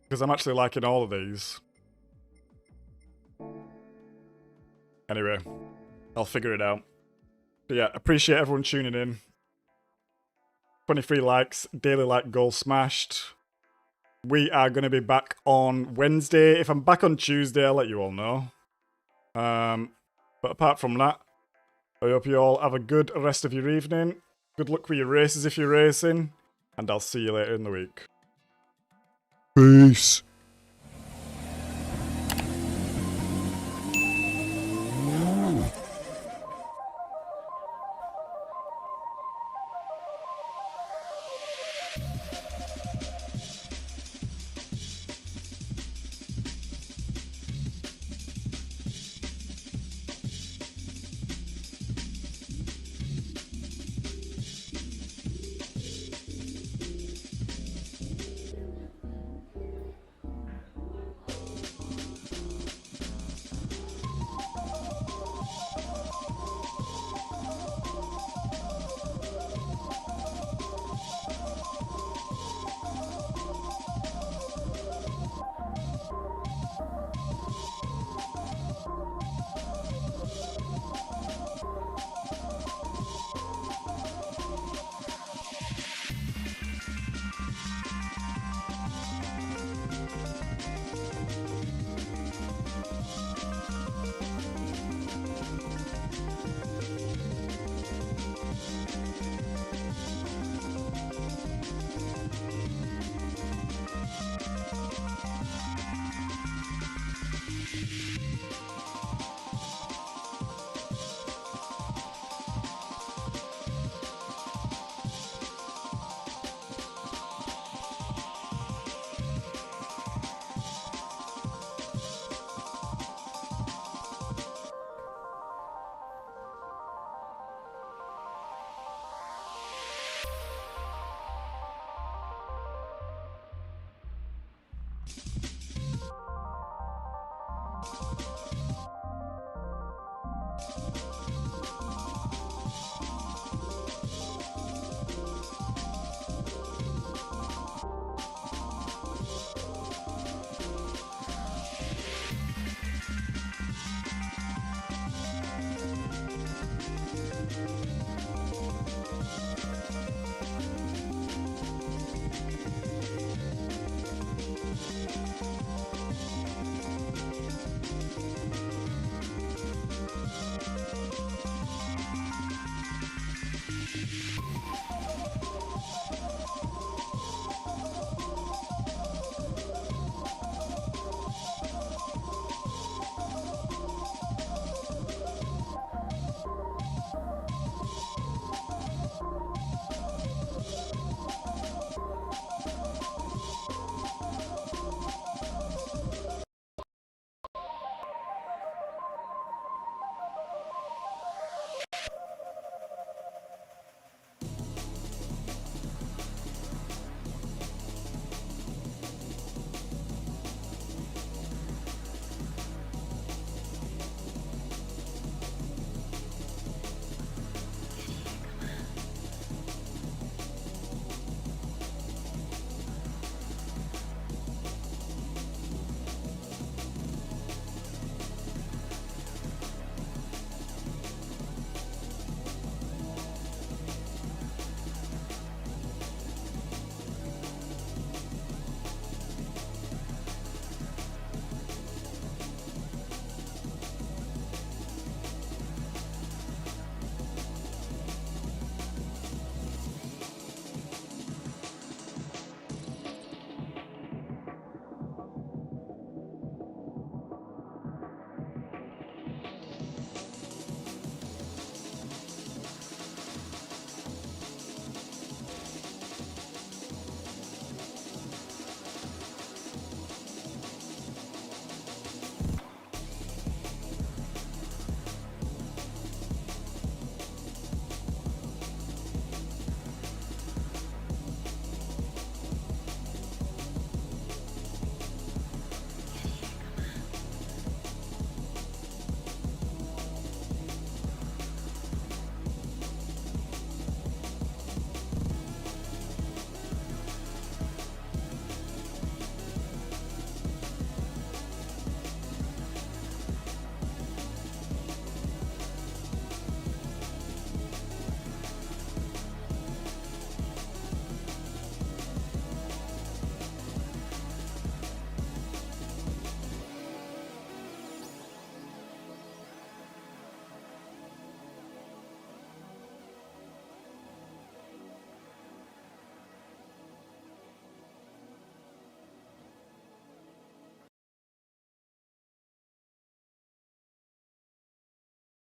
Because I'm actually liking all of these. Anyway, I'll figure it out. But yeah, appreciate everyone tuning in. 23 likes, daily like goal smashed. We are going to be back on Wednesday. If I'm back on Tuesday, I'll let you all know. But apart from that, I hope you all have a good rest of your evening. Good luck with your races if you're racing. And I'll see you later in the week. Peace.